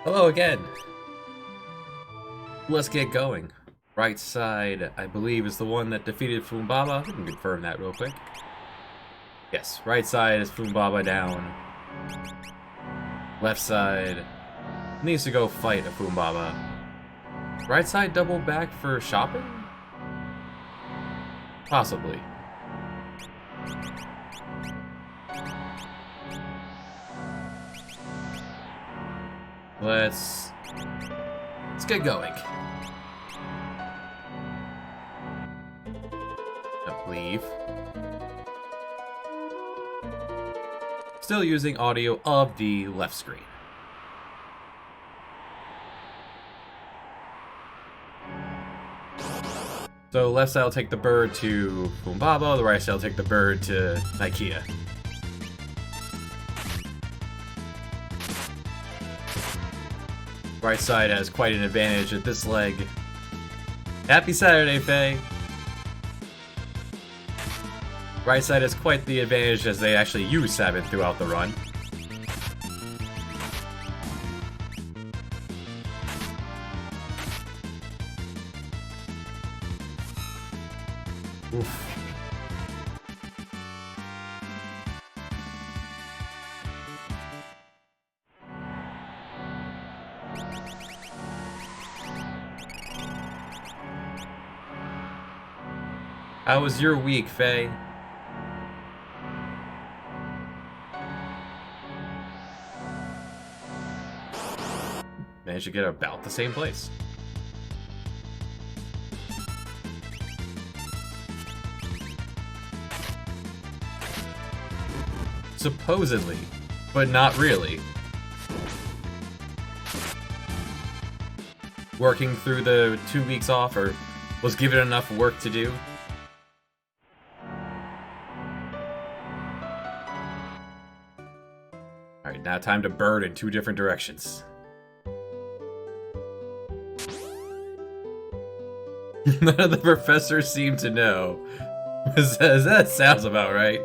Hello again. Let's get going. Right side, I believe, is the one that defeated Fumbaba. We can confirm that real quick. Yes, right side is Fumbaba down. Left side needs to go fight a Fumbaba. Right side double back for shopping? Possibly. Let's get going. I believe. Still using audio of the left screen. So left side will take the bird to Fumbaba, the right side will take the bird to Ikea. Right side has quite an advantage at this leg. Happy Saturday, Faye! Right side has quite the advantage as they actually use Sabbath throughout the run. Oof. How was your week, Faye? Managed to get about the same place. Supposedly, but not really. Working through the 2 weeks off, or was given enough work to do. Alright, now time to bird in 2 different directions. None of the professors seem to know. That sounds about right.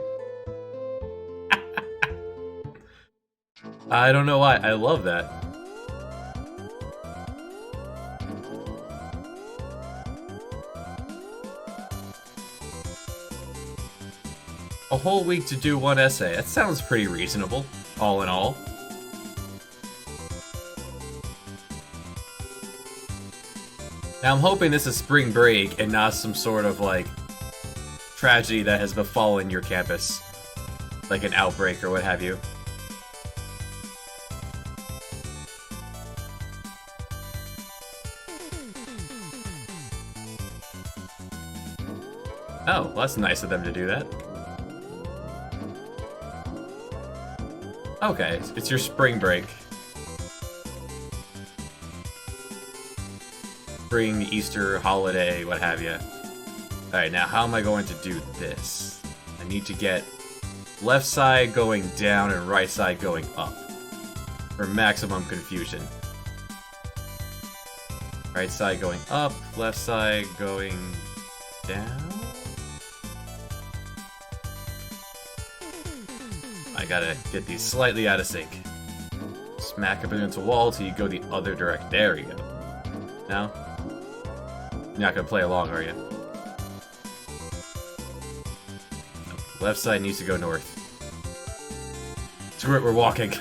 I don't know why. I love that. A whole week to do 1 essay. That sounds pretty reasonable, all in all. Now I'm hoping this is spring break and not some sort of, like, tragedy that has befallen your campus. Like an outbreak or what have you. Oh, well, that's nice of them to do that. Okay, it's your spring break. Spring, Easter, holiday, what have you. Alright, now how am I going to do this? I need to get left side going down and right side going up. For maximum confusion. Right side going up, left side going down? I gotta get these slightly out of sync. Smack up against a wall till you go the other direction. There we go. Now? You're not gonna play along, are you? Left side needs to go north. Screw it, we're walking.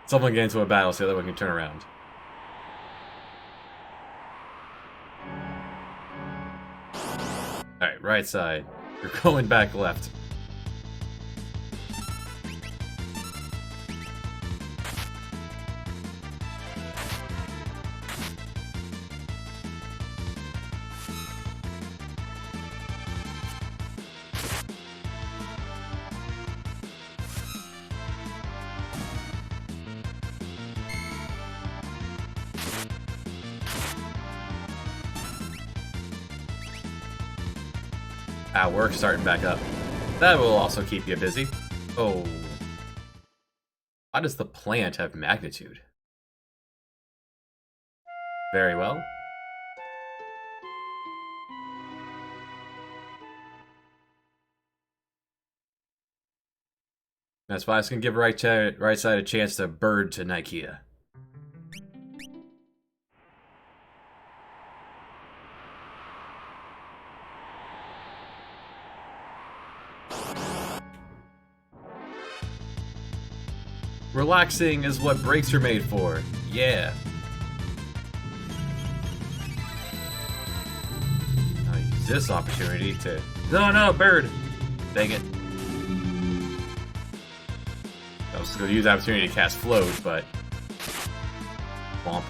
Someone get into a battle so the other one can turn around. Alright, right side. You're going back left. Ah, work's starting back up. That will also keep you busy. Oh. Why does the plant have magnitude? Very well. That's why I was gonna give right side a chance to bird to Nikea. Relaxing is what brakes are made for. Yeah. I'll use this opportunity to... No, bird! Dang it. I was going to use the opportunity to cast Float, but... Womp.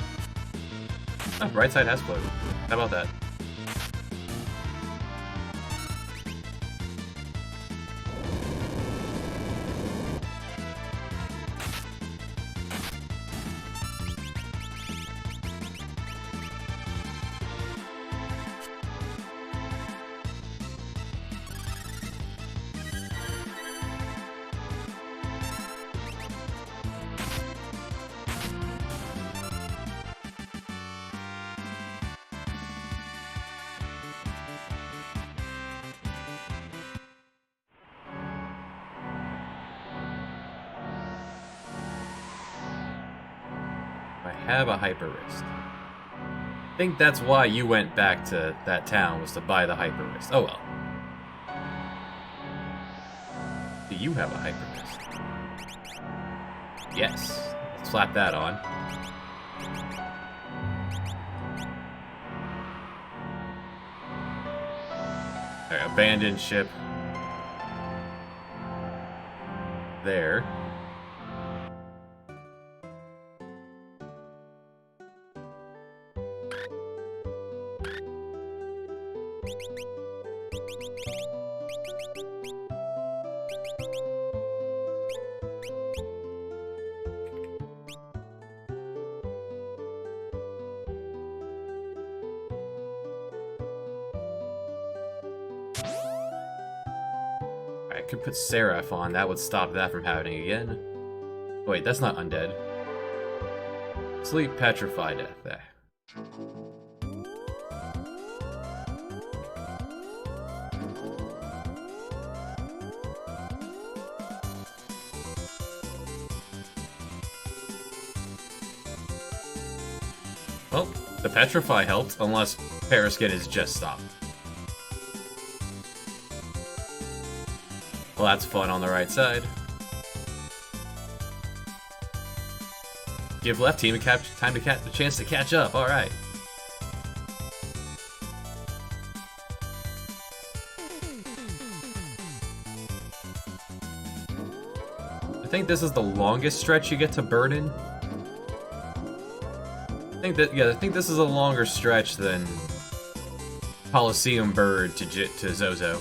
Oh, right side has Float. How about that? Have a Hyper Wrist. I think that's why you went back to that town, was to buy the Hyper Wrist. Oh well. Do you have a Hyper Wrist? Yes. Let's slap that on. Alright, abandoned ship. There. I could put Seraph on, that would stop that from happening again. Wait, that's not undead. Sleep, petrify, death. There. Well, the petrify helped, unless Periskin is just stopped. Well, that's fun on the right side. Give left team a chance to catch up. All right. I think this is the longest stretch you get to Burden. I think this is a longer stretch than Coliseum Bird to Zozo.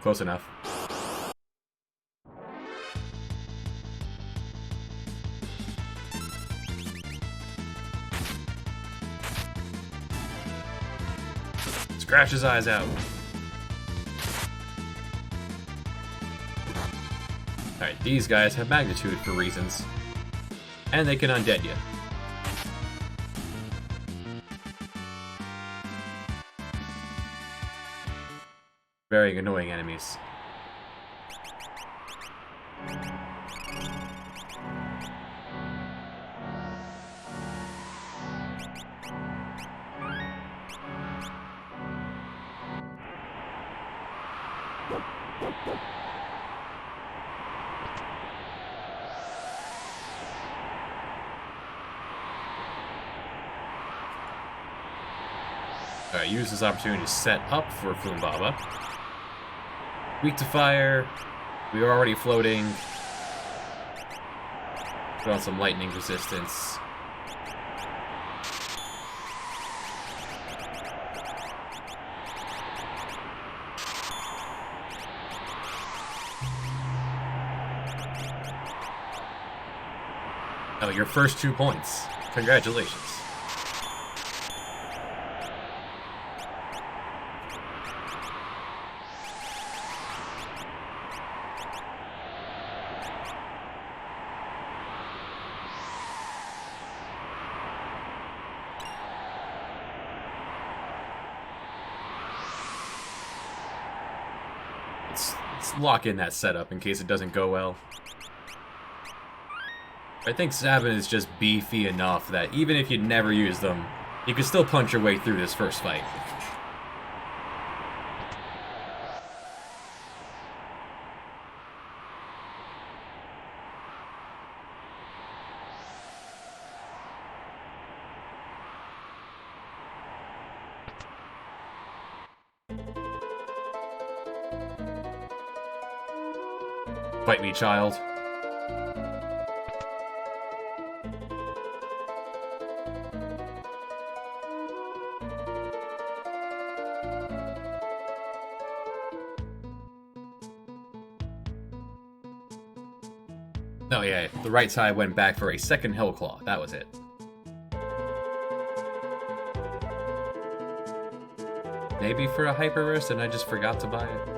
Close enough. Scratch his eyes out. Alright, these guys have magnitude for reasons. And they can undead you. Very annoying enemies. Alright, use this opportunity to set up for Foombaba. Weak to fire. We are already floating. Put on some lightning resistance. Oh, your first 2 points. Congratulations. Let's lock in that setup in case it doesn't go well. I think Sabin is just beefy enough that even if you never use them, you can still punch your way through this first fight. Fight me, child. Oh yeah, the right side went back for a second Hellclaw. That was it. Maybe for a Hyper Wrist and I just forgot to buy it.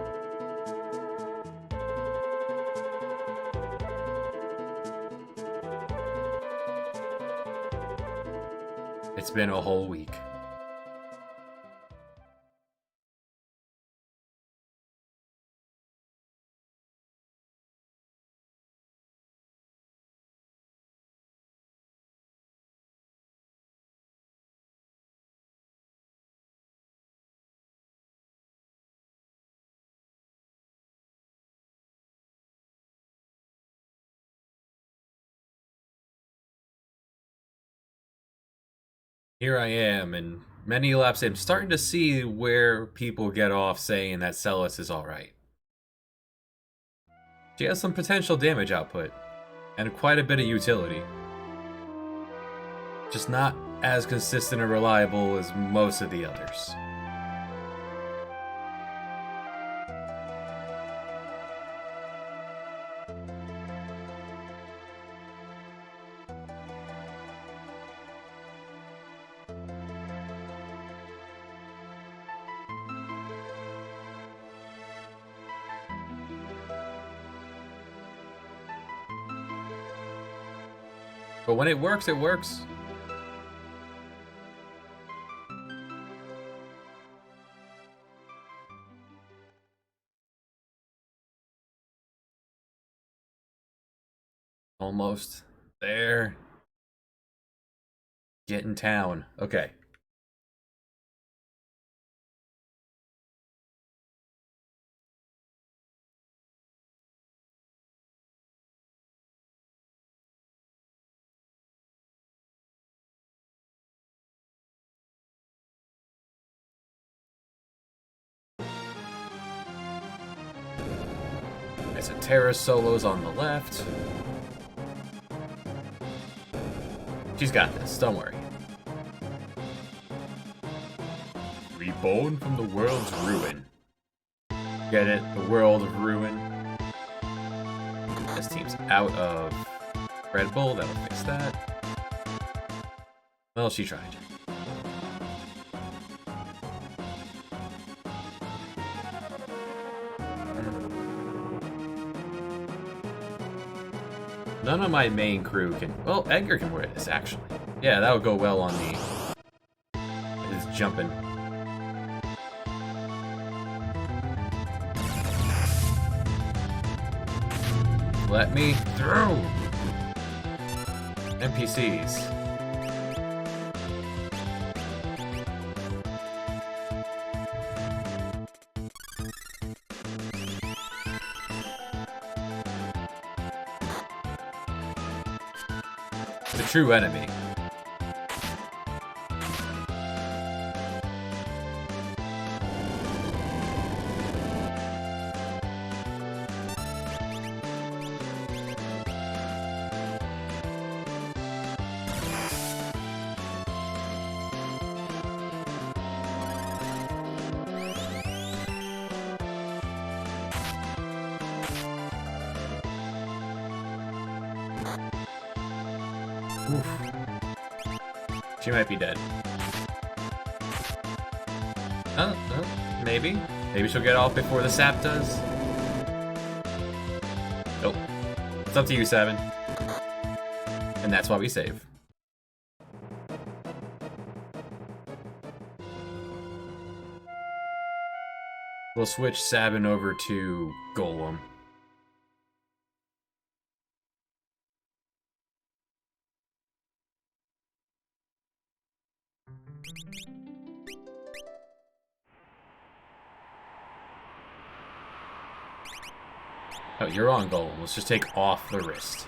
It's been a whole week. Here I am, and many laps I'm starting to see where people get off saying that Celes is alright. She has some potential damage output, and quite a bit of utility. Just not as consistent and reliable as most of the others. But when it works, it works. Almost there. Get in town. Okay. Terra solos on the left. She's got this, don't worry. Reborn from the world's ruin. Get it? The world of ruin. This team's out of Red Bull, that'll fix that. Well, she tried. None of my main crew can... Well, Edgar can wear this, actually. Yeah, that would go well on the... his jumping. Let me through! NPCs. The true enemy. Oof. She might be dead. Maybe. Maybe she'll get off before the sap does. Nope. It's up to you, Seven. And that's why we save. We'll switch Sabin over to Golem. Oh, you're on Golem. Let's just take off the wrist.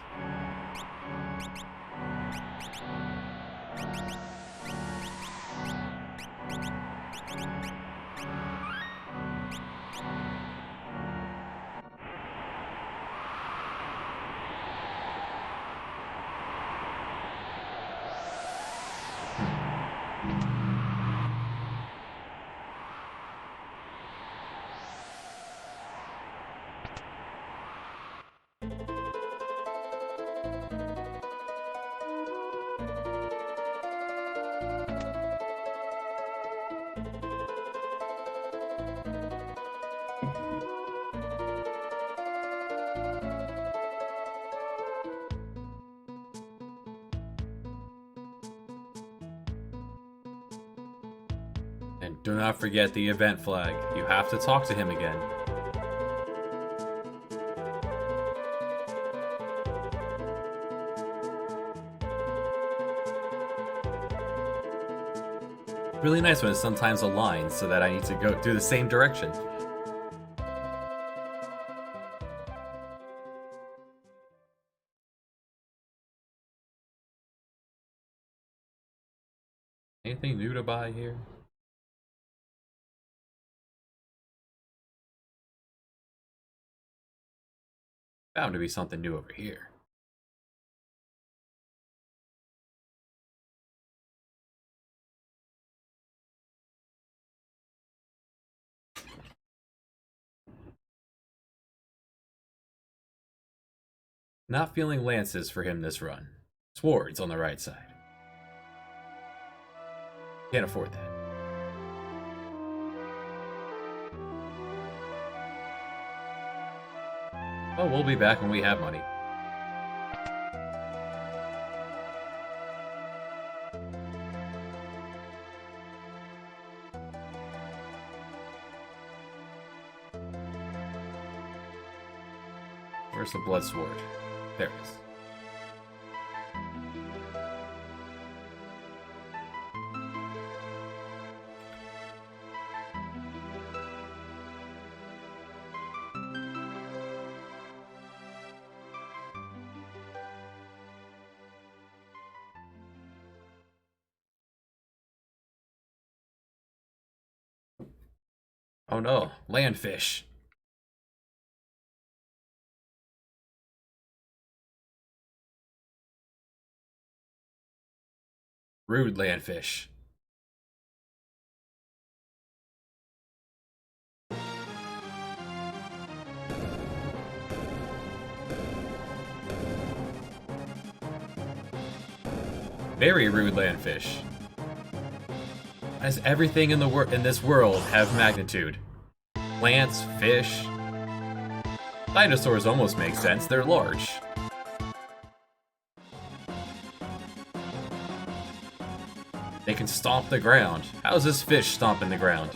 And do not forget the event flag. You have to talk to him again. Really nice when it sometimes aligns so that I need to go do the same direction. Anything new to buy here? Bound to be something new over here. Not feeling lances for him this run. Swords on the right side. Can't afford that. Oh, we'll be back when we have money. Where's the blood sword? There it is. Oh no, landfish. Rude landfish. Very rude landfish. As everything in this world have magnitude. Plants, fish. Dinosaurs almost make sense, they're large. They can stomp the ground. How's this fish stomping the ground?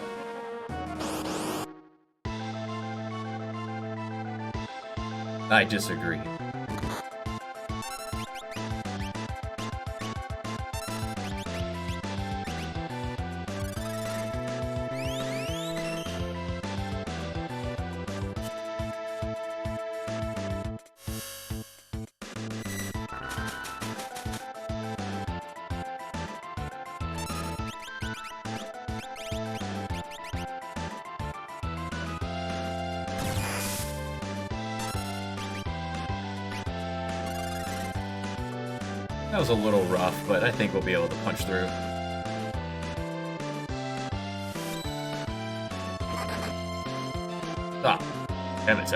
I disagree. That was a little rough, but I think we'll be able to punch through. Ah, Emmett.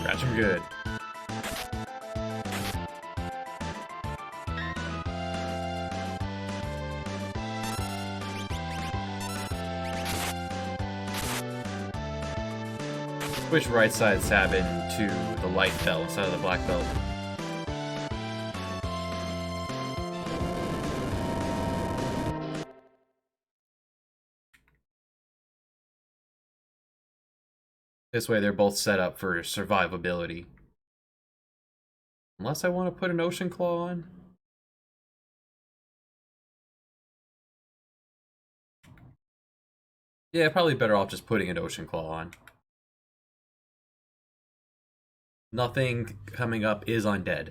Scratch him good. Switch right side Sabin to the light belt instead of the black belt. This way they're both set up for survivability. Unless I want to put an Ocean Claw on. Yeah, probably better off just putting an Ocean Claw on. Nothing coming up is undead.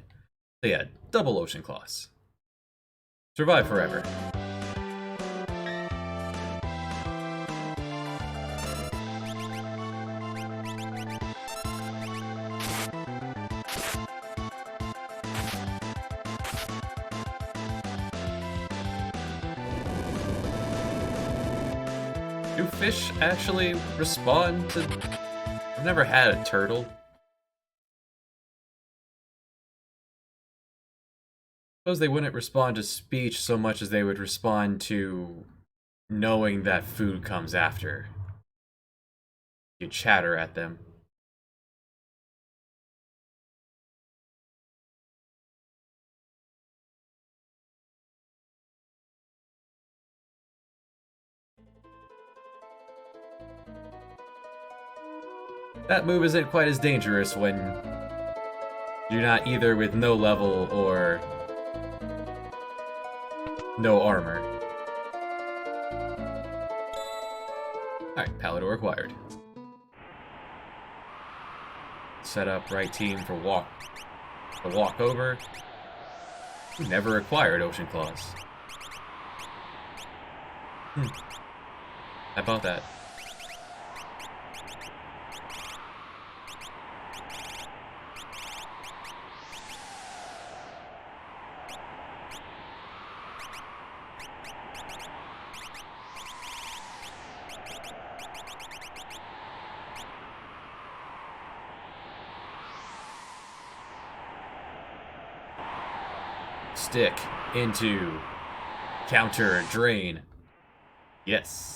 So yeah, double Ocean Claws. Survive forever. Do fish actually respond to... I've never had a turtle. Suppose they wouldn't respond to speech so much as they would respond to knowing that food comes after. You chatter at them. That move isn't quite as dangerous when you're not either with no level or no armor. Alright, Palador acquired. Set up right team for walk over. Never acquired Ocean Claws. How about that? Stick into counter drain. Yes.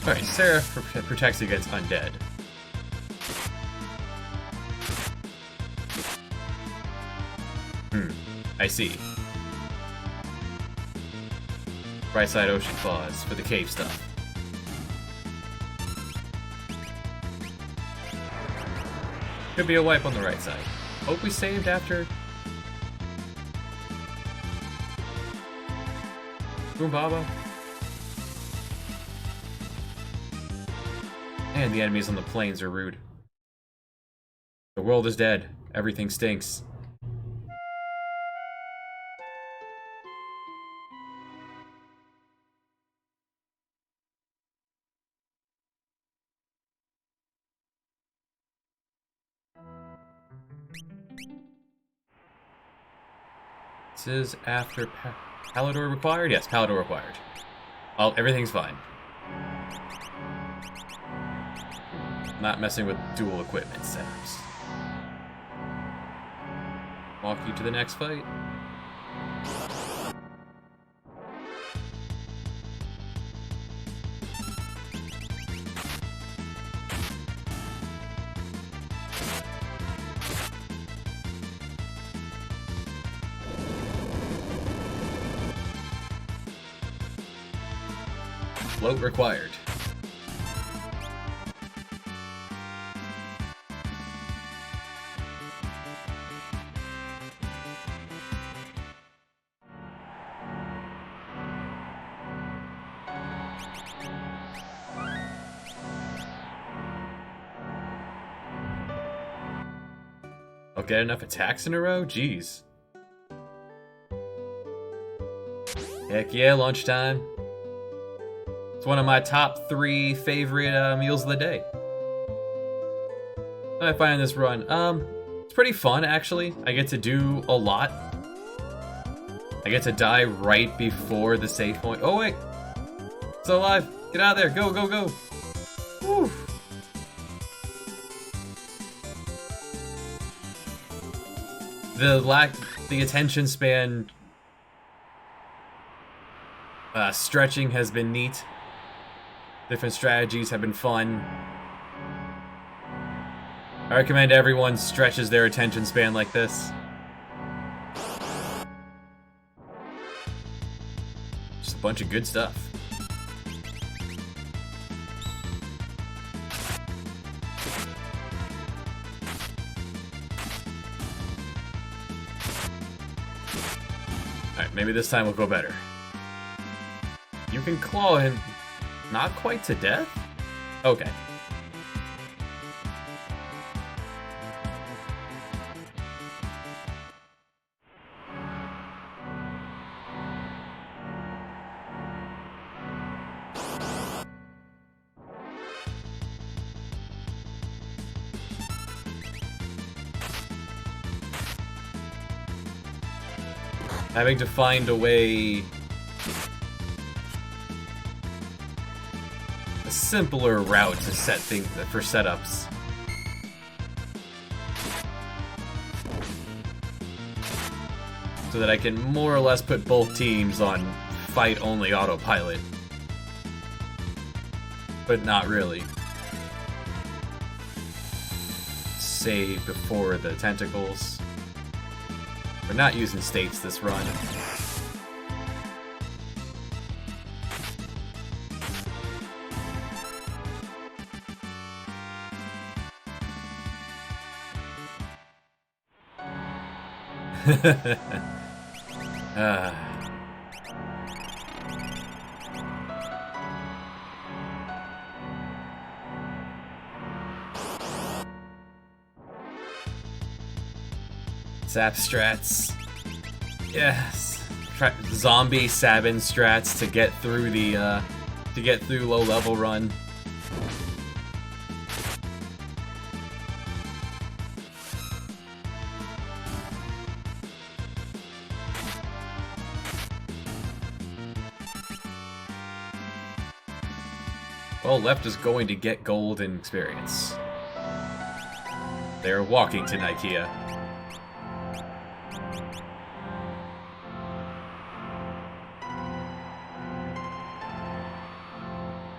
Alright, Seraph protects against undead. I see. Right side Ocean Claws for the cave stuff. Could be a wipe on the right side. Hope we saved after... Goombaba. And the enemies on the plains are rude. The world is dead. Everything stinks. This is after Palador required? Yes, Palador required. Well, everything's fine. Not messing with dual equipment setups. Walk you to the next fight. Float required. I'll get enough attacks in a row? Jeez. Heck yeah, lunchtime. It's one of my top 3 favorite meals of the day. What I find this run, it's pretty fun actually. I get to do a lot. I get to die right before the save point. Oh wait, still alive. Get out of there. Go, go, go. Woo. The attention span stretching has been neat. Different strategies have been fun. I recommend everyone stretches their attention span like this. Just a bunch of good stuff. Alright, maybe this time will go better. You can claw him not quite to death? Okay. Having to find a way... a simpler route to set things for setups. So that I can more or less put both teams on fight-only autopilot. But not really. Save before the tentacles. We're not using states this run. Zap strats. Yes. Zombie Sabin strats to get through the low level run. Well, left is going to get gold and experience. They're walking to Nikea.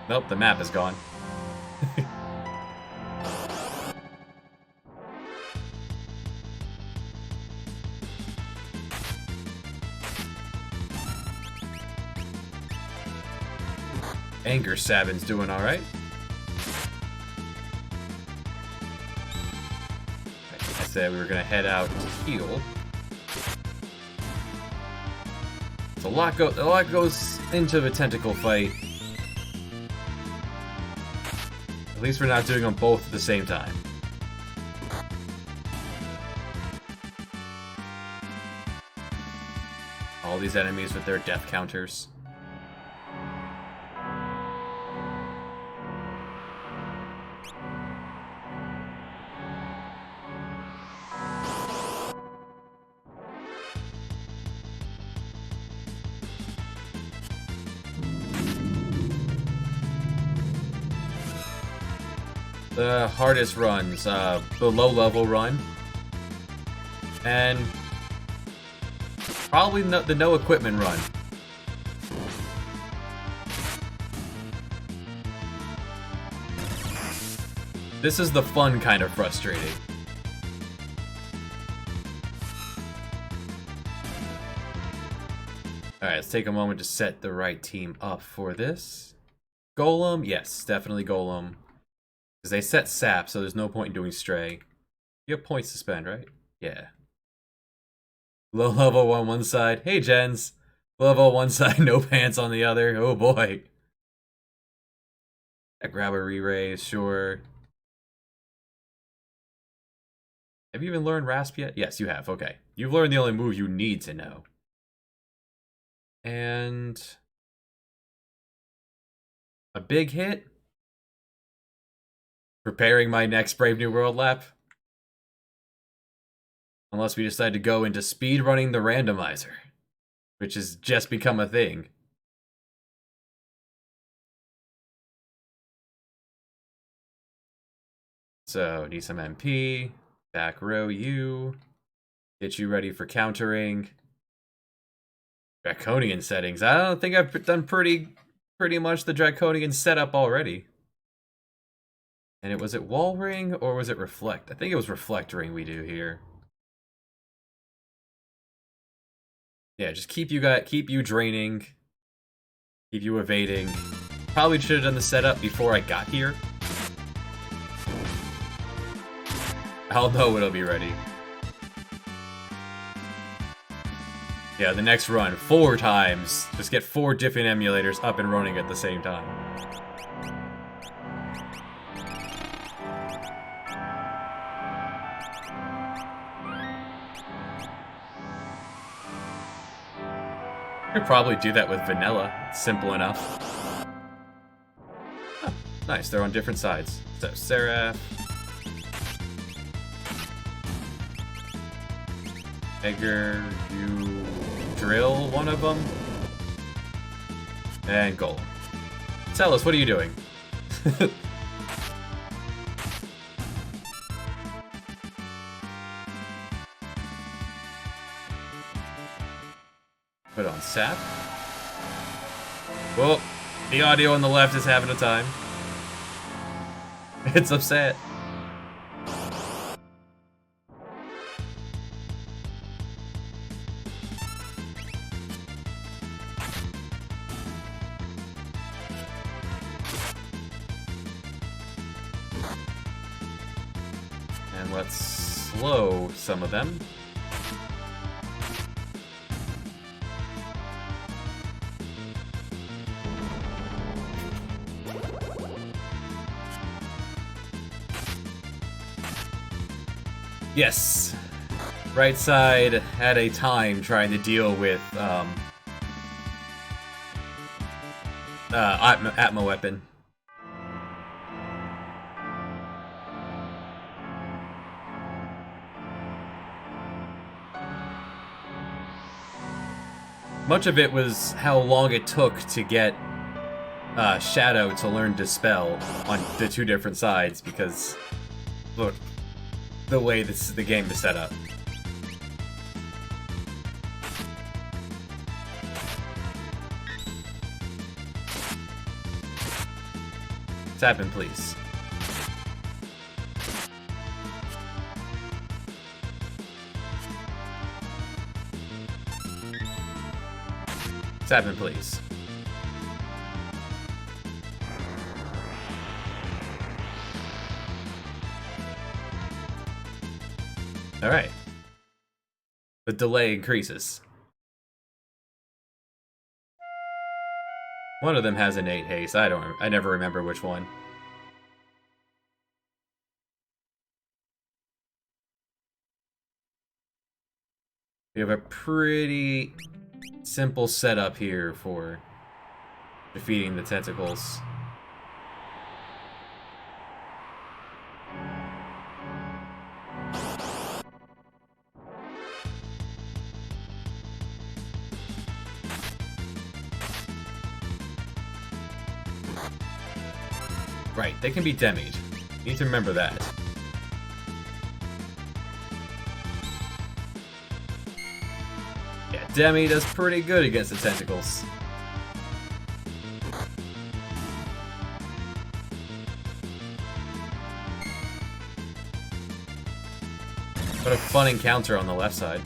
Nope, the map is gone. Anger Sabin's doing alright. I said we were gonna head out to heal. So a lot goes into the tentacle fight. At least we're not doing them both at the same time. All these enemies with their death counters. The hardest runs, the low-level run, and probably the no-equipment run. This is the fun kind of frustrating. Alright, let's take a moment to set the right team up for this. Golem? Yes, definitely Golem. Because they set Sap, so there's no point in doing Stray. You have points to spend, right? Yeah. Low level on one side. Hey, gens. Low level on one side, no pants on the other. Oh boy. I grab a re-raise, sure. Have you even learned Rasp yet? Yes, you have. Okay. You've learned the only move you need to know. And a big hit. Preparing my next Brave New World lap. Unless we decide to go into speed running the randomizer, which has just become a thing. So, need some MP, back row U, get you ready for countering. Draconian settings. I don't think I've done pretty much the Draconian setup already. And was it Wall Ring or was it Reflect? I think it was Reflect Ring we do here. Yeah, just keep you draining, keep you evading. Probably should have done the setup before I got here. I'll know it'll be ready. Yeah, the next run, 4 times. Just get 4 different emulators up and running at the same time. Could probably do that with vanilla. It's simple enough. Oh, nice, they're on different sides. So, Seraph. Edgar, you drill one of them. And Golem. Celes, what are you doing? Put on Sap. Well, the audio on the left is having a time. It's upset. And let's slow some of them. Yes. Right side had a time trying to deal with Atma weapon. Much of it was how long it took to get Shadow to learn Dispel on the 2 different sides, because look, the way the game is set up. Tap in, please. Tap in, please. Alright. The delay increases. One of them has innate haste. I never remember which one. We have a pretty simple setup here for defeating the tentacles. Right, they can be demied. You need to remember that. Yeah, Demi does pretty good against the tentacles. What a fun encounter on the left side.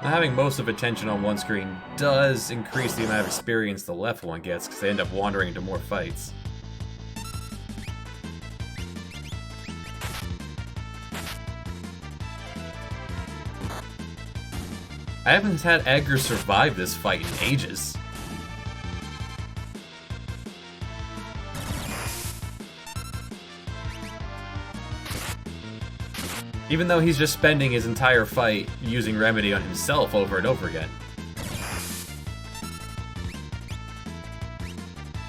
Now, having most of attention on one screen does increase the amount of experience the left one gets, because they end up wandering into more fights. I haven't had Edgar survive this fight in ages. Even though he's just spending his entire fight using Remedy on himself over and over again.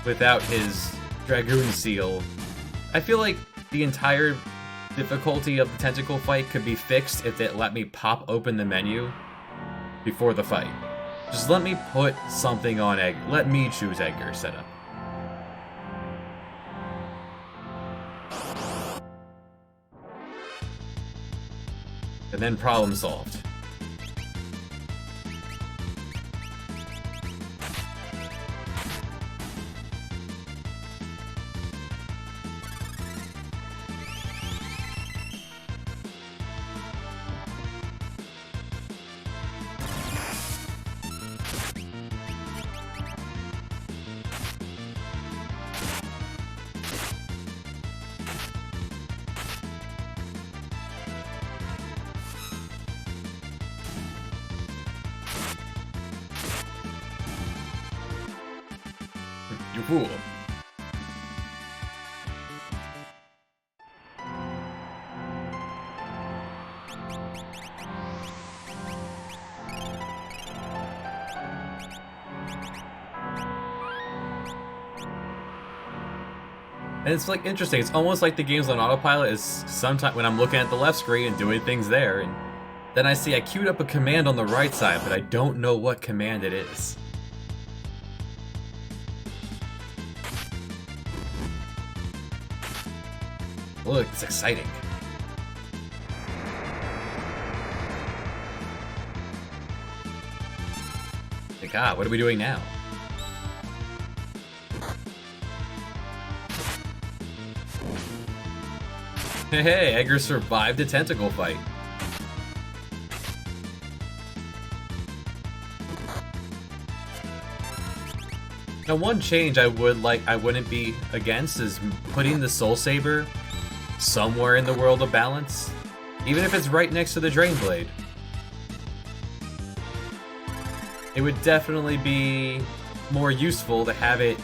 Without his Dragoon Seal, I feel like the entire difficulty of the tentacle fight could be fixed if it let me pop open the menu before the fight. Just let me put something on Edgar. Let me choose Edgar setup. And then problem solved. You fool. And it's like interesting, it's almost like the game's on autopilot is sometimes when I'm looking at the left screen and doing things there, and then I see I queued up a command on the right side, but I don't know what command it is. Look, it's exciting. Like, what are we doing now? Hey, Edgar survived a tentacle fight. Now, one change I wouldn't be against is putting the Soul Saber somewhere in the World of Balance, even if it's right next to the Drain Blade. It would definitely be more useful to have it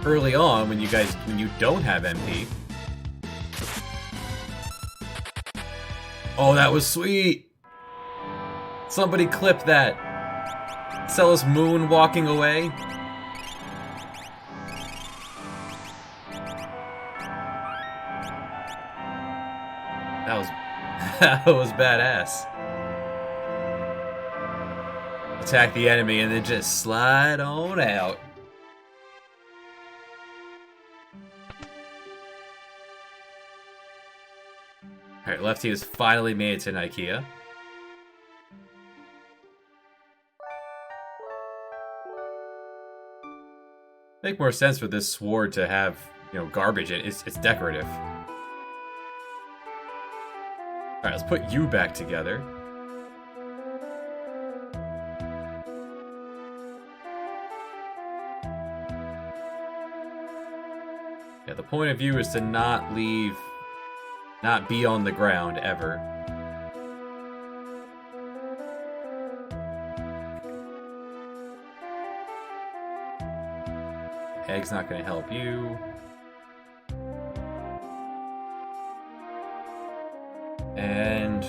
early on when you don't have MP. Oh, that was sweet! Somebody clip that. Celes Moon walking away. That was badass. Attack the enemy and then just slide on out. Alright, Lefty has finally made it to Nikeah. Make more sense for this sword to have, garbage in it. It's decorative. Alright, let's put you back together. Yeah, the point of view is to not be on the ground ever. Egg's not gonna help you. And...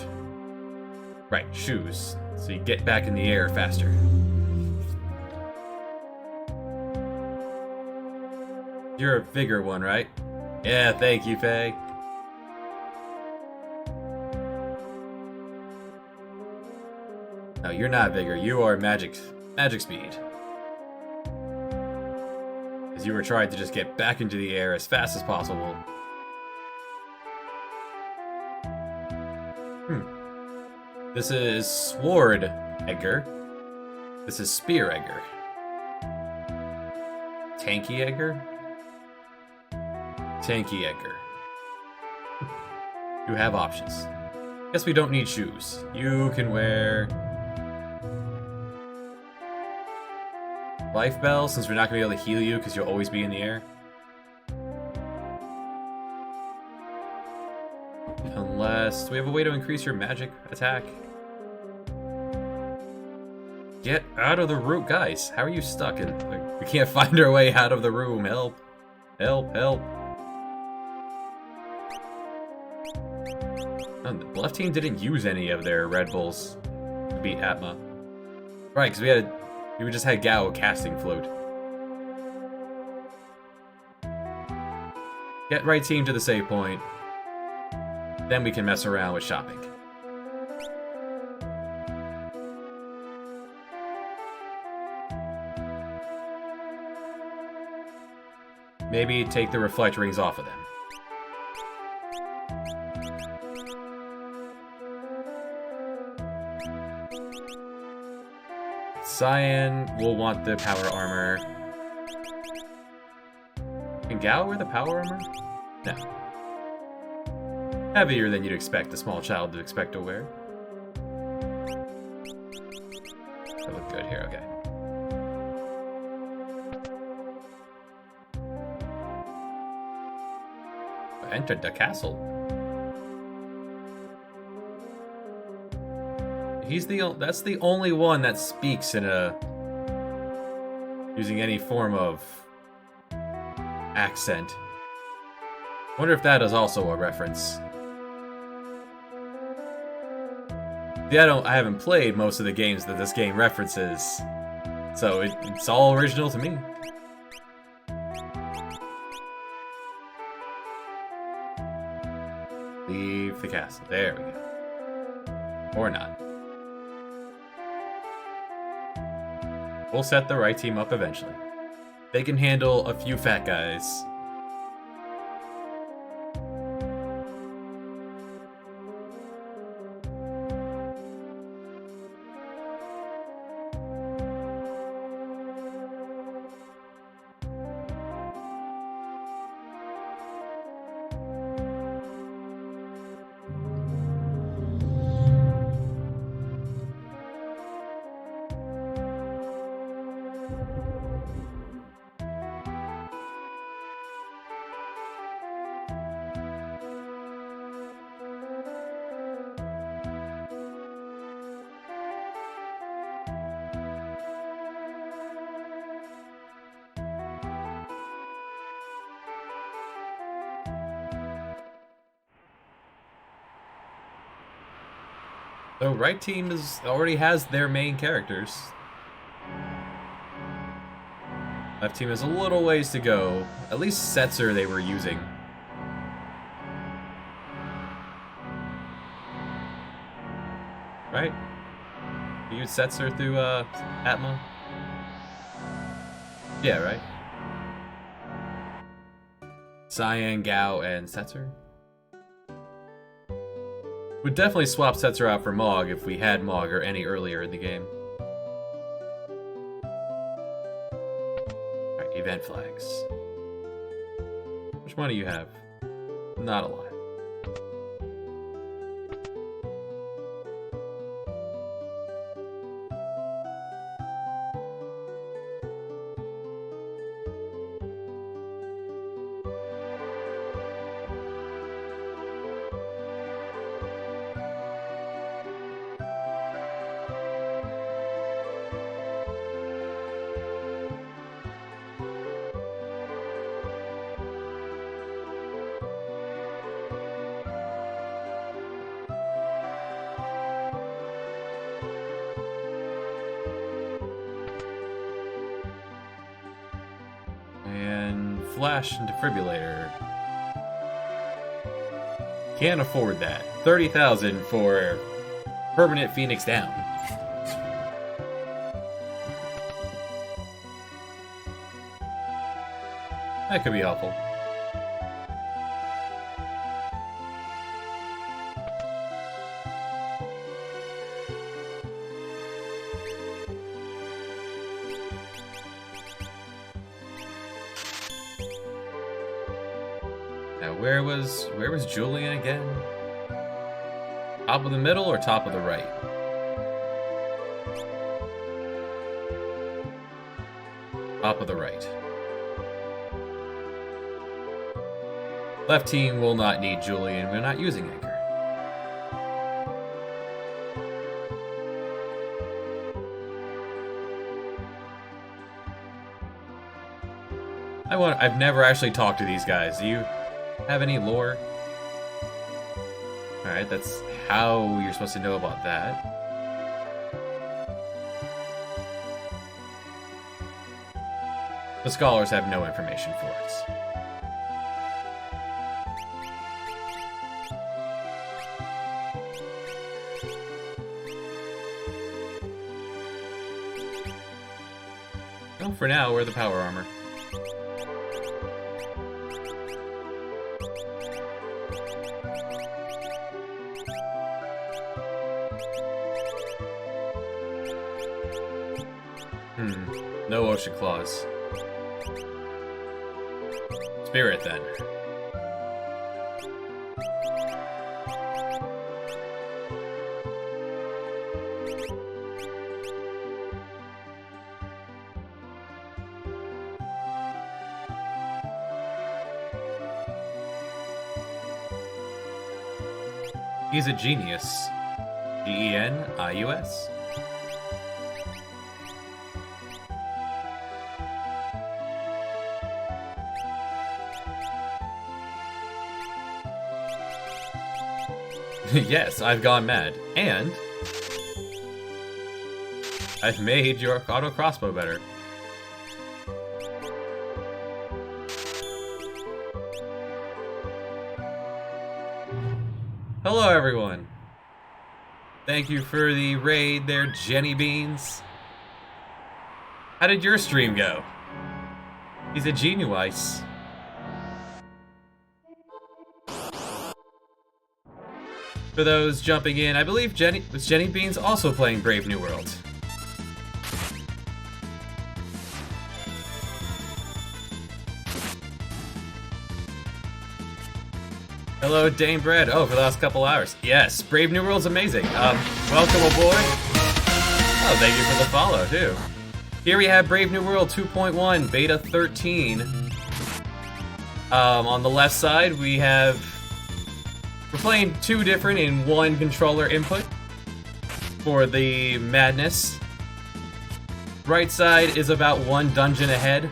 right, shoes. So you get back in the air faster. You're a Vigor one, right? Yeah, thank you, Faye. No, you're not Vigor. You are Magic Speed. Because you were trying to just get back into the air as fast as possible. This is Sword Edgar. This is Spear Edgar. Tanky Edgar? Tanky Edgar. You have options. Guess we don't need shoes. You can wear Life Bell, since we're not going to be able to heal you because you'll always be in the air. Unless... do we have a way to increase your magic attack? Get out of the room. Guys, how are you stuck in... like, we can't find our way out of the room. Help. Help, help. Oh, the left team didn't use any of their Red Bulls to beat Atma. Right, because we just had Gao casting float. Get right team to the save point. Then we can mess around with shopping. Maybe take the reflect rings off of them. Cyan will want the power armor. Can Gao wear the power armor? No. Heavier than you'd expect a small child to expect to wear. I look good here, okay. I entered the castle. That's the only one that speaks in using any form of accent. Wonder if that is also a reference. Yeah, I haven't played most of the games that this game references, so it's all original to me. Leave the castle. There we go. Or not. We'll set the right team up eventually. They can handle a few fat guys. The right team already has their main characters. Left team has a little ways to go. At least Setzer they were using. Right? You use Setzer through Atma? Yeah, right? Cyan, Gao, and Setzer? Would definitely swap Setzer out for Mog if we had Mog or any earlier in the game. Alright, event flags. How much money do you have? Not a lot. Flash and Defibrillator. Can't afford that. 30,000 for permanent Phoenix down. That could be helpful. Where was Julian again? Top of the middle or top of the right? Top of the right. Left team will not need Julian. We're not using Anchor. I've never actually talked to these guys. Do you have any lore? Alright, that's how you're supposed to know about that. The scholars have no information for us. Well, for now, we're the power armor. No ocean claws. Spirit, then. He's a genius. Genius? Yes, I've gone mad. And I've made your auto crossbow better. Hello, everyone. Thank you for the raid there, Jenny Beans. How did your stream go? He's a genius. For those jumping in, I believe Jenny Beans also playing Brave New World. Hello, Dane Bread. Oh, for the last couple hours. Yes, Brave New World's amazing. Welcome aboard. Oh, thank you for the follow, too. Here we have Brave New World 2.1, Beta 13. On the left side, we're playing two different in one controller input for the madness. Right side is about one dungeon ahead.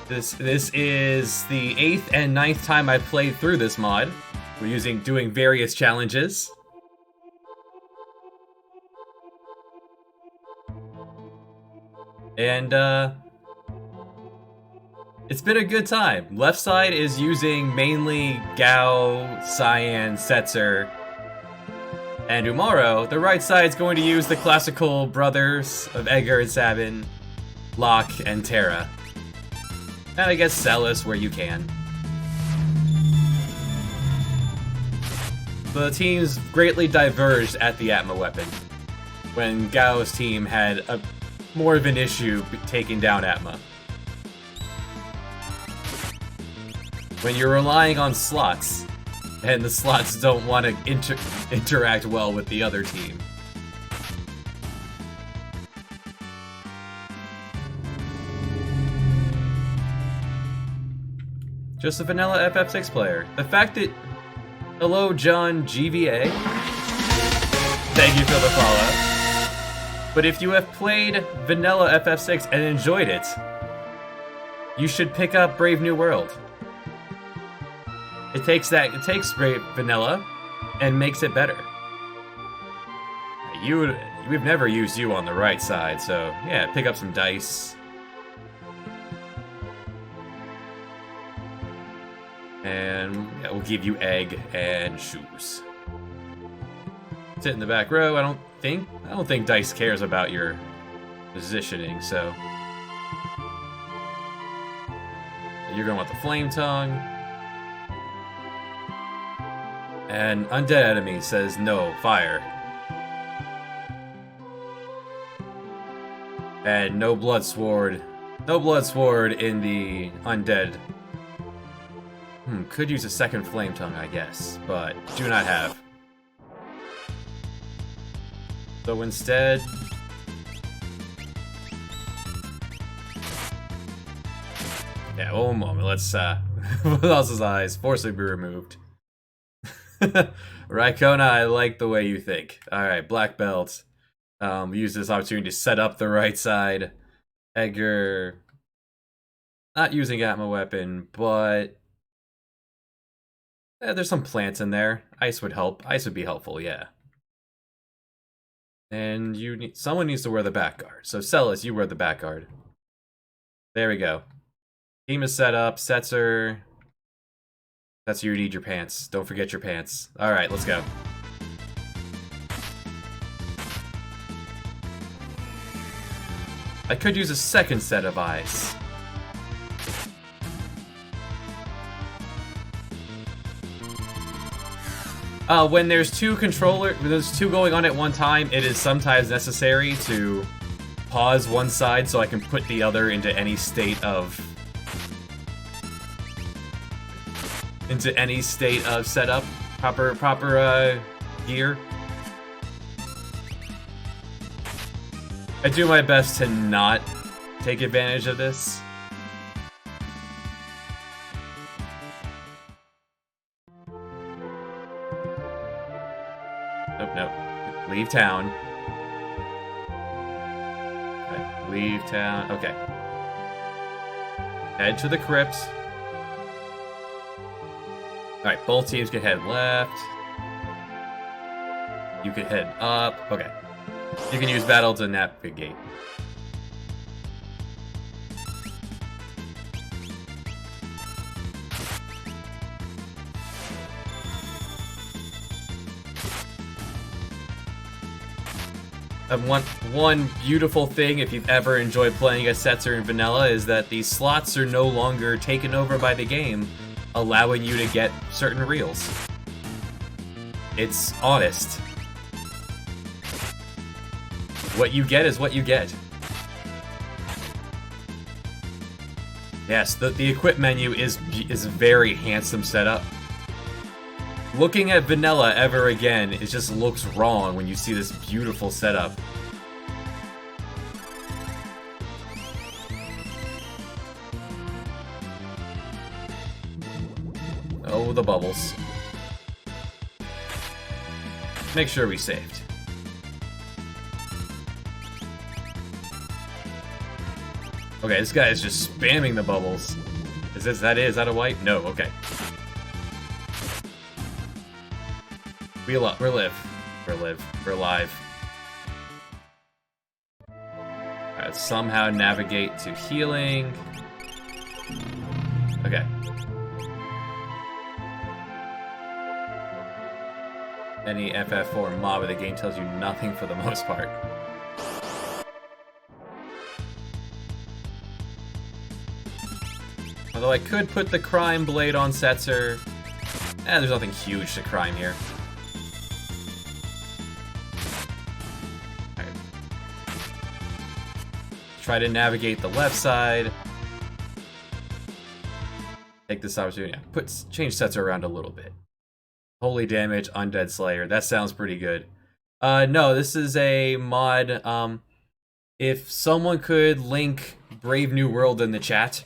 This is the 8th and 9th time I've played through this mod. We're doing various challenges. And, it's been a good time. Left side is using mainly Gao, Cyan, Setzer, and Umaro. The right side's going to use the classical brothers of Edgar and Sabin, Locke and Terra. And I guess Celis where you can. The teams greatly diverged at the Atma weapon, when Gao's team had more of an issue taking down Atma. When you're relying on slots, and the slots don't want to interact well with the other team. Just a vanilla FF6 player. The fact that... Hello, John GVA. Thank you for the follow. But if you have played vanilla FF6 and enjoyed it, you should pick up Brave New World. It takes Brave Vanilla and makes it better. We've never used you on the right side, so yeah, pick up some dice. And yeah, we'll give you egg and shoes. Sit in the back row. I don't think Dice cares about your positioning, so you're going with the Flame Tongue. And Undead Enemy says no, fire. And no Blood Sword. No Blood Sword in the Undead. Could use a second Flame Tongue, I guess, but do not have. So instead... Yeah, one moment. Let's, what else's eyes forcibly be removed. Raikona, I like the way you think. Alright, black belt. Use this opportunity to set up the right side. Edgar... Not using Atma weapon, but... there's some plants in there. Ice would help. Ice would be helpful, yeah. And someone needs to wear the back guard. So Celes, you wear the back guard. There we go. Team is set up. Setzer. Setzer, you need your pants. Don't forget your pants. Alright, let's go. I could use a second set of eyes. When there's two going on at one time, it is sometimes necessary to pause one side so I can put the other into any state of setup, proper gear. I do my best to not take advantage of this. Nope. Leave town. Okay, leave town. Okay. Head to the crypt. Alright, both teams can head left. You can head up. Okay. You can use battle to navigate. And one beautiful thing, if you've ever enjoyed playing as Setzer in vanilla, is that these slots are no longer taken over by the game, allowing you to get certain reels. It's honest. What you get is what you get. Yes, the equip menu is very handsome setup. Looking at vanilla ever again, it just looks wrong when you see this beautiful setup. Oh, the bubbles. Make sure we saved. Okay, this guy is just spamming the bubbles. Is that a wipe? No, okay. We're alive. Alright, somehow navigate to healing. Okay. Any FF4 mob of the game tells you nothing for the most part. Although I could put the crime blade on Setzer. There's nothing huge to crime here. Alright. Try to navigate the left side. Take this opportunity. Change Setzer around a little bit. Holy damage, Undead Slayer. That sounds pretty good. No, this is a mod. If someone could link Brave New World in the chat,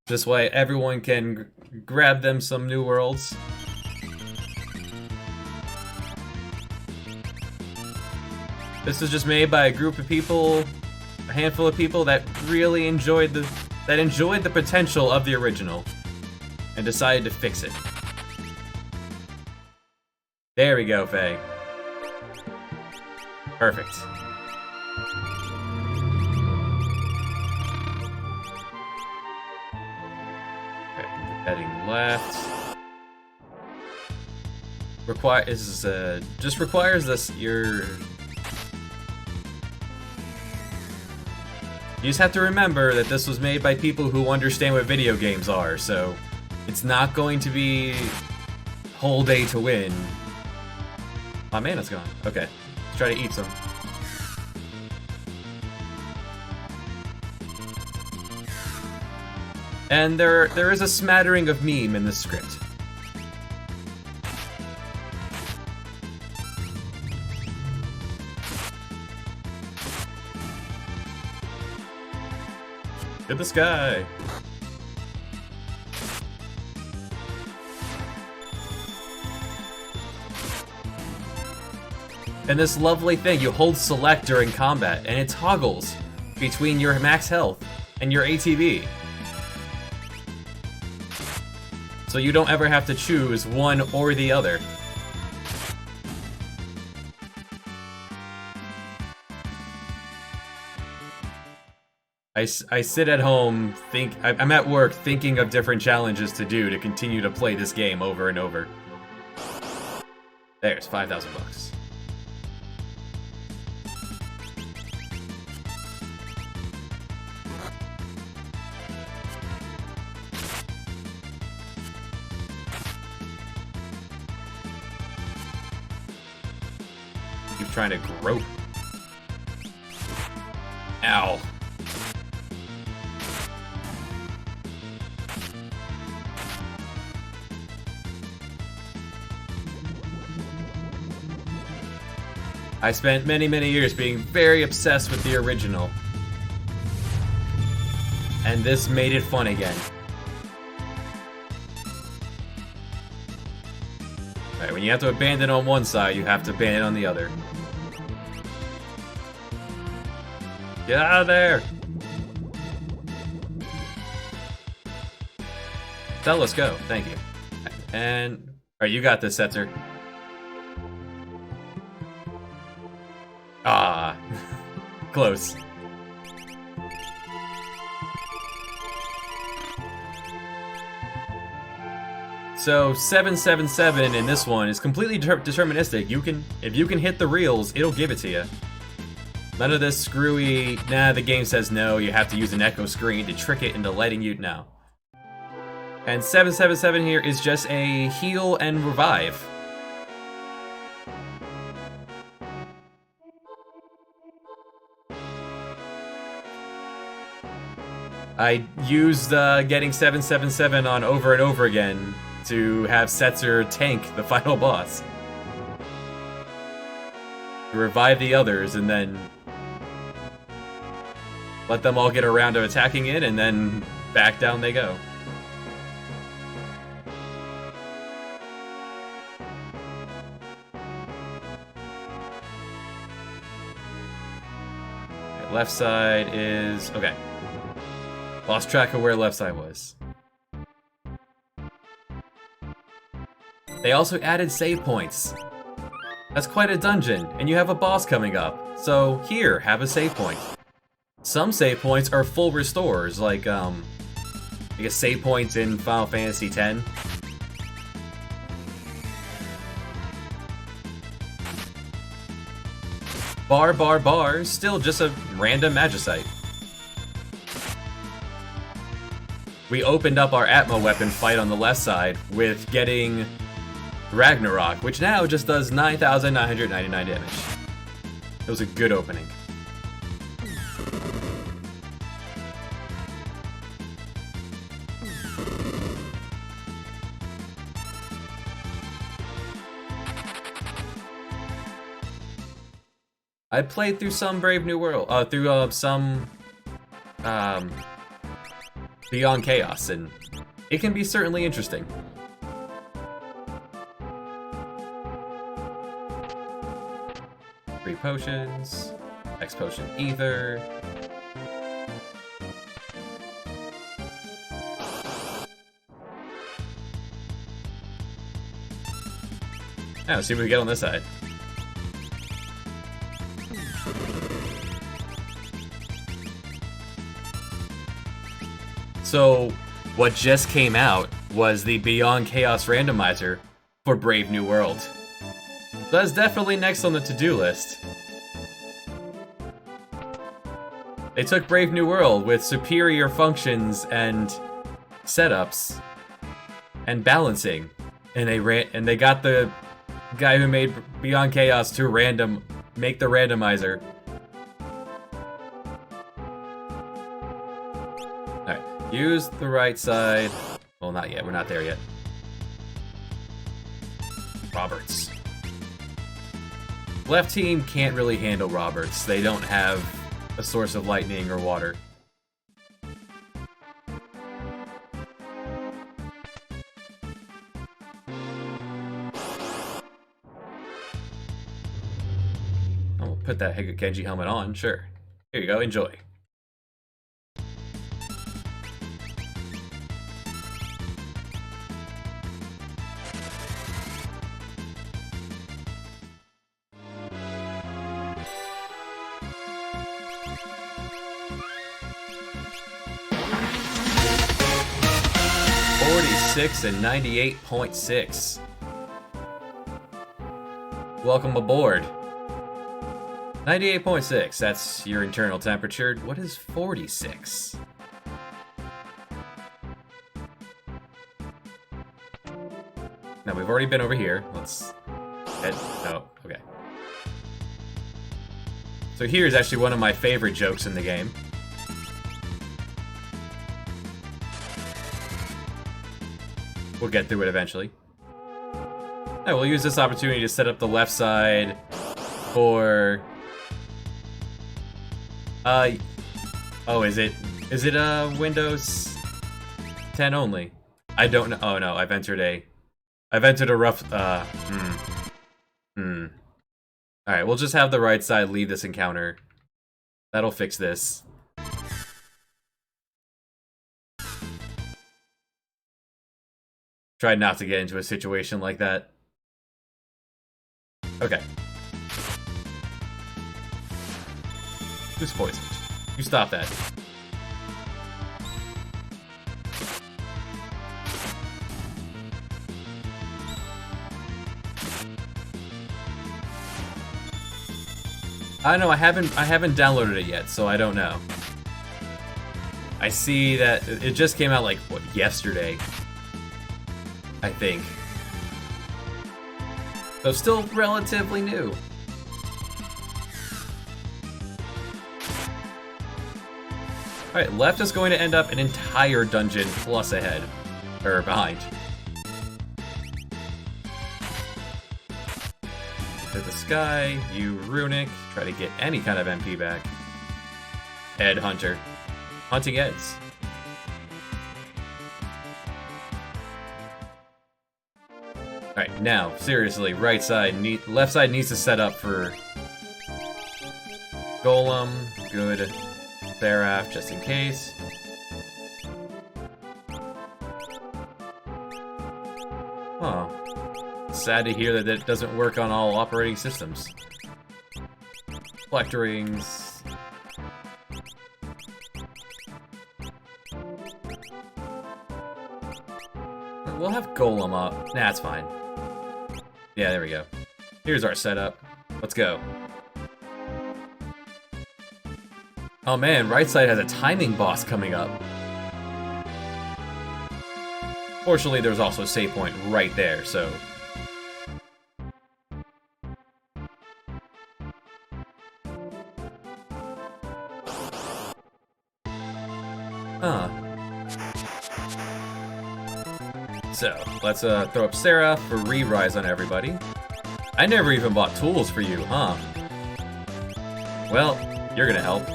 this way everyone can grab them some new worlds. This was just made by a group of people, a handful of people that really enjoyed the potential of the original and decided to fix it. There we go, Faye. Perfect. Okay, heading left. Just requires this. You just have to remember that this was made by people who understand what video games are, so it's not going to be whole day to win. My mana's gone. Okay. Let's try to eat some. And there is a smattering of meme in this script. To the sky. And this lovely thing, you hold select during combat, and it toggles between your max health and your ATB. So you don't ever have to choose one or the other. I sit at home, I'm at work thinking of different challenges to do to continue to play this game over and over. There's 5,000 bucks. Keep trying to grope. Ow. I spent many, many years being very obsessed with the original. And this made it fun again. Alright, when you have to abandon on one side, you have to abandon on the other. Get out of there! So let's go, thank you. And... alright, you got this, Setzer. Ah, close. So 777 in this one is completely deterministic. If you can hit the reels, it'll give it to you. None of this screwy, nah, the game says no, you have to use an echo screen to trick it into letting you know. And 777 here is just a heal and revive. I used getting 777 on over and over again to have Setzer tank the final boss. To revive the others and then let them all get a round of attacking it and then back down they go. Okay, left side is... okay. Lost track of where left side was. They also added save points. That's quite a dungeon, and you have a boss coming up. So here, have a save point. Some save points are full restores, like I guess save points in Final Fantasy X. Bar, still just a random Magicite. We opened up our Atma weapon fight on the left side with getting Ragnarok, which now just does 9,999 damage. It was a good opening. I played through some Brave New World, through some Beyond Chaos, and it can be certainly interesting. Three potions, X potion ether. Now, let's see what we get on this side. So, what just came out was the Beyond Chaos randomizer for Brave New World. That's definitely next on the to-do list. They took Brave New World with superior functions and setups and balancing, and they got the guy who made Beyond Chaos to make the randomizer. Use the right side. Well, not yet. We're not there yet. Roberts. Left team can't really handle Roberts. They don't have a source of lightning or water. I'll put that Genji helmet on, sure. Here you go, enjoy. And 98.6. Welcome aboard. 98.6, that's your internal temperature. What is 46? Now, we've already been over here. Let's head. Oh, okay. So here's actually one of my favorite jokes in the game. We'll get through it eventually. I will use this opportunity to set up the left side for... Oh, is it Windows 10 only? I don't know. Oh no, I've entered a rough, Alright, we'll just have the right side leave this encounter. That'll fix this. Try not to get into a situation like that. Okay. Who's poisoned? You stop that. I don't know, I haven't downloaded it yet, so I don't know. I see that it just came out like, what, yesterday? I think. So still relatively new. Alright, left is going to end up an entire dungeon plus ahead. Or behind. To the sky, you Runic, try to get any kind of MP back. Ed Hunter. Hunting Eds. Alright, now, seriously, right side, left side needs to set up for Golem, good, Seraph, just in case. Huh. Sad to hear that it doesn't work on all operating systems. Collector rings. We'll have Golem up. Nah, it's fine. Yeah, there we go. Here's our setup. Let's go. Oh man, right side has a timing boss coming up. Fortunately, there's also a save point right there, so... Huh. So, let's throw up Seraph for re-rise on everybody. I never even bought tools for you, huh? Well, you're gonna help.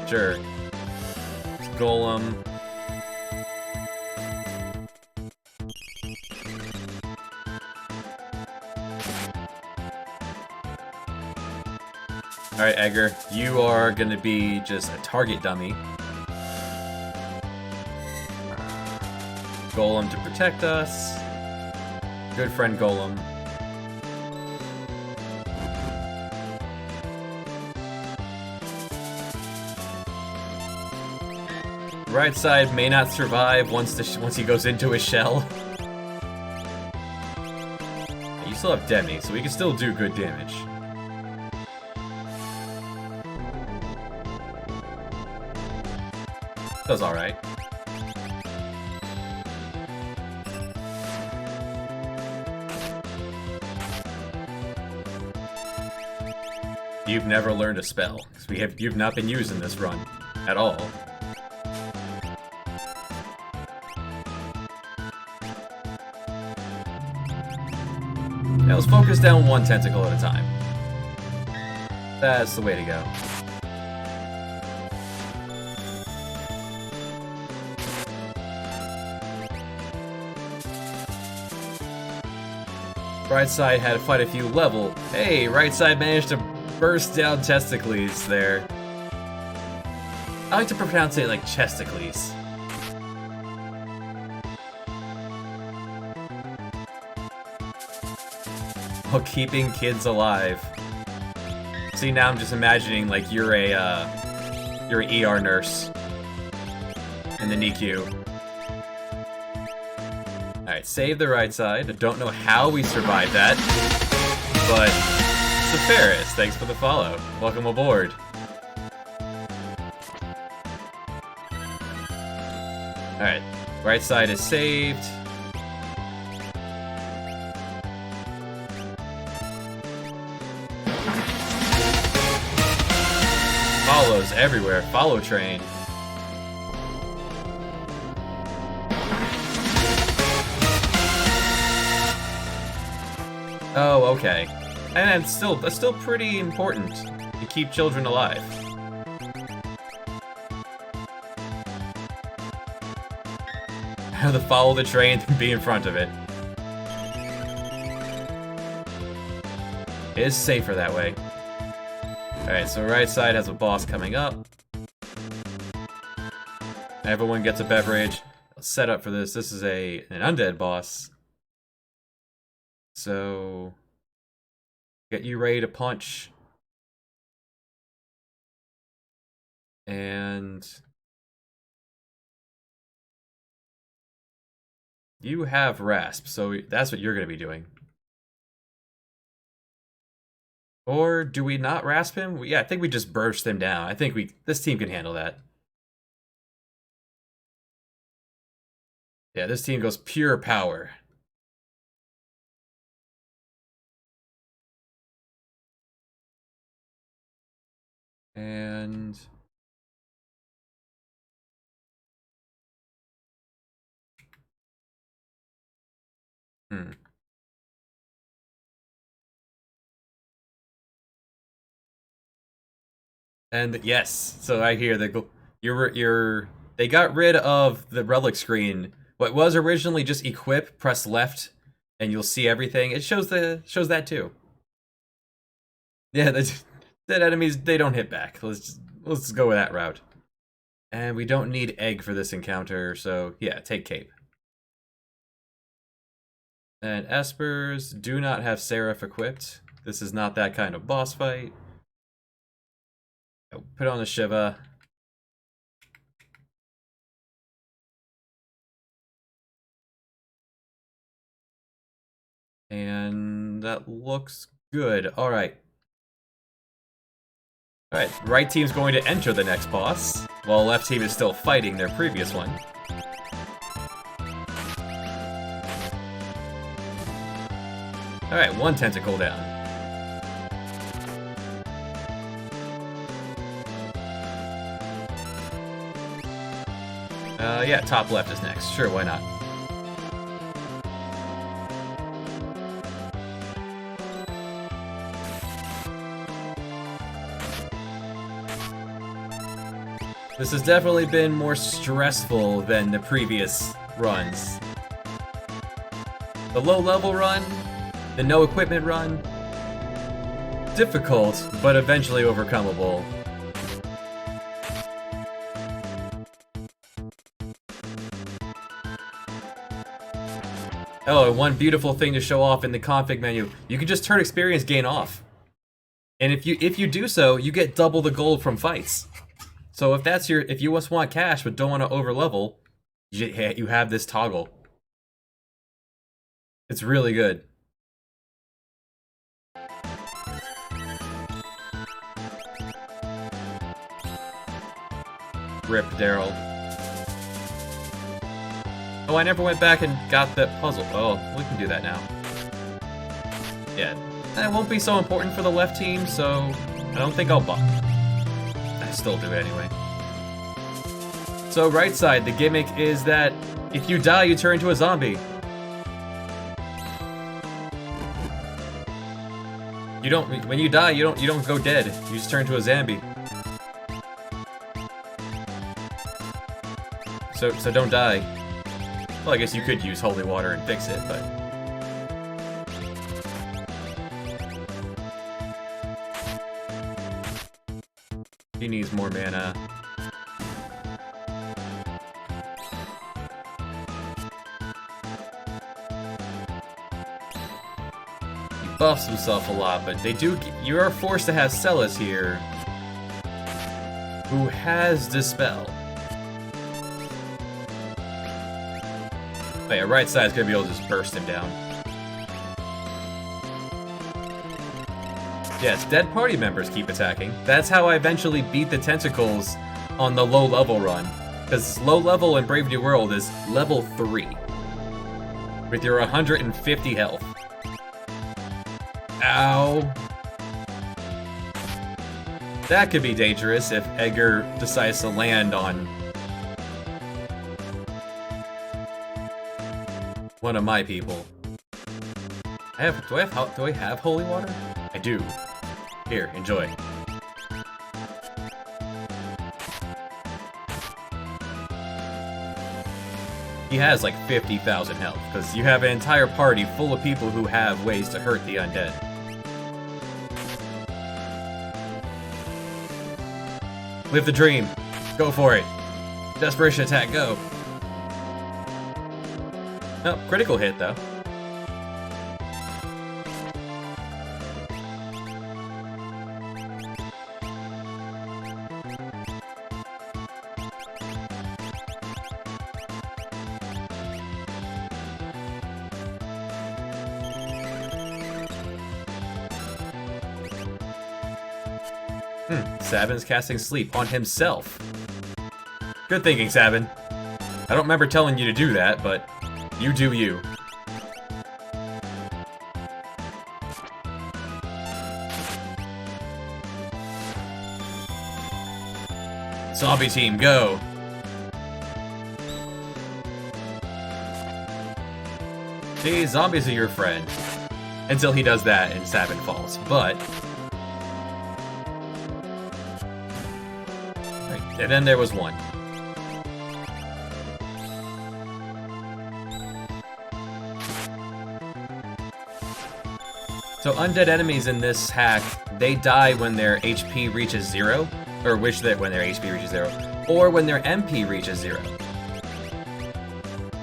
Sure. Golem. Alright, Edgar, you are gonna be just a target dummy. Golem to protect us. Good friend Golem. Right side may not survive once he goes into his shell. You still have Demi, so we can still do good damage. Does alright. You've never learned a spell, because you've not been using this run at all. Now let's focus down one tentacle at a time. That's the way to go. Right side had to fight a few level. Hey, right side managed to burst down testicles there. I like to pronounce it like chesticles. While keeping kids alive. See, now I'm just imagining like you're an ER nurse in the NICU. Alright, save the right side. I don't know how we survived that, but Seferis, thanks for the follow. Welcome aboard. Alright, right side is saved. Follows everywhere. Follow train. Oh, okay. And that's still pretty important to keep children alive. Have to follow the train and be in front of it. It is safer that way. Alright, so right side has a boss coming up. Everyone gets a beverage. Set up for this. This is an undead boss. So get you ready to punch. And you have Rasp, so that's what you're going to be doing. Or do we not Rasp him? Yeah, I think we just burst him down. I think this team can handle that. Yeah, this team goes pure power. And And yes, so I hear that they got rid of the relic screen. What was originally just equip, press left, and you'll see everything. It shows that too. Yeah, that enemies, they don't hit back. Let's go with that route. And we don't need egg for this encounter, so yeah, take cape. And Espers do not have Seraph equipped. This is not that kind of boss fight. Put on the Shiva. And that looks good. Alright. Alright, right team's going to enter the next boss, while left team is still fighting their previous one. Alright, one tentacle down. Yeah, top left is next. Sure, why not? This has definitely been more stressful than the previous runs. The low-level run, the no-equipment run, difficult, but eventually overcomable. Oh, and one beautiful thing to show off in the config menu, you can just turn experience gain off. And if you do so, you get double the gold from fights. So if you just want cash but don't want to overlevel, you have this toggle. It's really good. Rip Daryl. Oh, I never went back and got that puzzle. Oh, we can do that now. Yeah, that won't be so important for the left team, so I don't think I'll buck. I still do it anyway. So right side, the gimmick is that if you die, you turn into a zombie. When you die, you don't go dead. You just turn into a zombie. So don't die. Well, I guess you could use holy water and fix it, but... He needs more mana. He buffs himself a lot, but they do. You are forced to have Celes here, who has Dispel. Oh yeah, right side's gonna be able to just burst him down. Yes, dead party members keep attacking. That's how I eventually beat the tentacles on the low level run. Because low level in Brave New World is level 3. With your 150 health. Ow. That could be dangerous if Edgar decides to land on one of my people. Do I have holy water? I do. Here, enjoy. He has like 50,000 health, because you have an entire party full of people who have ways to hurt the undead. Live the dream. Go for it. Desperation attack, go. Oh, critical hit though. Sabin's casting sleep on himself. Good thinking, Sabin. I don't remember telling you to do that, but you do you. Zombie team, go! See, zombies are your friend. Until he does that and Sabin falls, but... And then there was one. So undead enemies in this hack, they die when their HP reaches 0, or when their HP reaches 0, or when their MP reaches 0.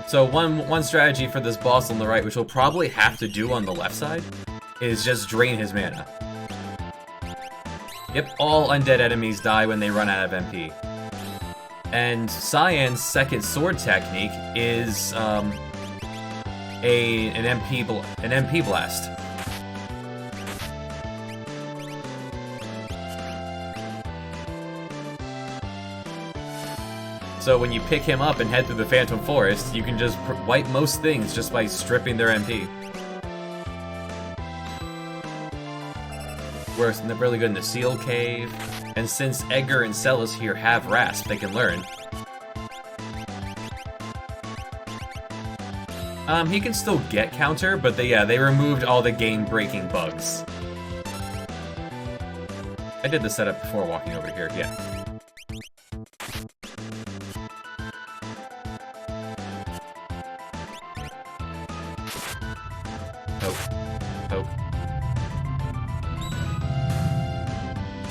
So one strategy for this boss on the right, which we'll probably have to do on the left side, is just drain his mana. Yep, all undead enemies die when they run out of MP. And Cyan's second sword technique is an MP blast. So when you pick him up and head through the Phantom Forest, you can just wipe most things just by stripping their MP. We're really good in the Seal Cave, and since Edgar and Celes here have Rasp, they can learn. He can still get counter, but they removed all the game-breaking bugs. I did the setup before walking over here, yeah. Poke.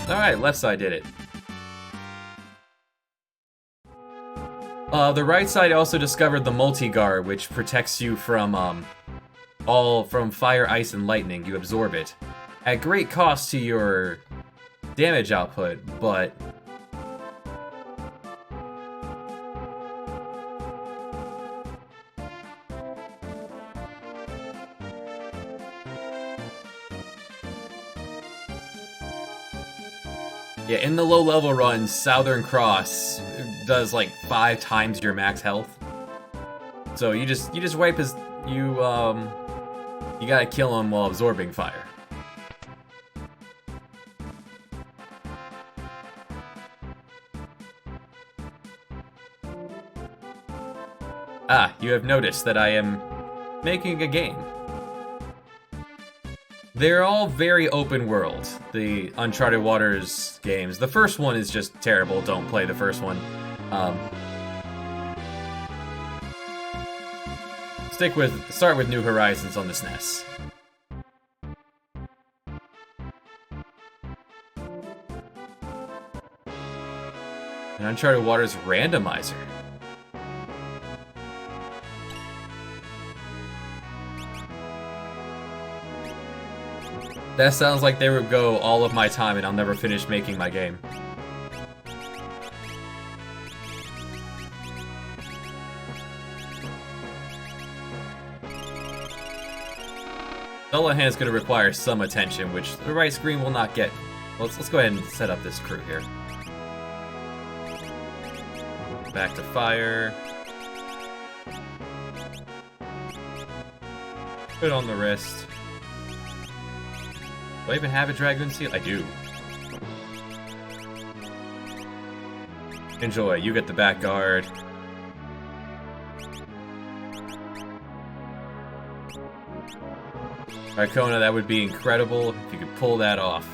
Alright, left side did it. The right side also discovered the Multigar, which protects you from from fire, ice, and lightning. You absorb it. At great cost to your damage output, but yeah, in the low level runs, Southern Cross does like 5 times your max health. So you just wipe his you gotta kill him while absorbing fire. Ah, you have noticed that I am making a game. They're all very open world, the Uncharted Waters games. The first one is just terrible, don't play the first one. Start with New Horizons on the SNES. An Uncharted Waters randomizer. That sounds like they would go all of my time and I'll never finish making my game. Dullahan's going to require some attention, which the right screen will not get. Let's go ahead and set up this crew here. Back to fire. Put it on the wrist. Do I even have a Dragoon Seal? I do. Enjoy, you get the back guard. Arcona, that would be incredible if you could pull that off.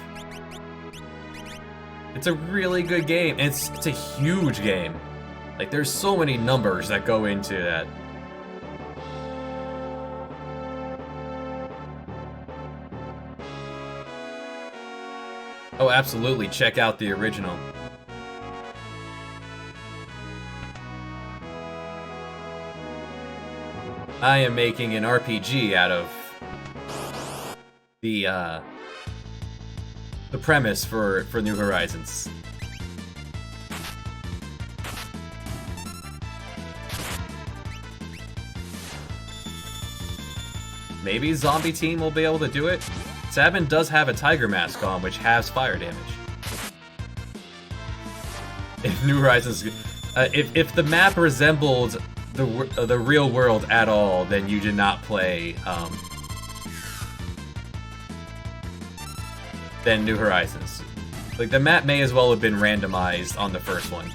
It's a really good game, and it's a huge game. Like, there's so many numbers that go into that. Oh, absolutely, check out the original. I am making an RPG out of the premise for New Horizons. Maybe Zombie Team will be able to do it. Sabin does have a tiger mask on, which has fire damage. If New Horizons, if the map resembled the real world at all, then you did not play then New Horizons. Like, the map may as well have been randomized on the first one.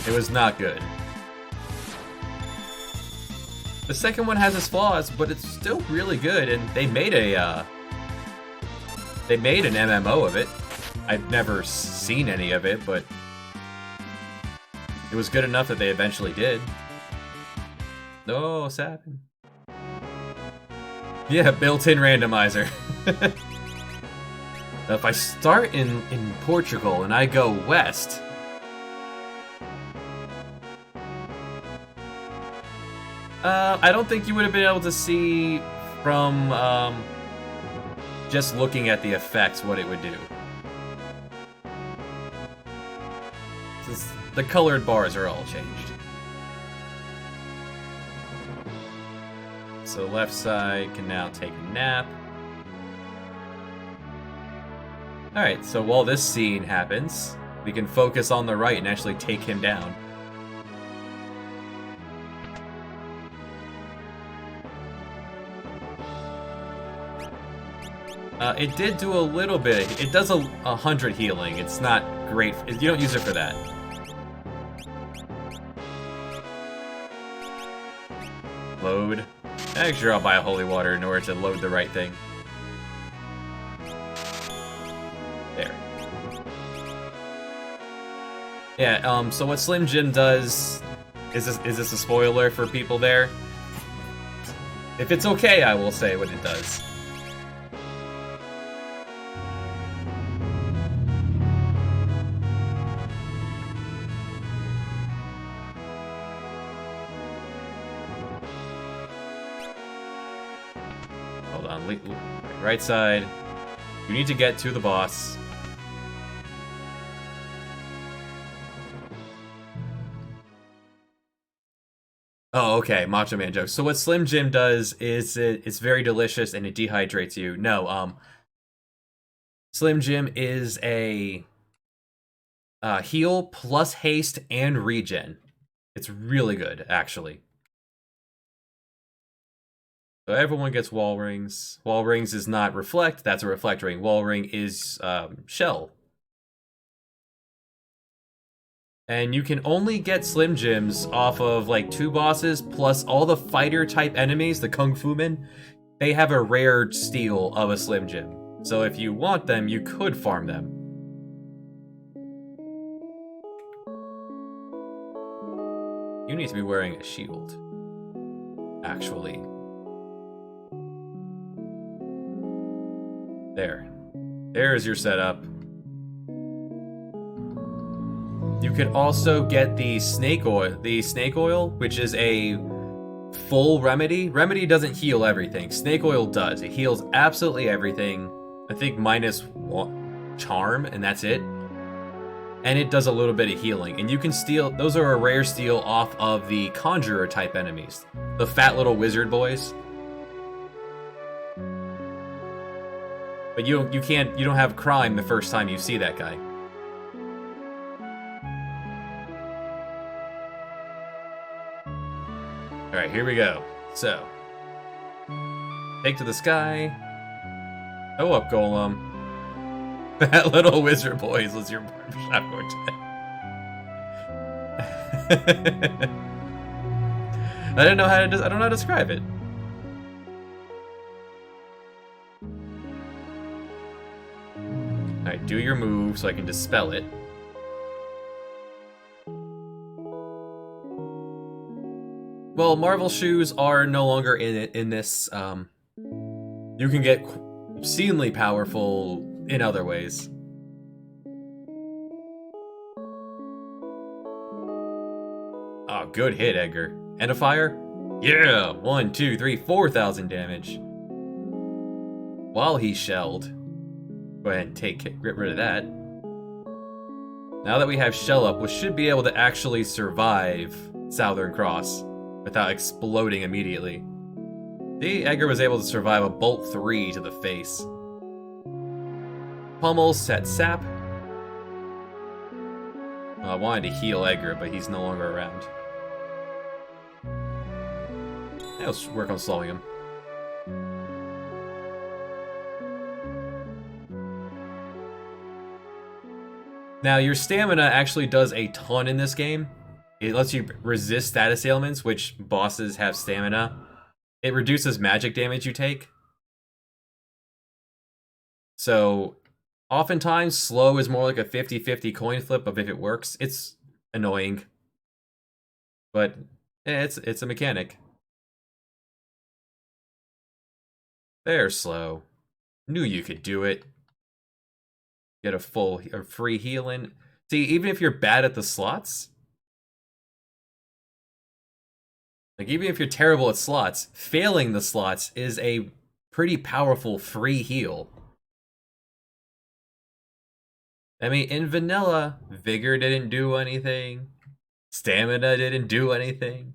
It was not good. The second one has its flaws, but it's still really good, and they made an MMO of it. I've never seen any of it, but it was good enough that they eventually did. Oh, Sabin. Yeah, built-in randomizer. Now, if I start in Portugal and I go west, I don't think you would have been able to see from just looking at the effects what it would do. Since the colored bars are all changed. So left side can now take a nap. Alright, so while this scene happens, we can focus on the right and actually take him down. It did do a little bit. It does 100 healing. It's not great. You don't use it for that. Load. Make sure I'll buy a holy water in order to load the right thing. There. Yeah, so what Slim Jim does... Is this a spoiler for people there? If it's okay, I will say what it does. Hold on, right side. You need to get to the boss. Oh, okay, Macho Man joke. So what Slim Jim does is it's very delicious and it dehydrates you. No, Slim Jim is a heal plus haste and regen. It's really good, actually. So everyone gets wall rings. Wall rings is not reflect, that's a reflect ring. Wall ring is shell. And you can only get Slim Jims off of like 2 bosses, plus all the fighter type enemies, the Kung Fu Men, they have a rare steal of a Slim Jim. So if you want them, you could farm them. You need to be wearing a shield, actually. There. There's your setup. You can also get the snake oil, which is a full remedy. Remedy doesn't heal everything. Snake oil does. It heals absolutely everything. I think minus one charm, and that's it. And it does a little bit of healing. And you can steal, those are a rare steal off of the conjurer type enemies. The fat little wizard boys. But you don't have crime the first time you see that guy. Alright, here we go. So, take to the sky. Go up, Golem. That little wizard boys was your barbershop quartet. I don't know how to describe it. Alright, do your move so I can dispel it. Well, Marvel shoes are no longer in this. You can get obscenely powerful in other ways. Oh, good hit, Edgar. And a fire? Yeah! 1, 2, 3, 4,000 damage. While he's shelled. Go ahead and get rid of that. Now that we have Shell Up, we should be able to actually survive Southern Cross without exploding immediately. See, Edgar was able to survive a Bolt 3 to the face. Pummel set Sap. Well, I wanted to heal Edgar, but he's no longer around. Yeah, let's work on slowing him. Now, your stamina actually does a ton in this game. It lets you resist status ailments, which bosses have stamina. It reduces magic damage you take. So, oftentimes, slow is more like a 50-50 coin flip of if it works. It's annoying. But, it's a mechanic. There's slow. Knew you could do it. Get a free healing. See, even if you're bad at the slots, like even if you're terrible at slots, failing the slots is a pretty powerful free heal. I mean, in vanilla, Vigor didn't do anything. Stamina didn't do anything.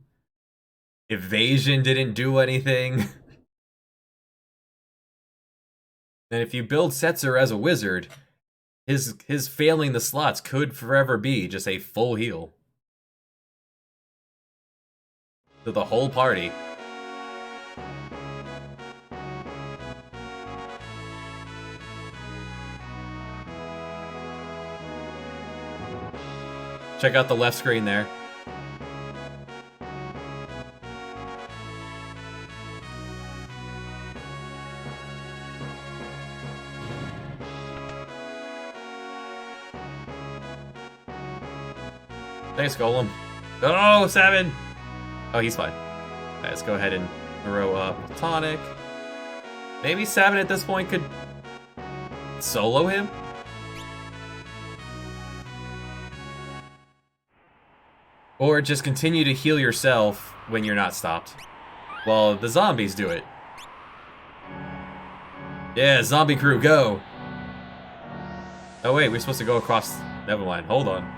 Evasion didn't do anything. And if you build Setzer as a wizard, his failing the slots could forever be just a full heal. To the whole party. Check out the left screen there. Thanks, Golem. Oh, 7! Oh, he's fine. Alright, let's go ahead and throw up Tonic. Maybe 7 at this point could solo him? Or just continue to heal yourself when you're not stopped. While the zombies do it. Yeah, zombie crew, go! Oh wait, we're supposed to go across... Never mind, hold on.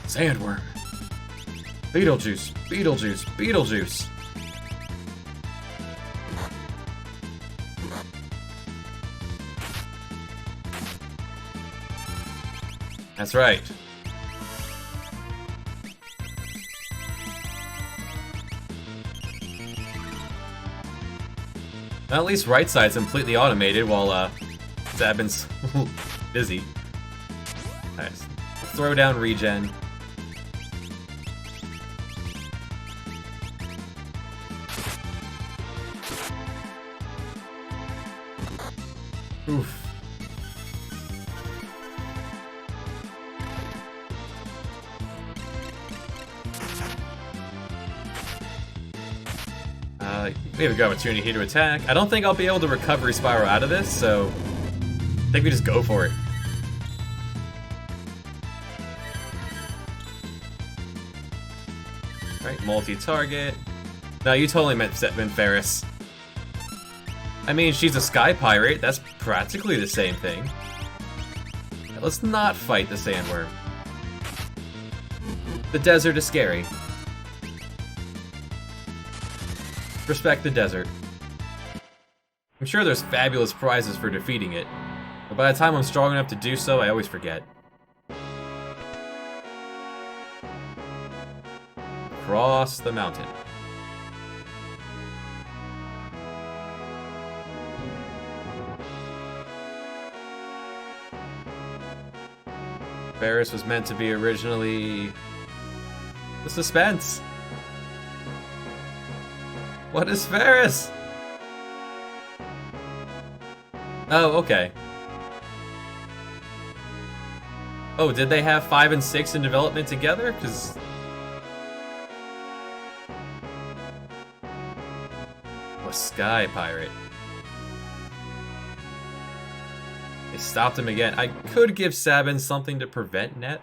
Sandworm. Beetlejuice, Beetlejuice, Beetlejuice. That's right. Well, at least right side's completely automated while Zabin's busy. Nice. Throw down regen. Oof. We have a good opportunity here to attack. I don't think I'll be able to recovery spiral out of this, so I think we just go for it. Alright, multi-target. No, you totally meant Ferris. I mean, she's a sky pirate. That's practically the same thing. Right, let's not fight the sandworm. The desert is scary. Respect the desert. I'm sure there's fabulous prizes for defeating it, but by the time I'm strong enough to do so, I always forget. Cross the mountain. Ferris was meant to be originally... The suspense! What is Ferris? Oh, okay. Oh, did they have 5 and 6 in development together? Because... A sky pirate. They stopped him again. I could give Sabin something to prevent Net.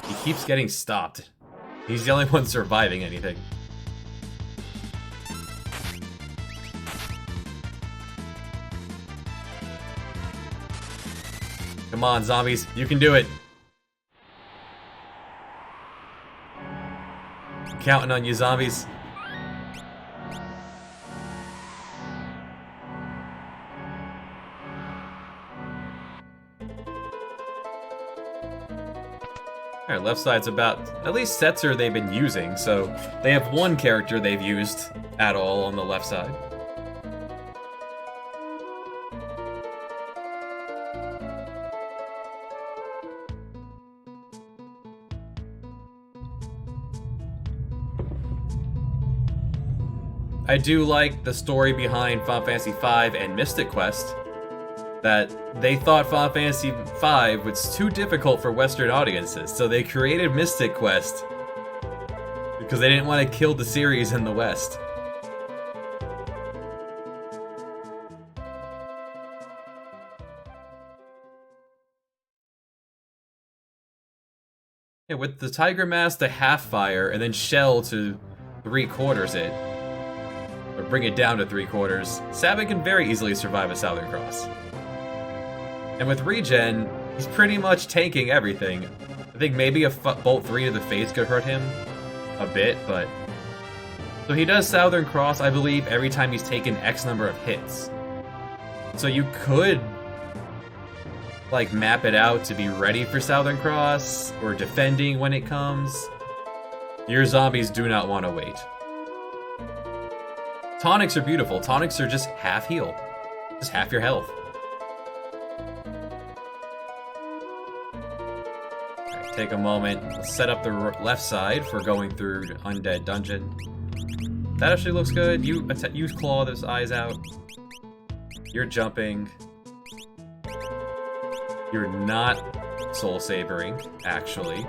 He keeps getting stopped. He's the only one surviving anything. Come on, zombies. You can do it. I'm counting on you, zombies. Alright, left side's about... At least Setzer they've been using, so they have one character they've used at all on the left side. I do like the story behind Final Fantasy V and Mystic Quest, that they thought Final Fantasy V was too difficult for Western audiences, so they created Mystic Quest because they didn't want to kill the series in the West. Yeah, with the Tiger Mask to half fire and then Shell to 3/4 it, or bring it down to 3/4, Sabin can very easily survive a Southern Cross. And with regen, he's pretty much tanking everything. I think maybe a Bolt 3 to the face could hurt him a bit, but... So he does Southern Cross, I believe, every time he's taken X number of hits. So you could, like, map it out to be ready for Southern Cross, or defending when it comes. Your zombies do not want to wait. Tonics are beautiful. Tonics are just half heal. Just half your health. Alright, take a moment. Let's set up the left side for going through Undead Dungeon. That actually looks good. You claw those eyes out. You're jumping. You're not soul sabering, actually.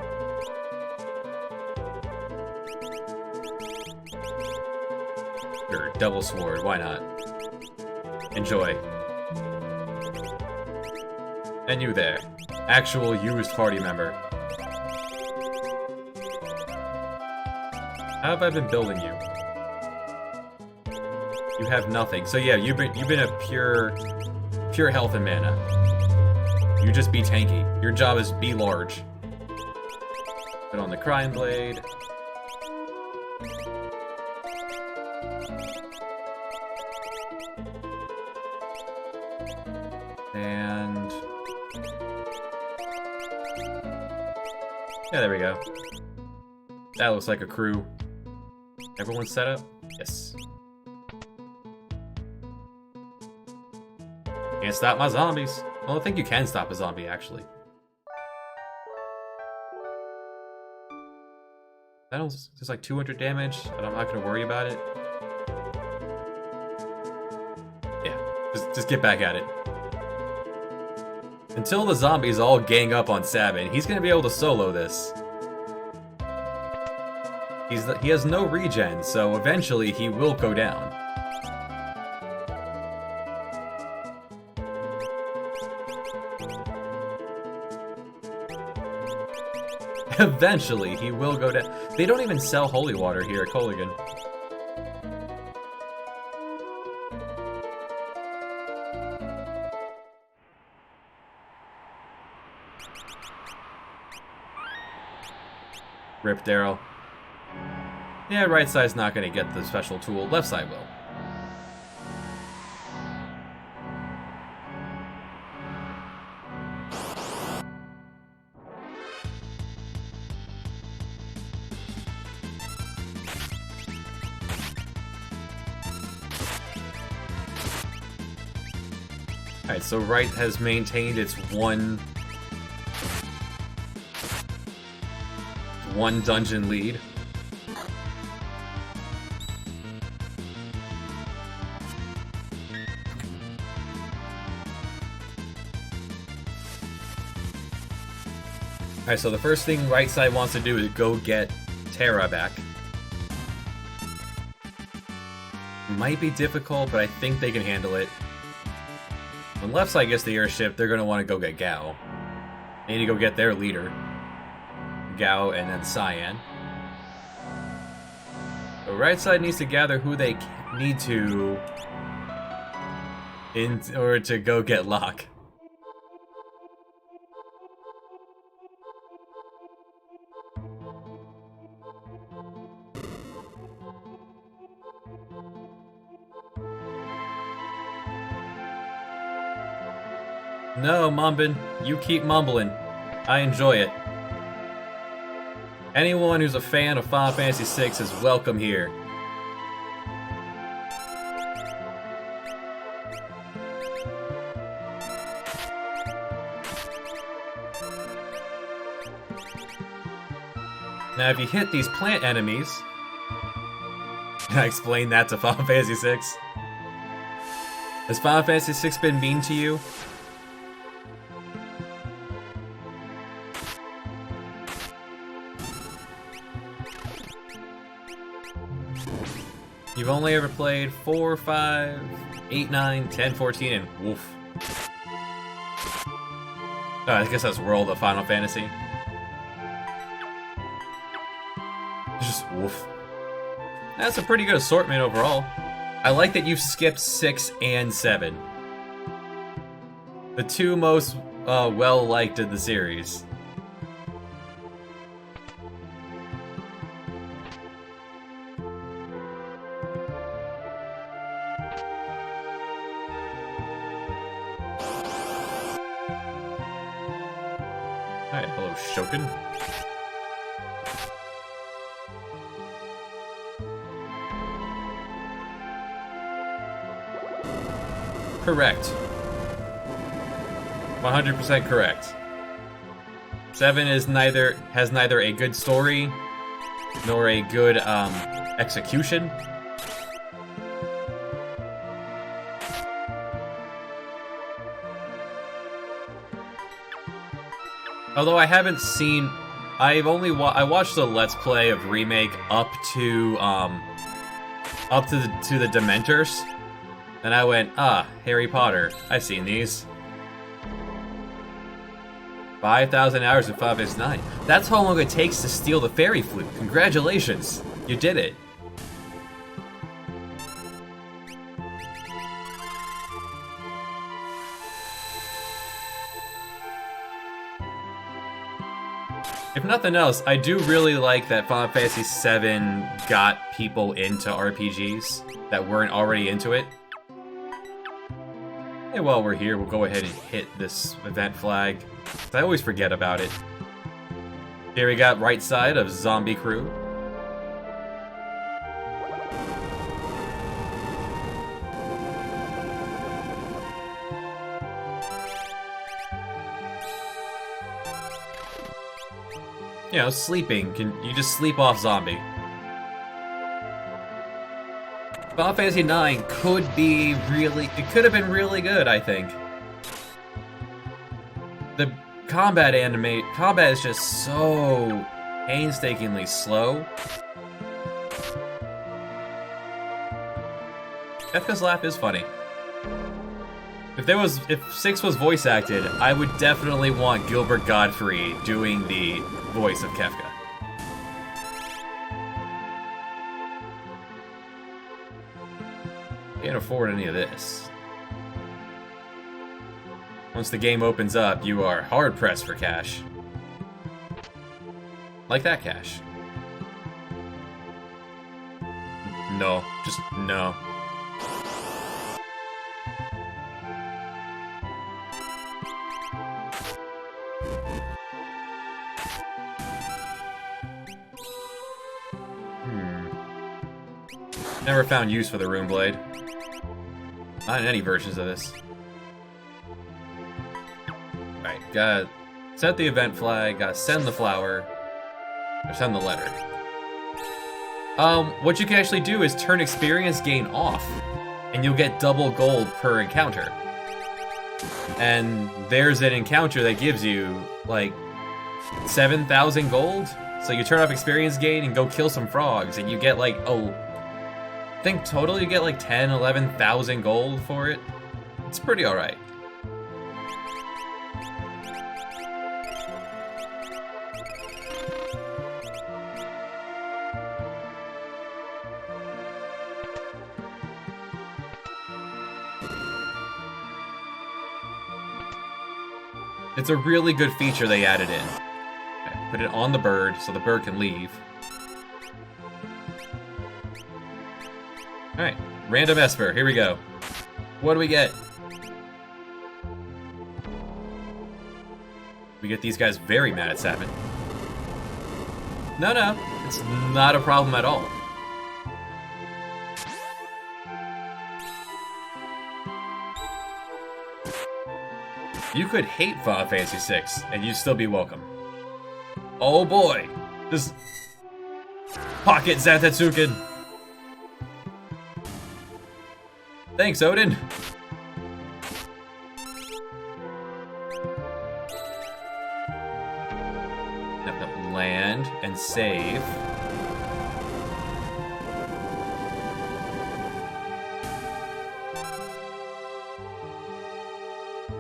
Sure, double sword, why not? Enjoy. And you there. Actual used party member. How have I been building you? You have nothing. So yeah, you've been a pure health and mana. You just be tanky. Your job is be large. Put on the Crying Blade. And... yeah, there we go. That looks like a crew. Everyone's set up? Yes. Can't stop my zombies. Well, I think you can stop a zombie, actually. That was just like 200 damage, and I'm not going to worry about it. Yeah, just get back at it. Until the zombies all gang up on Sabin, he's going to be able to solo this. He has no regen, so eventually he will go down. Eventually, he will go down. They don't even sell holy water here at Kolaghan. Rip Daryl. Yeah, right side's not gonna get the special tool, left side will. Alright, so right has maintained its one dungeon lead. Alright, so the first thing right side wants to do is go get Terra back. Might be difficult, but I think they can handle it. When left side gets the airship, they're going to want to go get Gao. They need to go get their leader. Gao and then Cyan. The right side needs to gather who they need to in order to go get Locke. No, Mumbin, you keep mumbling. I enjoy it. Anyone who's a fan of Final Fantasy VI is welcome here. Now, if you hit these plant enemies... Can I explain that to Final Fantasy VI? Has Final Fantasy VI been mean to you? You've only ever played 4, 5, 8, 9, 10, 14, and woof. Oh, I guess that's World of Final Fantasy. Just woof. That's a pretty good assortment overall. I like that you've skipped 6 and 7. The two most well-liked in the series. Alright, hello, Shokin. Correct. 100% correct. 7 is has neither a good story nor a good execution. Although I haven't seen, I've only I watched the Let's Play of Remake up to the Dementors, and I went, ah, Harry Potter. I've seen these. 5,000 hours of Final Fantasy IX. That's how long it takes to steal the fairy flute. Congratulations, you did it. If nothing else, I do really like that Final Fantasy VII got people into RPGs that weren't already into it. And while we're here, we'll go ahead and hit this event flag. I always forget about it. Here we got right side of Zombie Crew. You know, sleeping. You just sleep off Zombie. Final Fantasy IX could be really... It could have been really good, I think. The combat is just so painstakingly slow. Kefka's laugh is funny. If 6 was voice acted, I would definitely want Gilbert Gottfried doing the voice of Kefka. Can't afford any of this. Once the game opens up, you are hard pressed for cash. Like that cash. No, just no. Never found use for the Rune Blade. Not in any versions of this. Alright, gotta set the event flag, gotta send the flower, or send the letter. What you can actually do is turn experience gain off, and you'll get double gold per encounter. And there's an encounter that gives you, like, 7,000 gold. So you turn off experience gain and go kill some frogs, and you get, like, I think total you get, like, 10, 11,000 gold for it. It's pretty alright. It's a really good feature they added in. Okay, put it on the bird so the bird can leave. Alright, random Esper, here we go. What do we get? We get these guys very mad at Sabin. No, it's not a problem at all. You could hate Final Fantasy VI, and you'd still be welcome. Oh boy! Just pocket Zantetsuken! Thanks, Odin! Land and save.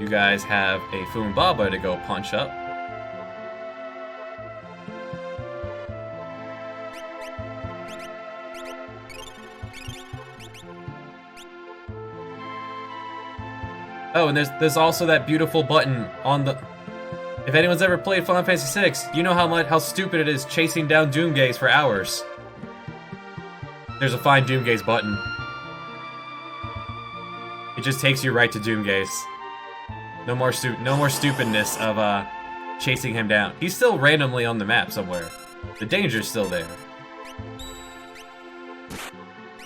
You guys have a Fumbaba to go punch up. Oh, and there's also that beautiful button on the... If anyone's ever played Final Fantasy VI, you know how stupid it is chasing down Doomgaze for hours. There's a Find Doomgaze button. It just takes you right to Doomgaze. No more stupidness of chasing him down. He's still randomly on the map somewhere. The danger's still there.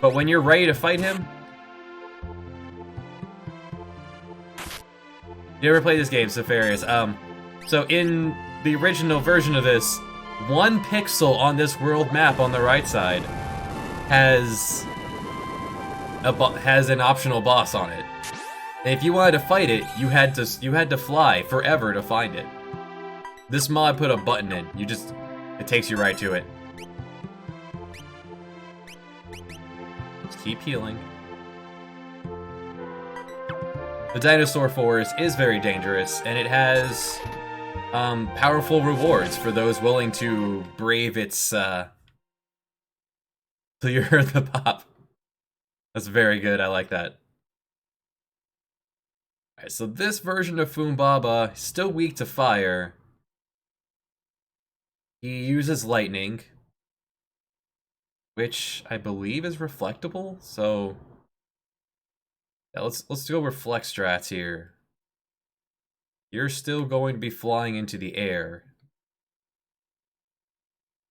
But when you're ready to fight him... You ever play this game, Sefarius? So in the original version of this, one pixel on this world map on the right side has an optional boss on it. And if you wanted to fight it, you had to fly forever to find it. This mod put a button in. It takes you right to it. Just keep healing. The Dinosaur Forest is very dangerous, and it has powerful rewards for those willing to brave its till you heard the pop. That's very good, I like that. Alright, so this version of Fumbaba is still weak to fire. He uses lightning, which I believe is reflectable, so yeah, let's go reflect strats here. You're still going to be flying into the air.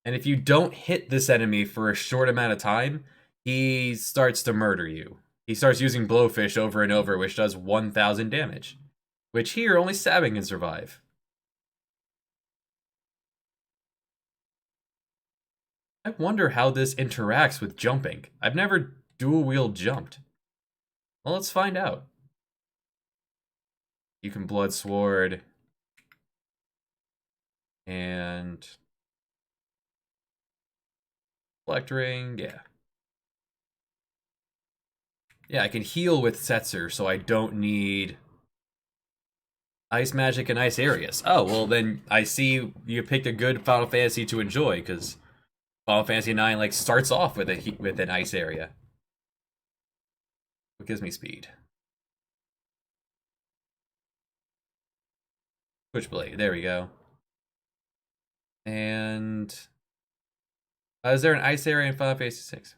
And if you don't hit this enemy for a short amount of time, he starts to murder you. He starts using Blowfish over and over, which does 1,000 damage. Which here, only Sabin can survive. I wonder how this interacts with jumping. I've never dual-wield jumped. Well, let's find out. You can Blood Sword. And... Reflect Ring, yeah. Yeah, I can heal with Setzer, so I don't need Ice magic and ice areas. Oh, well then I see you picked a good Final Fantasy to enjoy, because Final Fantasy 9 like starts off with with an ice area. What gives me speed? Switchblade, there we go. And is there an ice area in Final Fantasy 6?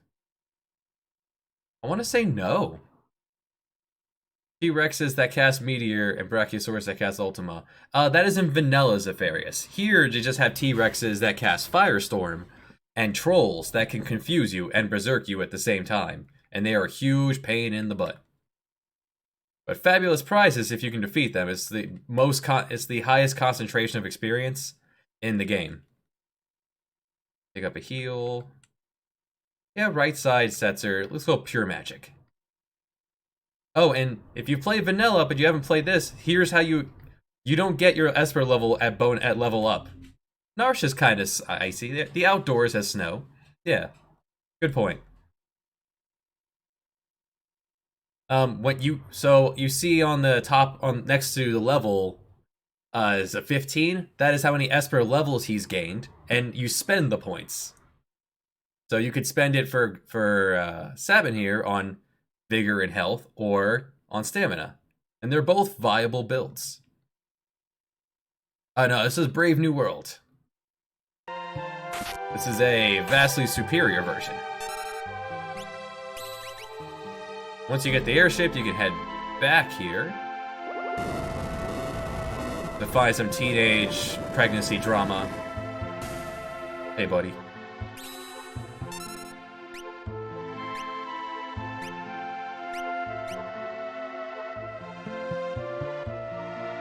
I want to say no. T-Rexes that cast Meteor and Brachiosaurus that cast Ultima. That is in Vanilla Zephyrius. Here, you just have T-Rexes that cast Firestorm and Trolls that can confuse you and berserk you at the same time. And they are a huge pain in the butt. But fabulous prizes if you can defeat them. It's the it's the highest concentration of experience in the game. Pick up a heal. Yeah, right side Setzer. Let's go pure magic. Oh, and if you play vanilla but you haven't played this, here's how you don't get your Esper level at level up. Narshe is kind of icy. The outdoors has snow. Yeah, good point. What you see on the top next to the level is a 15. That is how many Esper levels he's gained, and you spend the points. So you could spend it for Sabin here on vigor and health, or on stamina, and they're both viable builds. Oh no, this is Brave New World. This is a vastly superior version. Once you get the airship, you can head back here to find some teenage pregnancy drama. Hey, buddy.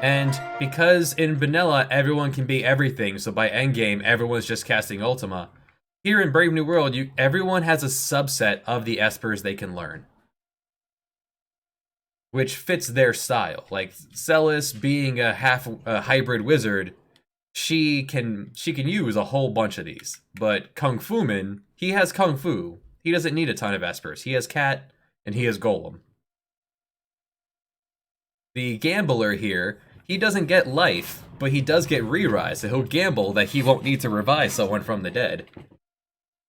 And because in vanilla, everyone can be everything, so by endgame, everyone's just casting Ultima. Here in Brave New World, everyone has a subset of the Espers they can learn, which fits their style. Like Celis, being a hybrid wizard, she can use a whole bunch of these. But Kung Fu Man, he has Kung Fu. He doesn't need a ton of Espers. He has Cat, and he has Golem. The Gambler here, he doesn't get life, but he does get re-rise, so he'll gamble that he won't need to revive someone from the dead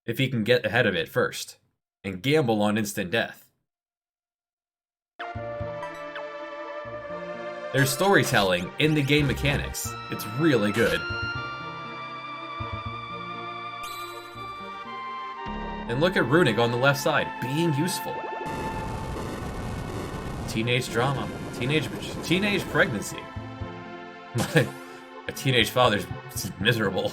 if he can get ahead of it first, and gamble on instant death. There's storytelling in the game mechanics. It's really good. And look at Runic on the left side, being useful. Teenage drama. Teenage pregnancy. A teenage father's miserable.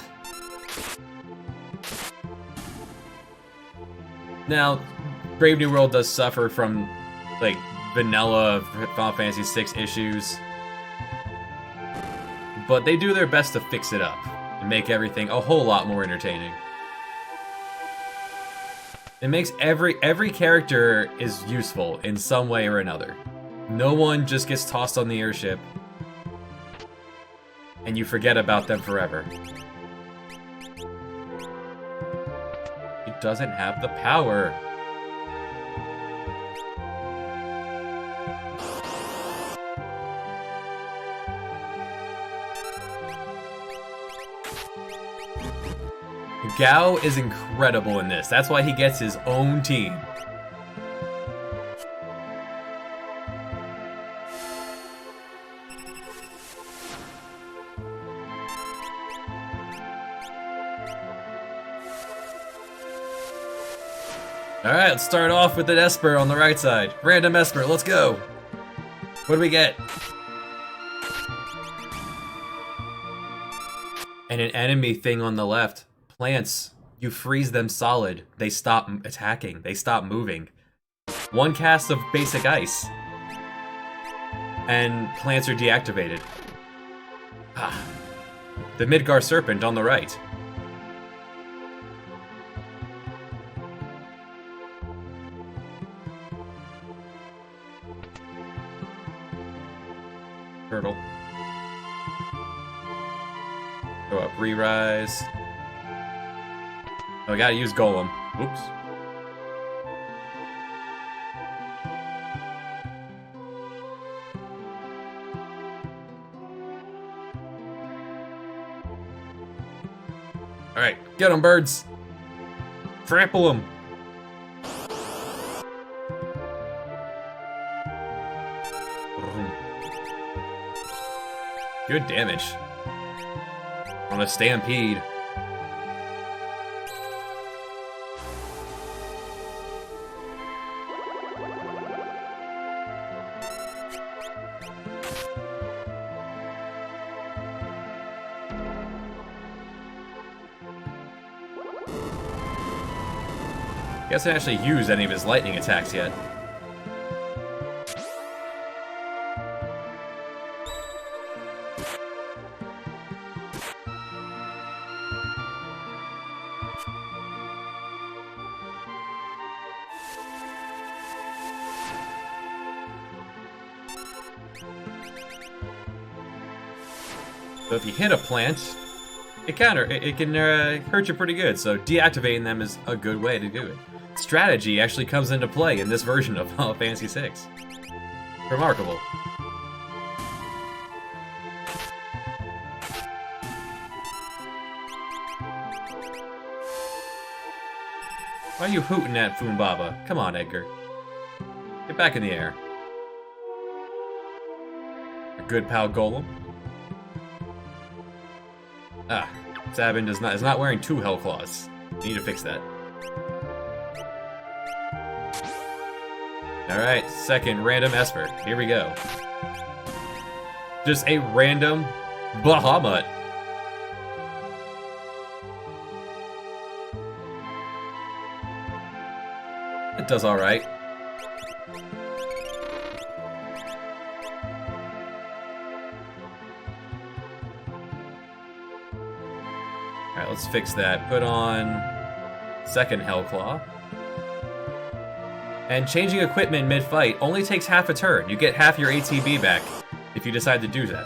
Now, Brave New World does suffer from, like, vanilla Final Fantasy VI issues, but they do their best to fix it up and make everything a whole lot more entertaining. It makes every character is useful in some way or another. No one just gets tossed on the airship and you forget about them forever. It doesn't have the power. Gao is incredible in this. That's why he gets his own team. Alright, let's start off with an Esper on the right side. Random Esper, let's go! What do we get? And an enemy thing on the left. Plants, you freeze them solid. They stop attacking. They stop moving. One cast of basic ice, and plants are deactivated. Ah. The Midgar Serpent on the right. Turtle. Go up, re-rise. Oh, I gotta use Golem. Oops. Alright, get them, birds! Trample them! Good damage. On a stampede. He hasn't actually used any of his lightning attacks yet. So if you hit a plant, it can hurt you pretty good, so deactivating them is a good way to do it. Strategy actually comes into play in this version of Final Fantasy VI. Remarkable. Why are you hooting at Funbaba? Come on, Edgar. Get back in the air. A good pal Golem. Ah, Sabin is not wearing 2 Hellclaws. You need to fix that. Alright, second random Esper. Here we go. Just a random Bahamut. It does alright. Alright, let's fix that. Put on second Hellclaw. And changing equipment mid-fight only takes half a turn. You get half your ATB back if you decide to do that.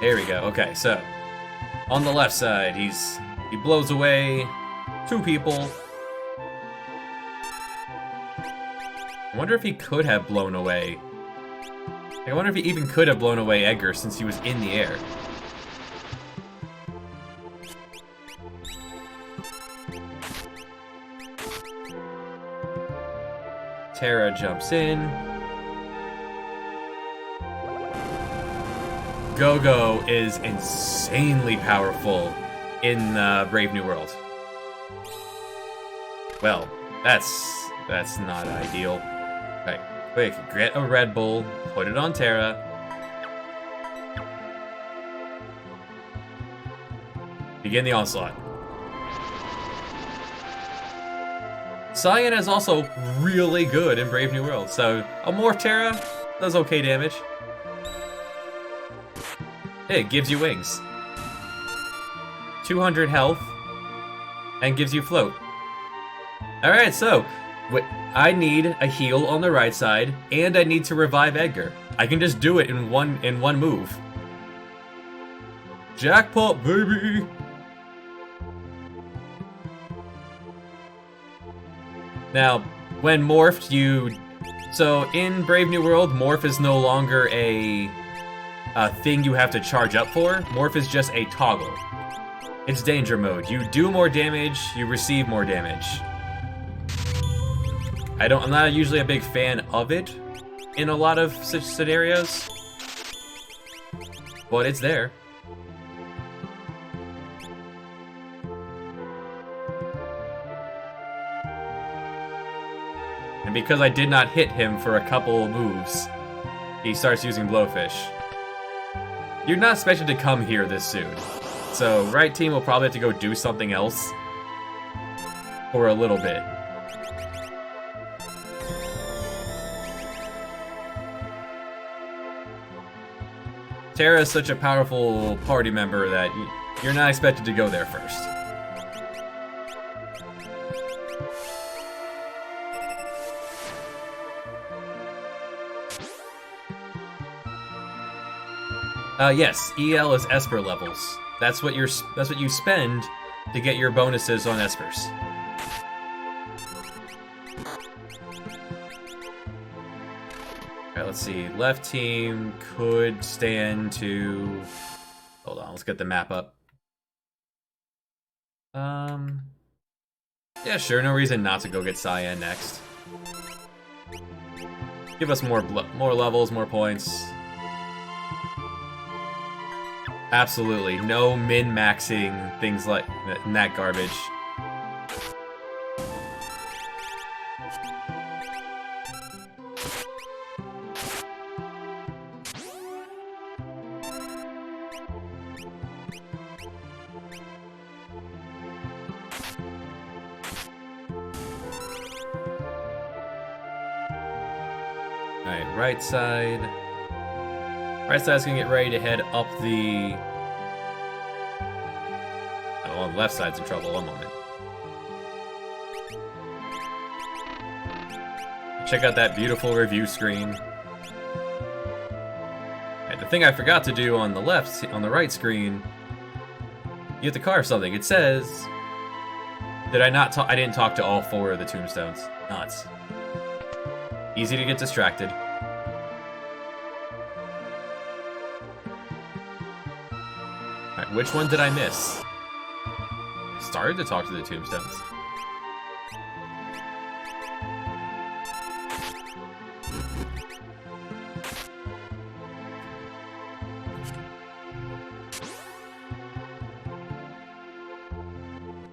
There we go. Okay, so on the left side, he blows away 2 people. I wonder if he could have blown away. I wonder if he even could have blown away Edgar since he was in the air. Terra jumps in. Go-Go is insanely powerful in Brave New World. Well, that's not ideal. Right, quick, get a Red Bull, put it on Terra. Begin the onslaught. Cyan is also really good in Brave New World, so a Morph Terra does okay damage. It gives you wings. 200 health, and gives you float. Alright, so, I need a heal on the right side, and I need to revive Edgar. I can just do it in one move. Jackpot, baby! Now, when morphed, so in Brave New World, morph is no longer a thing you have to charge up for. Morph is just a toggle. It's danger mode. You do more damage, you receive more damage. I'm not usually a big fan of it in a lot of such scenarios, but it's there. And because I did not hit him for a couple moves, he starts using Blowfish. You're not expected to come here this soon. So, right team will probably have to go do something else for a little bit. Terra is such a powerful party member that you're not expected to go there first. Yes, EL is Esper levels. That's what you spend to get your bonuses on Espers. Alright, let's see. Left team could stand to... Hold on, let's get the map up. Yeah, sure, no reason not to go get Cyan next. Give us more levels, more points. Absolutely, no min-maxing things like that garbage. Alright, right side. Right side's gonna get ready to head up the... Oh, well, the left side's in trouble. One moment. Check out that beautiful review screen. Right, the thing I forgot to do on the right screen, you have to carve something. It says... I didn't talk to all 4 of the tombstones. Nuts. Easy to get distracted. Alright, which one did I miss? I started to talk to the tombstones.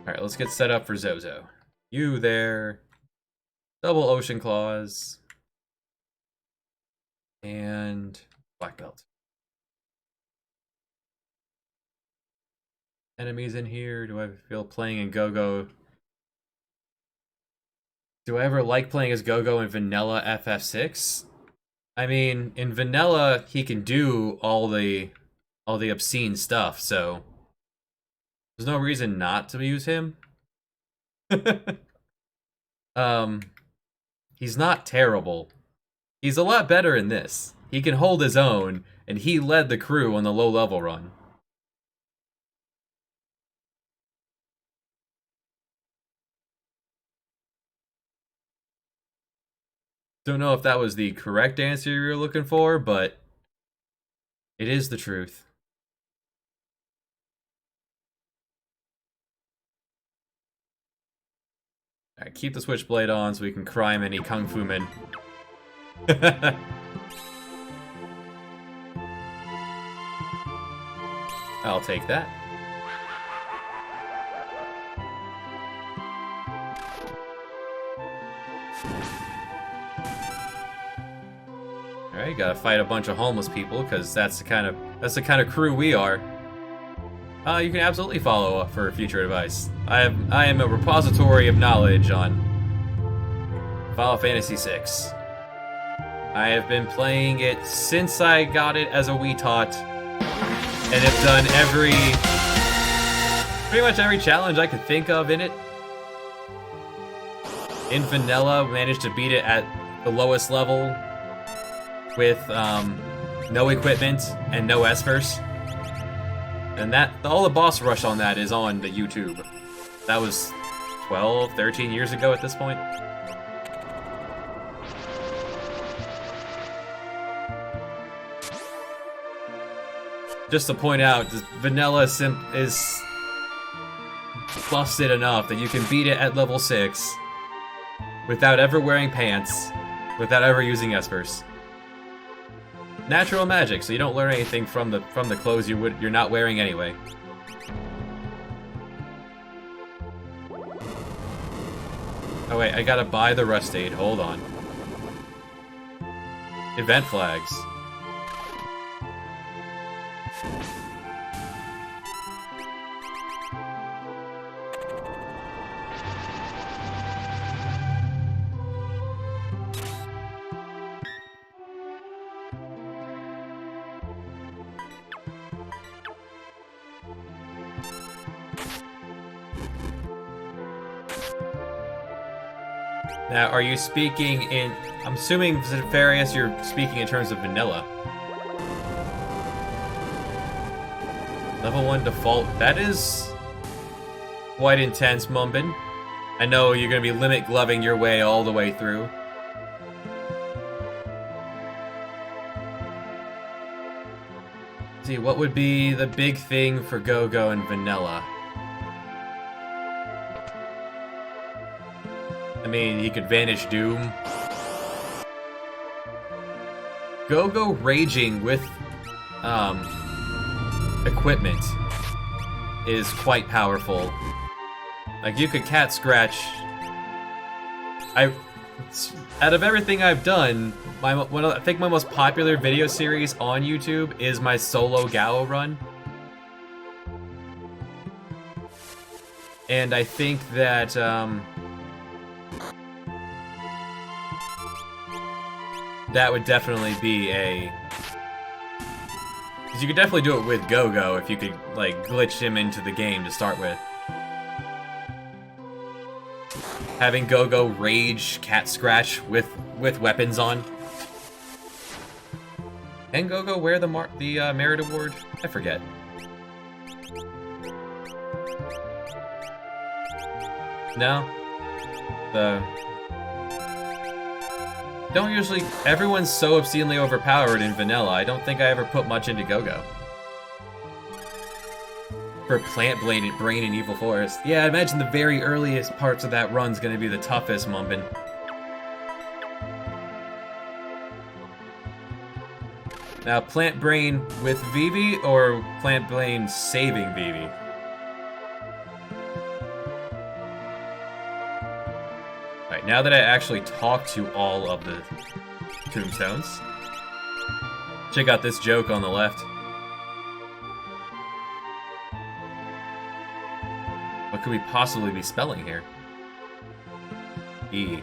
Alright, let's get set up for Zozo. You there. Double Ocean Claws. And Black Belt. Enemies in here. Do I feel playing in Go-Go? Do I ever like playing as Go-Go in vanilla FF6? I mean, in vanilla, he can do all the obscene stuff, so there's no reason not to use him. He's not terrible. He's a lot better in this. He can hold his own, and he led the crew on the low-level run. Don't know if that was the correct answer you were looking for, but it is the truth. Alright, keep the switchblade on so we can crime any Kung Fu men. I'll take that. Alright, gotta fight a bunch of homeless people, because that's the kind of crew we are. You can absolutely follow up for future advice. I am a repository of knowledge on Final Fantasy VI. I have been playing it since I got it as a Wii tot, and have done pretty much every challenge I could think of in it. In vanilla, managed to beat it at the lowest level with no equipment and no espers. And all the boss rush on that is on the YouTube. That was 12, 13 years ago at this point. Just to point out, vanilla is busted enough that you can beat it at level 6 without ever wearing pants, without ever using espers. Natural magic, so you don't learn anything from the clothes you're not wearing anyway. Oh wait, I gotta buy the rust aid. Hold on. Event flags. Now, are you speaking in... I'm assuming, Zephyrius, you're speaking in terms of vanilla. Level 1 default. That is quite intense, Mumbin. I know you're going to be limit gloving your way all the way through. Let's see, what would be the big thing for Go-Go and Vanilla? I mean, he could Vanish Doom. Go-Go raging with equipment is quite powerful. Like, you could cat scratch. Out of everything I've done, I think my most popular video series on YouTube is my solo Gao run. And I think that that would definitely be a... Because you could definitely do it with Go-Go if you could, like, glitch him into the game to start with. Having Go-Go rage cat scratch with weapons on. Can Go-Go wear the Merit Award? I forget. No? Don't usually... Everyone's so obscenely overpowered in Vanilla, I don't think I ever put much into Go-Go. For Plant Brain in Evil Forest. Yeah, I imagine the very earliest parts of that run's gonna be the toughest, Mumbin. Now, Plant Brain with Vivi, or Plant Brain saving Vivi? Alright, now that I actually talked to all of the tombstones, check out this joke on the left. What could we possibly be spelling here? E-N-I-X.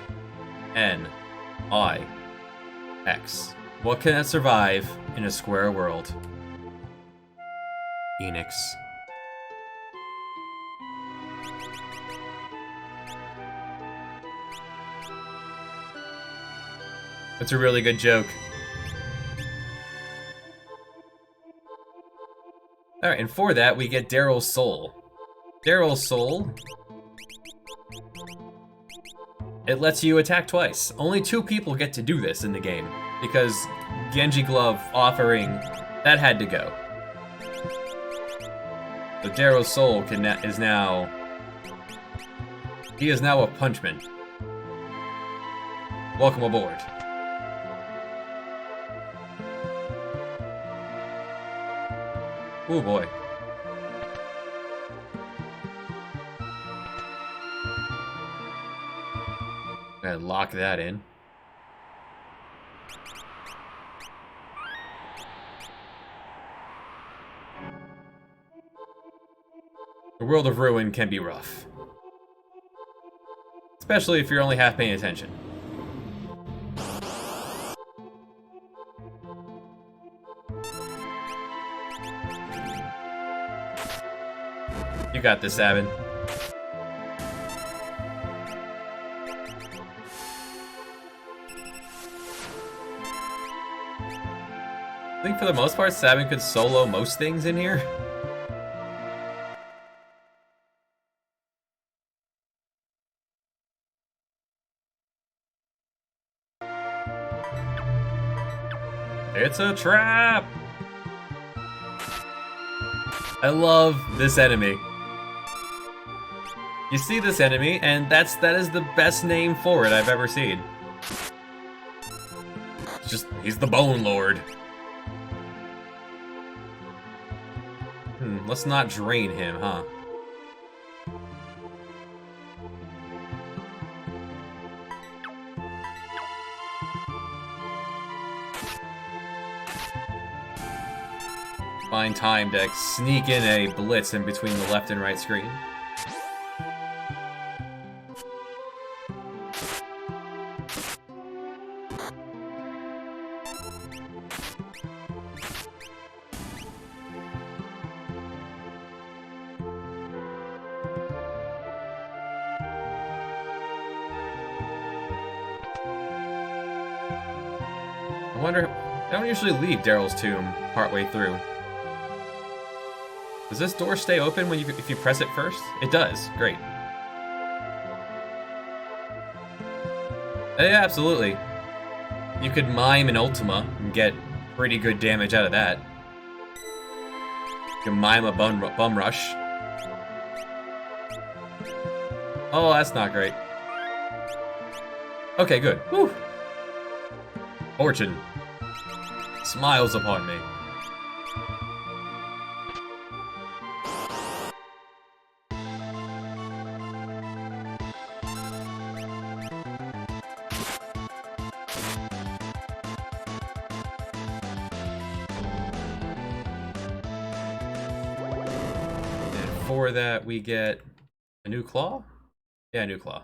What can survive in a square world? Enix. That's a really good joke. Alright, and for that, we get Daryl's Soul. Daryl's Soul, it lets you attack twice. Only 2 people get to do this in the game, because Genji Glove offering, that had to go. So Daryl's Soul is now... He is now a punchman. Welcome aboard. Oh boy. Gotta lock that in. The world of Ruin can be rough. Especially if you're only half paying attention. You got this, Sabin. I think for the most part, Sabin could solo most things in here. It's a trap! I love this enemy. You see this enemy, and that is the best name for it I've ever seen. It's just, he's the Bone Lord. Let's not drain him, huh? Find time to sneak in a blitz in between the left and right screen. I wonder, I don't usually leave Daryl's tomb partway through. Does this door stay open when if you press it first? It does. Great. Yeah, absolutely. You could mime an Ultima and get pretty good damage out of that. You can mime a bum rush. Oh, that's not great. Okay, good. Whew. Fortune smiles upon me. For that, we get a new claw? Yeah, a new claw.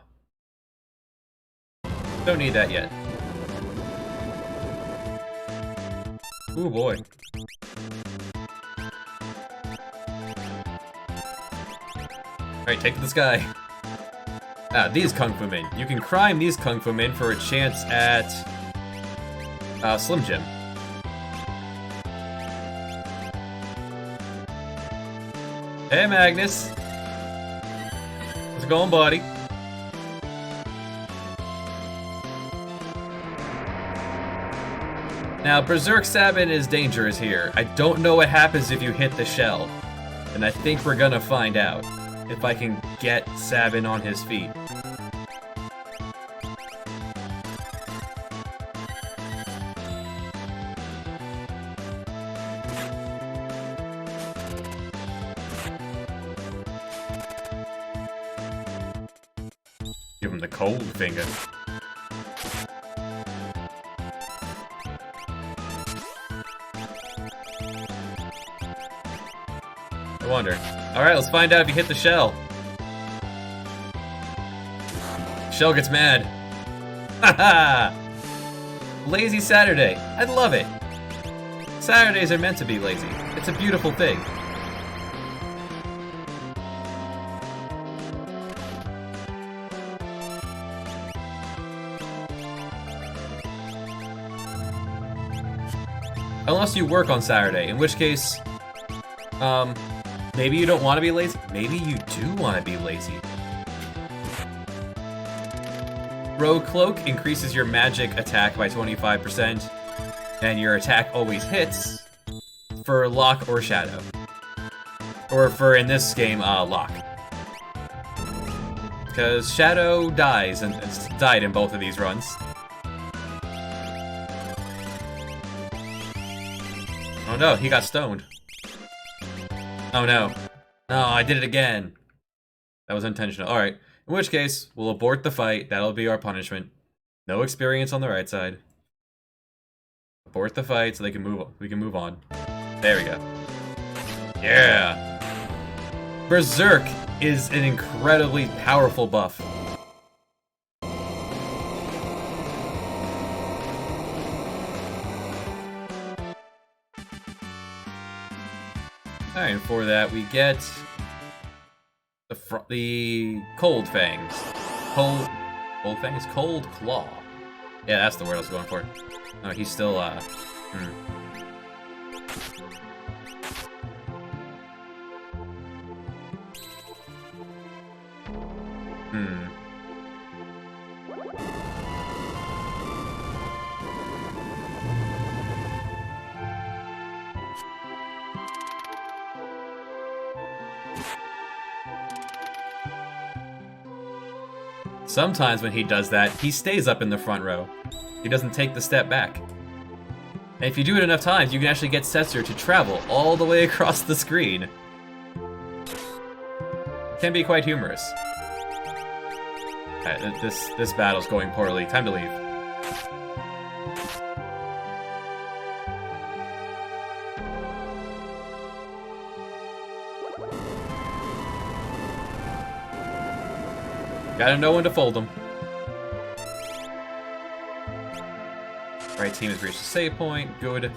Don't need that yet. Ooh, boy. Alright, take to the sky. Ah, these Kung Fu Men. You can crime these Kung Fu Men for a chance at Slim Jim. Hey, Magnus. How's it going, buddy? Now, Berserk Sabin is dangerous here. I don't know what happens if you hit the shell. And I think we're gonna find out. If I can get Sabin on his feet. Give him the cold finger. I wonder. Alright, let's find out if you hit the shell. Shell gets mad. Haha! Lazy Saturday. I love it. Saturdays are meant to be lazy. It's a beautiful thing. Unless you work on Saturday, in which case, maybe you don't want to be lazy. Maybe you do want to be lazy. Rogue Cloak increases your magic attack by 25%, and your attack always hits for Lock or Shadow. Or for, in this game, Lock. Because Shadow dies, and it's died in both of these runs. Oh no, he got stoned. Oh no. No, I did it again. That was intentional. Alright. In which case, we'll abort the fight. That'll be our punishment. No experience on the right side. Abort the fight so we can move on. There we go. Yeah! Berserk is an incredibly powerful buff. Alright, and for that we get the Cold Fangs. Cold Fangs? Cold Claw. Yeah, that's the word I was going for. Oh, he's still, Sometimes when he does that, he stays up in the front row. He doesn't take the step back. And if you do it enough times, you can actually get Setzer to travel all the way across the screen. It can be quite humorous. Alright, this battle's going poorly. Time to leave. Gotta know when to fold them. Right team has reached the save point. Good.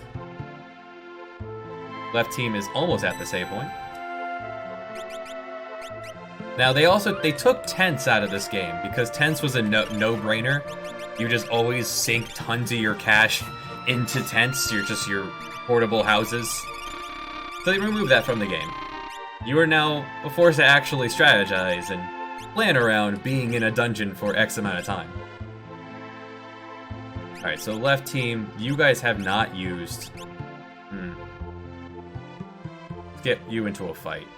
Left team is almost at the save point. Now they took Tense out of this game because Tense was a no-brainer. You just always sink tons of your cash into Tense. You're just your portable houses. So they removed that from the game. You are now forced to actually strategize and plan around being in a dungeon for X amount of time. Alright, so left team, you guys have not used... Let's get you into a fight.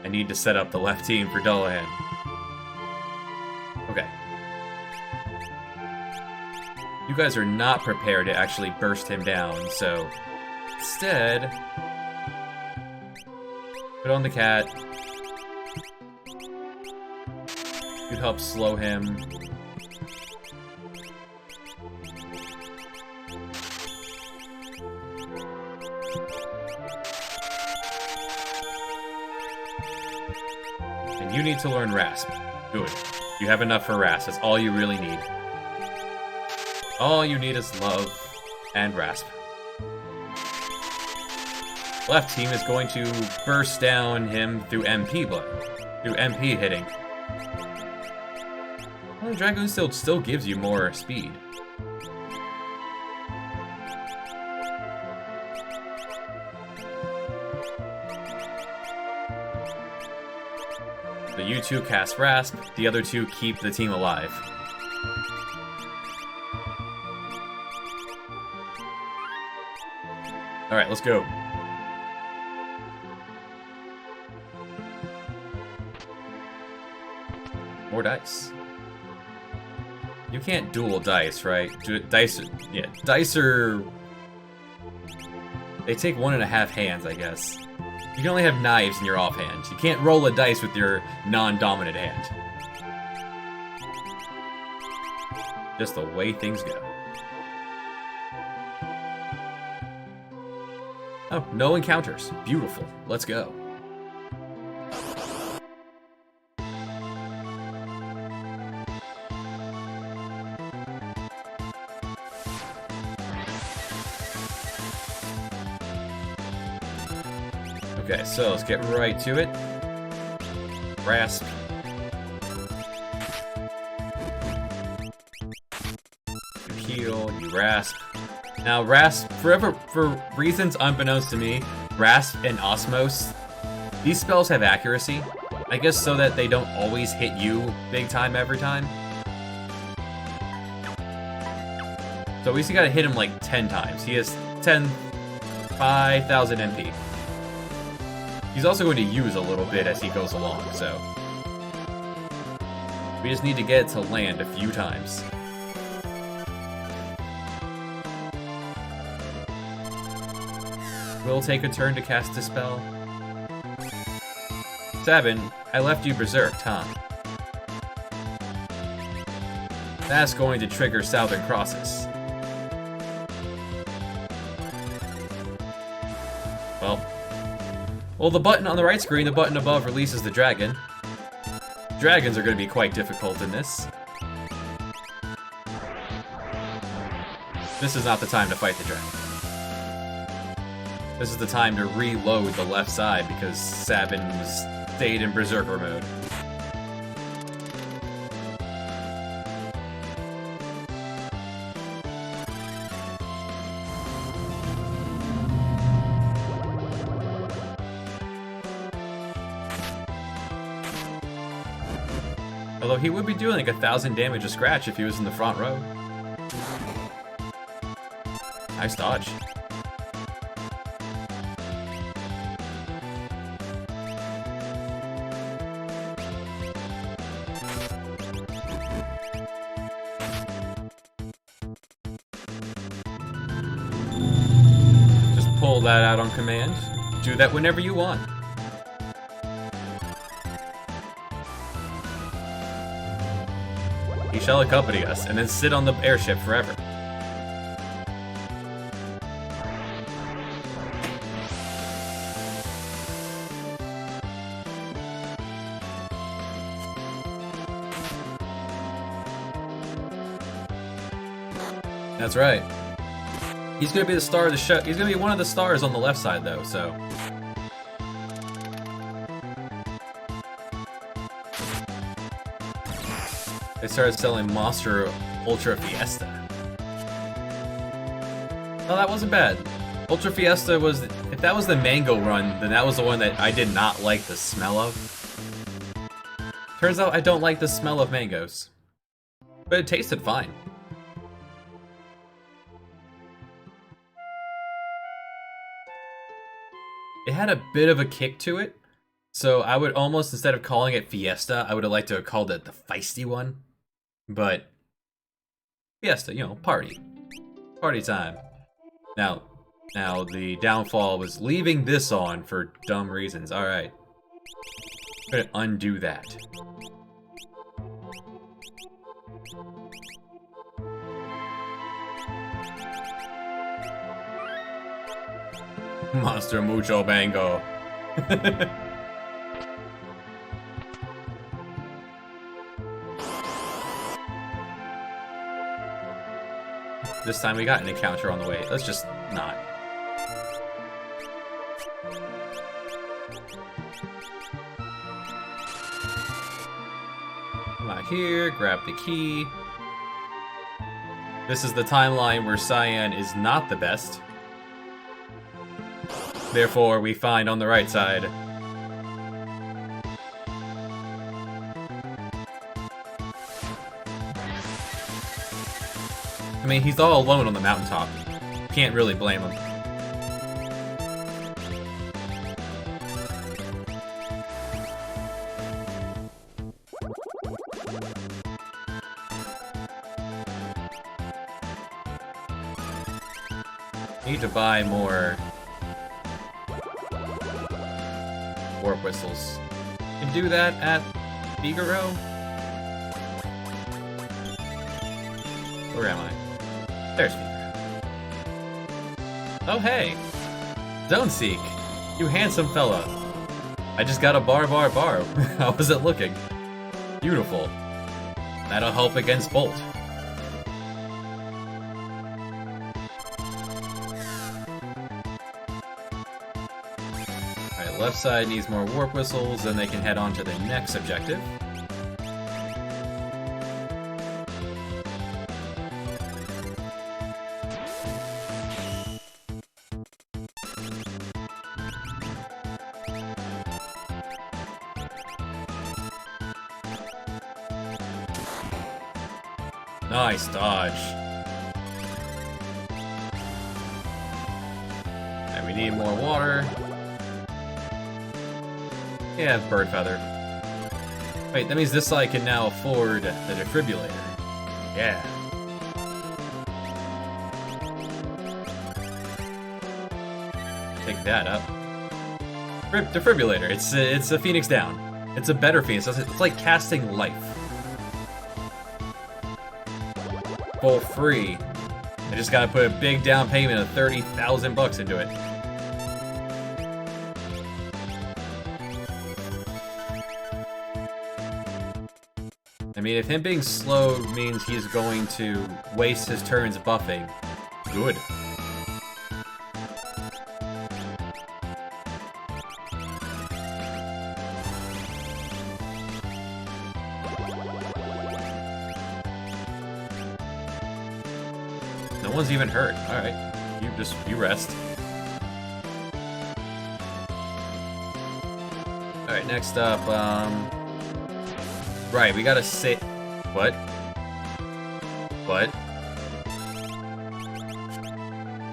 I need to set up the left team for Dullahan. Okay. You guys are not prepared to actually burst him down, so instead, put on the cat. You help slow him. And you need to learn Rasp. Good. You have enough for Rasp. That's all you really need. All you need is love and Rasp. Left team is going to burst down him through MP blood. Through MP hitting. Well, Dragoon still gives you more speed. So you two cast Rasp, the other two keep the team alive. Alright, let's go. More dice. You can't duel dice, right? Dice are... They take 1.5 hands, I guess. You can only have knives in your offhand. You can't roll a dice with your non-dominant hand. Just the way things go. Oh, no encounters. Beautiful. Let's go. Okay, so let's get right to it. Rasp. You heal, you Rasp. Now, Rasp, for reasons unbeknownst to me, Rasp and Osmos, these spells have accuracy. I guess so that they don't always hit you big time every time. So at least you gotta hit him like 10 times. He has 5,000 MP. He's also going to use a little bit as he goes along, so... We just need to get it to land a few times. We'll take a turn to cast a spell. 7, I left you berserked, huh? That's going to trigger Southern Crosses. Well, the button on the right screen, the button above, releases the dragon. Dragons are going to be quite difficult in this. This is not the time to fight the dragon. This is the time to reload the left side because Sabin stayed in Berserker mode. Although he would be doing like 1,000 damage a scratch if he was in the front row. Nice dodge. Just pull that out on command. Do that whenever you want. He shall accompany us, and then sit on the airship forever. That's right. He's gonna be the star of the show. He's gonna be one of the stars on the left side, though, so... They started selling Monster Ultra Fiesta. Oh, that wasn't bad. Ultra Fiesta was If that was the mango run, then that was the one that I did not like the smell of. Turns out I don't like the smell of mangoes. But it tasted fine. It had a bit of a kick to it. So I would almost, instead of calling it Fiesta, I would have liked to have called it the feisty one. But Fiesta, you know, party. Party time. Now the downfall was leaving this on for dumb reasons. Alright. I'm gonna undo that. Monster Mucho Bango. This time we got an encounter on the way. Let's just not. Come out here, grab the key. This is the timeline where Cyan is not the best. Therefore, we find on the right side. I mean, he's all alone on the mountaintop. Can't really blame him. Need to buy more warp whistles. You can do that at Figaro? Where am I? There's Figaro. Oh hey! Zoneseek! You handsome fella! I just got a bar. How was it looking? Beautiful. That'll help against Bolt. Alright, left side needs more warp whistles, then they can head on to the next objective. Nice dodge. And we need more water. Yeah, bird feather. Wait, that means this side can now afford the defibrillator. Yeah. Take that up. Defibrillator. It's a Phoenix down. It's a better Phoenix. It's like casting life. For free. I just gotta put a big down payment of 30,000 bucks into it. I mean, if him being slow means he's going to waste his turns buffing, good. No one's even hurt. Alright. You rest. Alright, next up, right, we gotta say... What? What?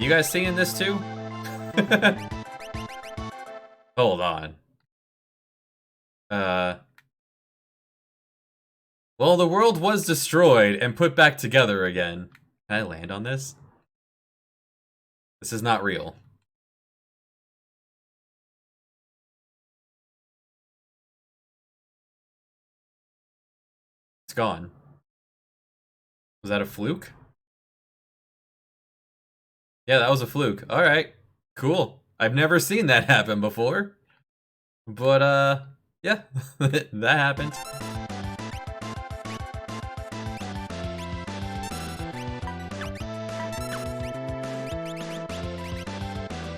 You guys seeing this too? Hold on. Well, the world was destroyed and put back together again. Can I land on this? This is not real. It's gone. Was that a fluke? Yeah, that was a fluke. Alright. Cool. I've never seen that happen before. But, yeah. That happened.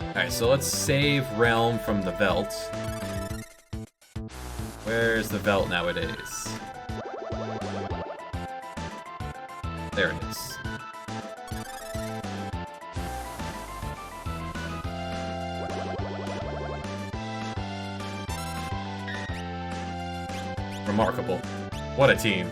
Alright, so let's save Realm from the Velt. Where's the Velt nowadays? There it is. Remarkable. What a team.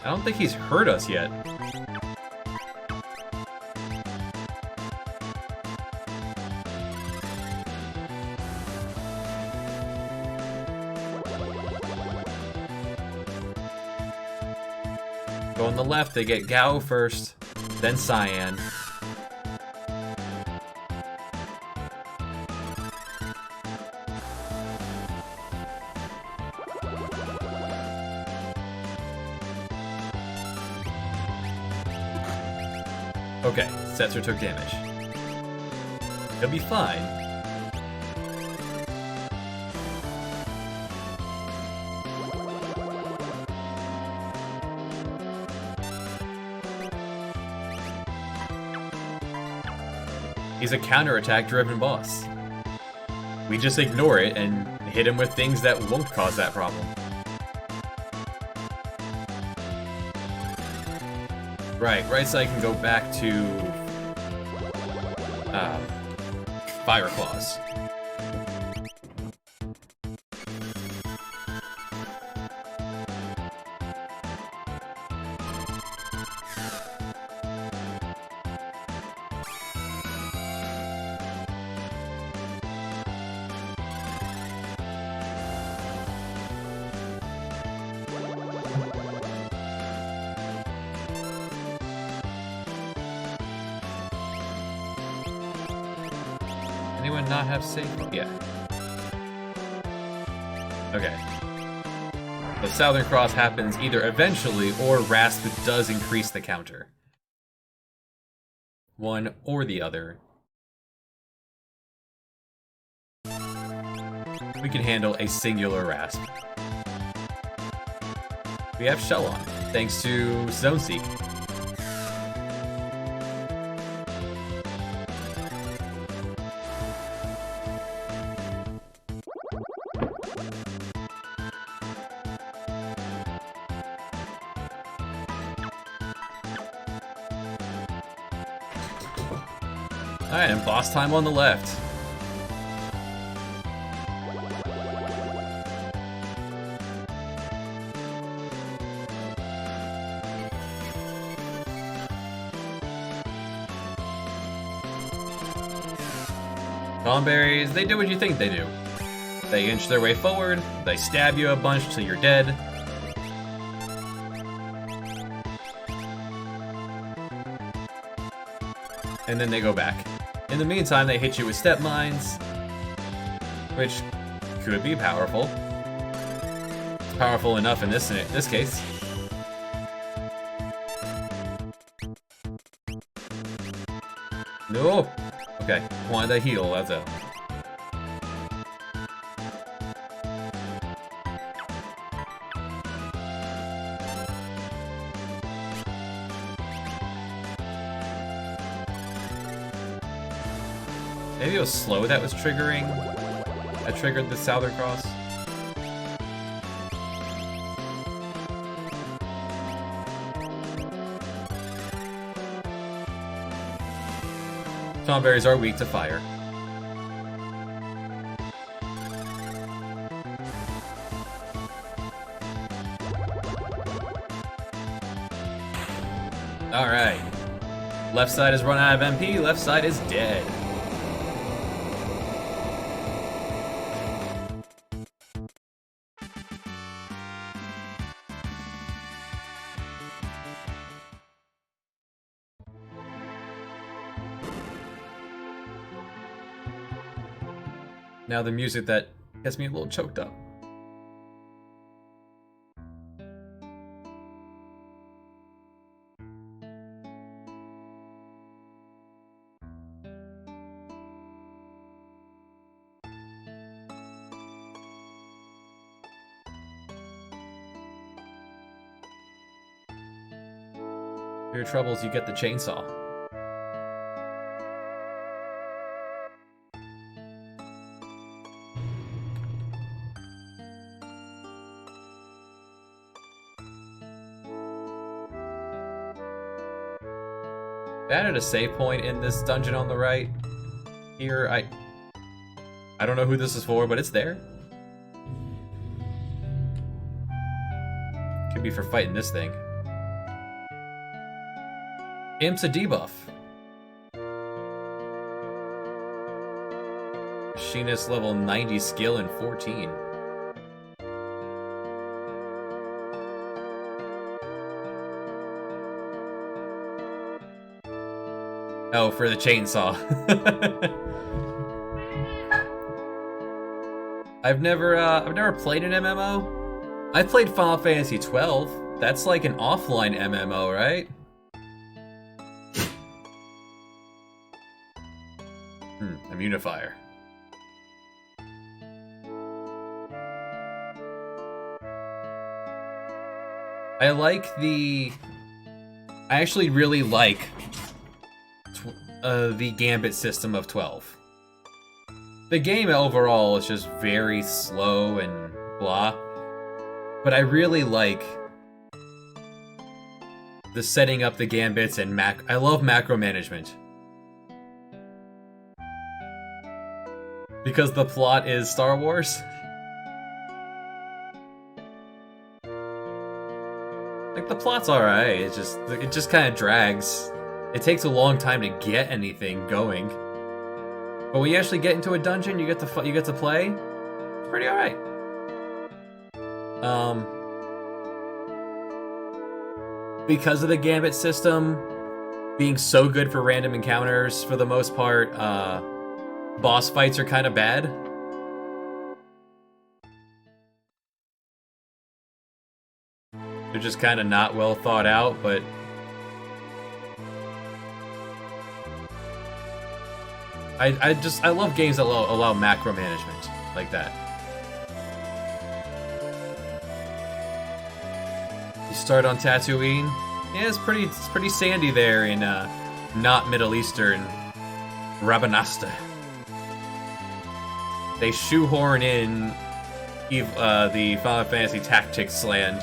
I don't think he's hurt us yet. Go on the left, they get Gao first, then Cyan. Okay, Setzer took damage. He'll be fine. He's a counterattack driven boss. We just ignore it and hit him with things that won't cause that problem. Right side can go back to Fire Claws. Anyone not have safe? Yeah. Okay. The Southern Cross happens either eventually or Rasp does increase the counter. One or the other. We can handle a singular Rasp. We have Shell on, thanks to Zone Seek. Alright, and boss time on the left. Tomberries, they do what you think they do. They inch their way forward, they stab you a bunch till you're dead. And then they go back. In the meantime, they hit you with step mines, which could be powerful. It's powerful enough in this case. No! Okay, wanted that heal, that's it. Maybe it was slow that was triggering. That triggered the Southern Cross. Tomberries are weak to fire. Alright. Left side has run out of MP, left side is dead. Now the music that gets me a little choked up. For your troubles, you get the chainsaw. They added a save point in this dungeon on the right. Here, I don't know who this is for, but it's there. Could be for fighting this thing. Imp's a debuff. Machinist level 90 skill and 14. Oh, for the chainsaw. I've never played an MMO. I played Final Fantasy 12. That's like an offline MMO, right? Immunifier. I actually really like the Gambit system of 12. The game overall is just very slow and blah, but I really like the setting up the Gambits and I love macro management. Because the plot is Star Wars. Like, the plot's alright, it just kind of drags. It takes a long time to get anything going. But when you actually get into a dungeon, you get to play. It's pretty alright. Because of the Gambit system being so good for random encounters, for the most part, boss fights are kind of bad. They're just kind of not well thought out, but I love games that allow macro management like that. You start on Tatooine. Yeah, it's pretty sandy there in not Middle Eastern Rabanastre. They shoehorn in the Final Fantasy Tactics land.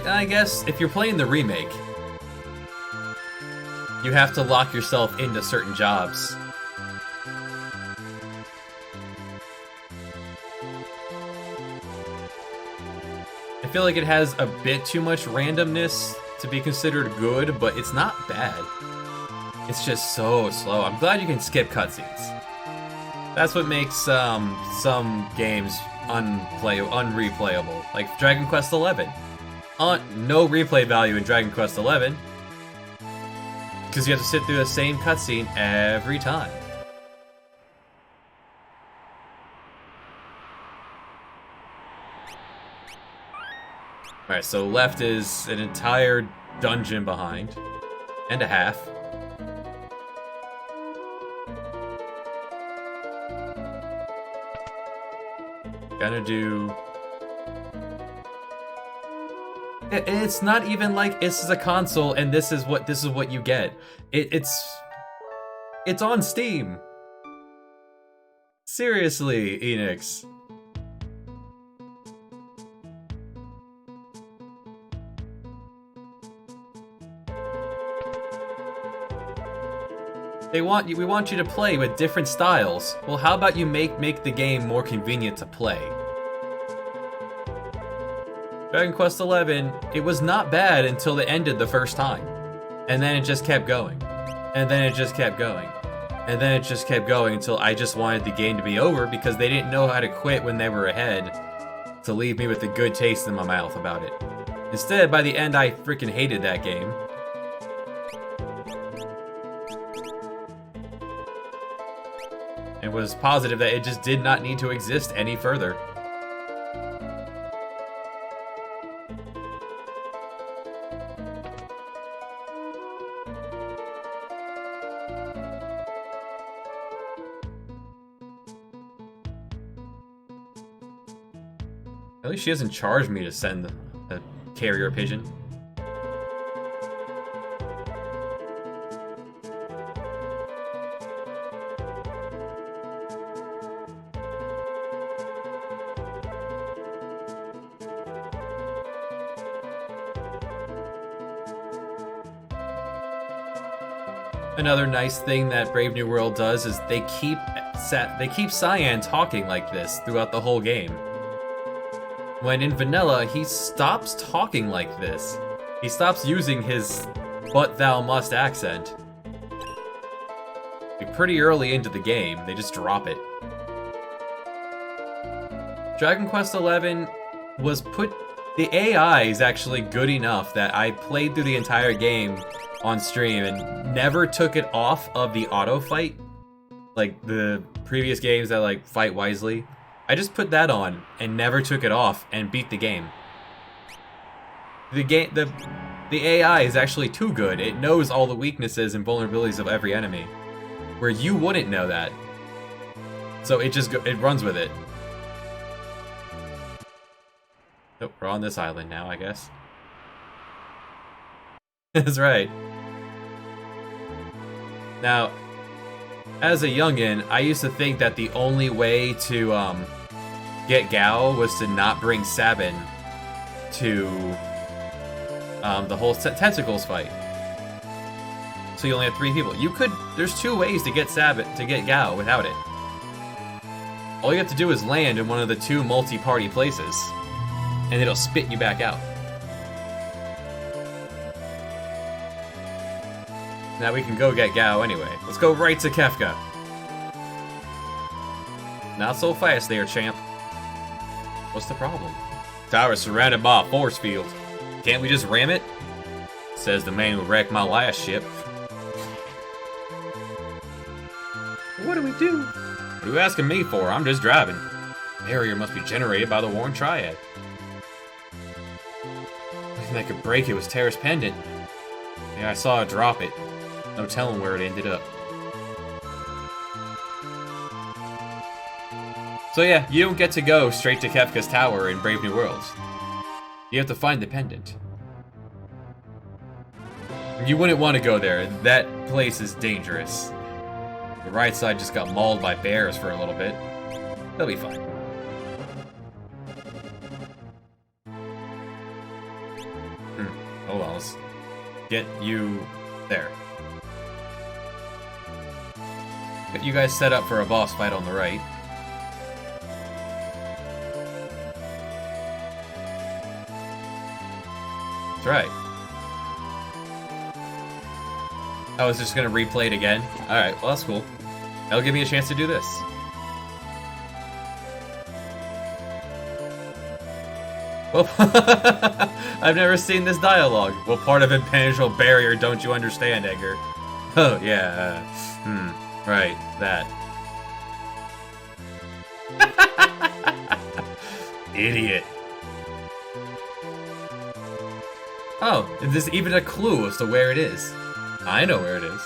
I guess if you're playing the remake, you have to lock yourself into certain jobs. I feel like it has a bit too much randomness to be considered good, but it's not bad. It's just so slow. I'm glad you can skip cutscenes. That's what makes some games unreplayable. Like Dragon Quest XI. No replay value in Dragon Quest XI. Because you have to sit through the same cutscene every time. Alright, so left is an entire dungeon behind. And a half. Gonna do... It's not even like this is a console and this is what you get. It's on Steam. Seriously, Enix. We want you to play with different styles. Well, how about you make the game more convenient to play? Dragon Quest XI, it was not bad until it ended the first time. And then it just kept going. And then it just kept going. And then it just kept going until I just wanted the game to be over because they didn't know how to quit when they were ahead to leave me with a good taste in my mouth about it. Instead, by the end, I freaking hated that game. And was positive that it just did not need to exist any further. At least she doesn't charge me to send a carrier pigeon. Another nice thing that Brave New World does is they keep Cyan talking like this throughout the whole game. When in vanilla, he stops talking like this. He stops using his "but thou must" accent. Like, pretty early into the game, they just drop it. Dragon Quest XI was put... The AI is actually good enough that I played through the entire game on stream and never took it off of the auto fight. Like the previous games that like fight wisely. I just put that on and never took it off and beat the game. The AI is actually too good. It knows all the weaknesses and vulnerabilities of every enemy, where you wouldn't know that. So it runs with it. Nope, we're on this island now, I guess. That's right. Now, as a youngin', I used to think that the only way to get Gao was to not bring Sabin to the whole tentacles fight. So you only have 3 people. There's 2 ways to get Gao without it. All you have to do is land in one of the 2 multi-party places, and it'll spit you back out. Now we can go get Gao anyway. Let's go right to Kefka. Not so fast there, champ. What's the problem? Tower is surrounded by a force field. Can't we just ram it? Says the man who wrecked my last ship. What do we do? What are you asking me for? I'm just driving. The barrier must be generated by the Worn Triad. The thing that could break it was Terra's pendant. Yeah, I saw it drop it. No telling where it ended up. So yeah, you don't get to go straight to Kefka's tower in Brave New Worlds. You have to find the pendant. You wouldn't want to go there. That place is dangerous. The right side just got mauled by bears for a little bit. They'll be fine. Hold on, let's get you there. Get you guys set up for a boss fight on the right. That's right. I was just gonna replay it again. Alright, well that's cool. That'll give me a chance to do this. Well, I've never seen this dialogue. What part of impenetrable barrier don't you understand, Edgar? Oh, yeah, right, that. Idiot. Oh, is this even a clue as to where it is? I know where it is.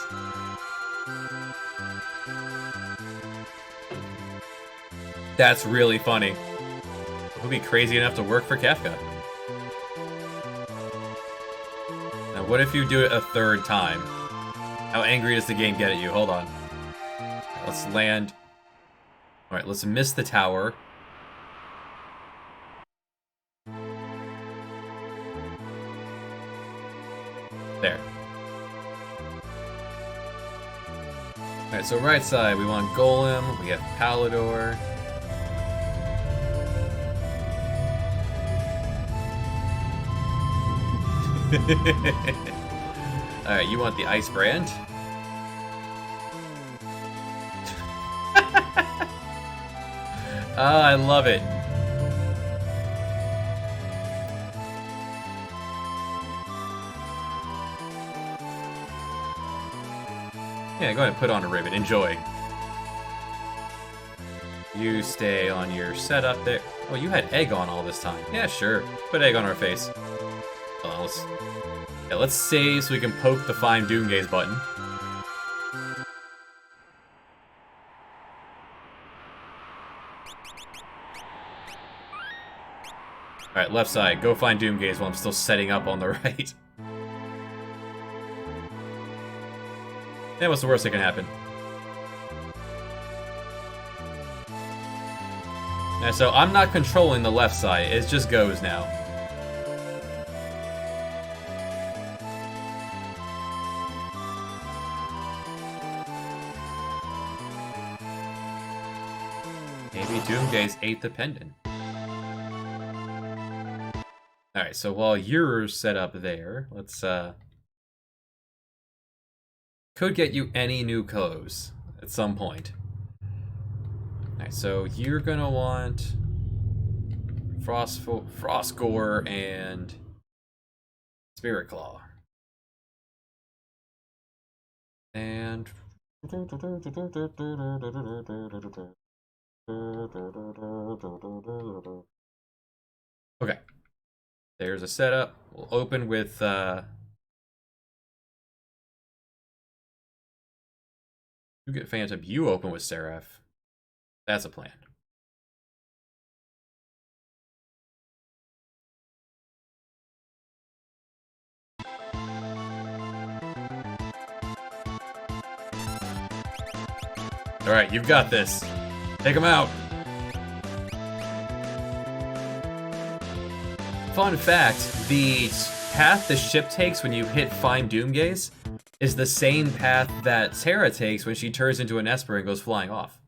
That's really funny. Who'd be crazy enough to work for Kefka? Now, what if you do it a 3rd time? How angry does the game get at you? Hold on. Let's land. Alright, let's miss the tower. There. Alright, so right side, we want Golem, we have Palador. Alright, you want the Ice Brand? Ah, I love it. Yeah, go ahead and put on a ribbon. Enjoy. You stay on your setup there. Oh, you had egg on all this time. Yeah, sure. Put egg on our face. Let's save so we can poke the Find Doomgaze button. Alright, left side. Go find Doomgaze while I'm still setting up on the right. Yeah, what's the worst that can happen? Yeah, so I'm not controlling the left side. It just goes now. Maybe Doomgaze ate the pendant. Alright, so while you're set up there, let's, could get you any new clothes at some point. Alright, so you're gonna want Frostgore and Spirit Claw. And okay. There's a setup. We'll open with you get Phantom, you open with Seraph. That's a plan. Alright, you've got this. Take him out. Fun fact, the path the ship takes when you hit Find Doomgaze is the same path that Terra takes when she turns into an Esper and goes flying off.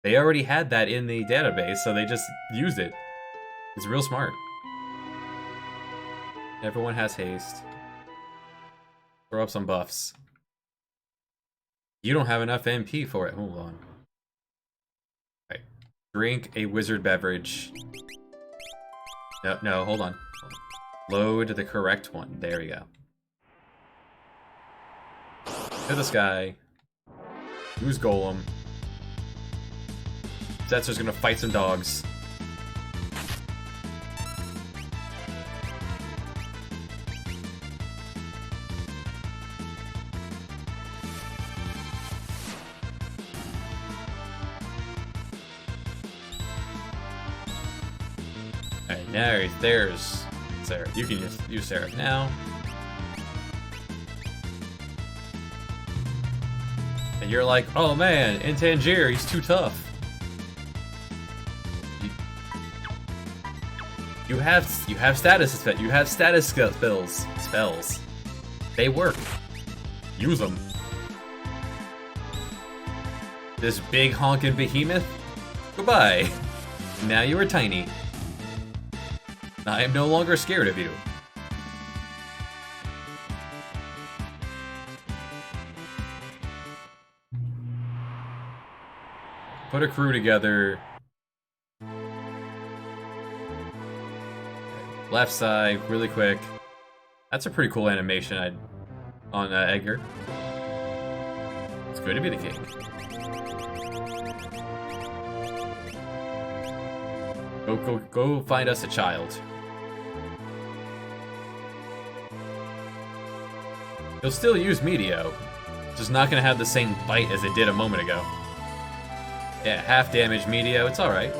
They already had that in the database, so they just used it. It's real smart. Everyone has haste. Throw up some buffs. You don't have enough MP for it. Hold on. Right. Drink a wizard beverage. No, hold on. Load the correct one. There we go. To the sky. Use Golem. Setzer's gonna fight some dogs. Alright, now there's Sarah. You can just use Sarah now. And you're like, oh man, in Tangier, he's too tough. You have status spells. They work. Use them. This big honkin' behemoth? Goodbye. Now you are tiny. I am no longer scared of you. Put a crew together. Left side, really quick. That's a pretty cool animation on Edgar. It's good to be the king. Go find us a child. You'll still use Meteo. It's just not gonna have the same bite as it did a moment ago. Yeah, half damage Meteo, it's alright.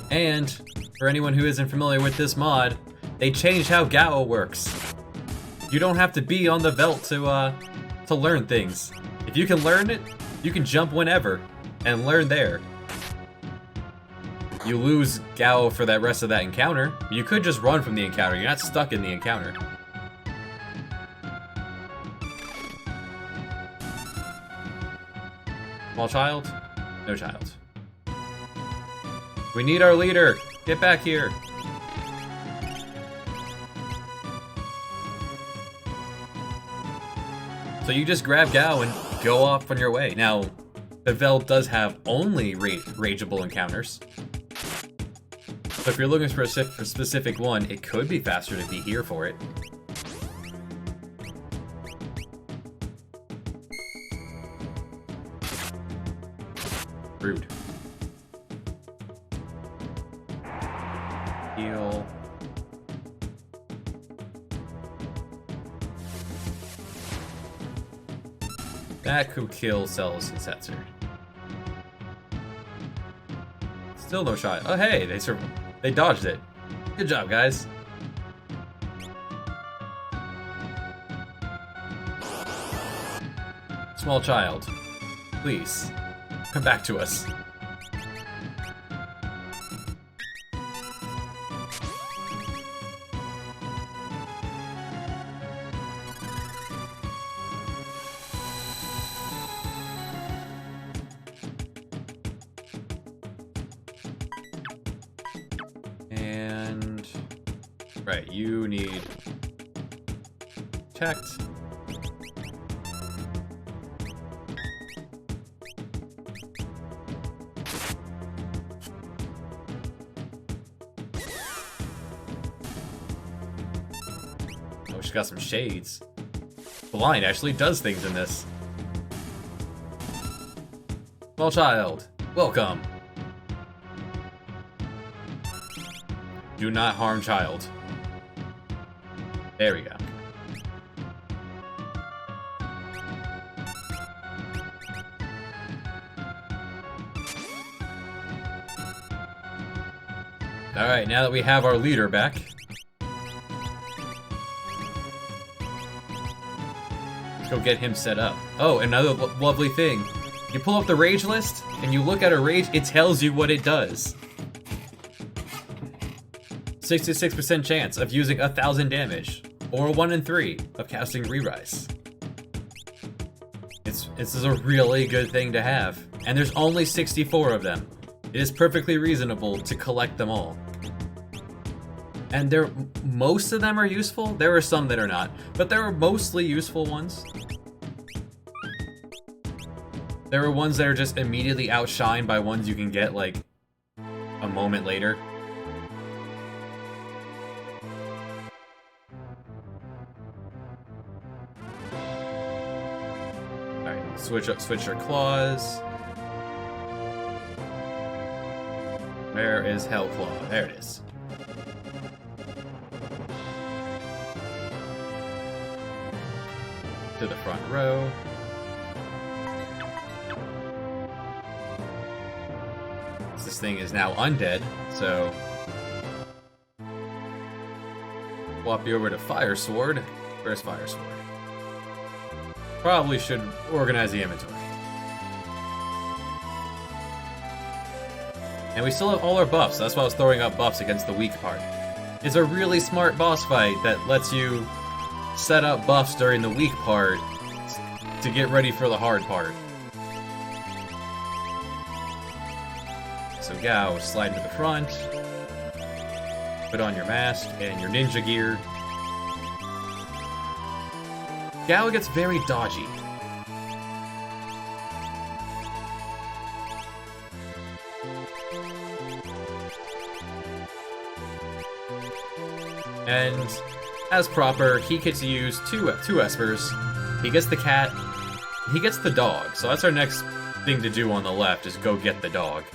And, for anyone who isn't familiar with this mod, they changed how Gao works. You don't have to be on the Veldt to learn things. If you can learn it, you can jump whenever and learn there. You lose Gao for that rest of that encounter. You could just run from the encounter. You're not stuck in the encounter. Small child? No child. We need our leader! Get back here! So you just grab Gao and go off on your way. Now, the Veldt does have only rageable encounters. So if you're looking for a specific one, it could be faster to be here for it. Rude. Heal. That could kill Celes and Setzer. Still no shot. Oh hey, they dodged it. Good job, guys. Small child, please, come back to us. And... right, you need... checked. Oh, she's got some shades. Blind actually does things in this. Small child, welcome. Do not harm child. There we go. Alright, now that we have our leader back, let's go get him set up. Oh, another lovely thing. You pull up the rage list, and you look at a rage, it tells you what it does. 66% chance of using 1,000 damage, or 1 in 3 of casting Re-Rise. This is a really good thing to have, and there's only 64 of them. It is perfectly reasonable to collect them all. And most of them are useful. There are some that are not, but there are mostly useful ones. There are ones that are just immediately outshined by ones you can get like a moment later. Alright, switch your claws. Where is Hell Claw? There it is. To the front row. This thing is now undead, so swap you over to Fire Sword. Where's Fire Sword? Probably should organize the inventory. And we still have all our buffs, so that's why I was throwing up buffs against the weak part. It's a really smart boss fight that lets you set up buffs during the weak part to get ready for the hard part. So Gao, slide to the front, put on your mask and your ninja gear. Gao gets very dodgy. And as proper, he gets to use two espers. He gets the cat, he gets the dog. So that's our next thing to do on the left, is go get the dog.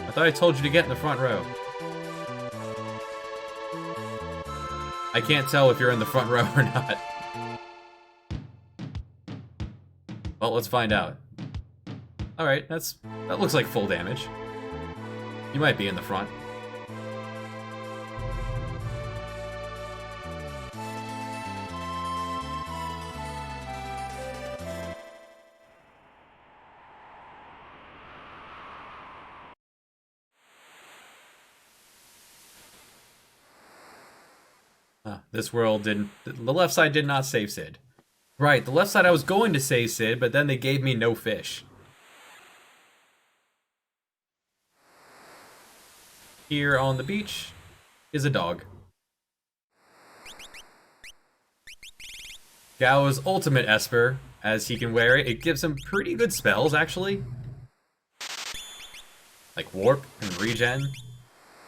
I thought I told you to get in the front row. I can't tell if you're in the front row or not. Well, let's find out. Alright, that looks like full damage. You might be in the front. This world didn't... The left side did not save Sid. Right, the left side I was going to save Sid, but then they gave me no fish. Here on the beach is a dog. Gao's ultimate Esper, as he can wear it, it gives him pretty good spells, actually. Like Warp and Regen.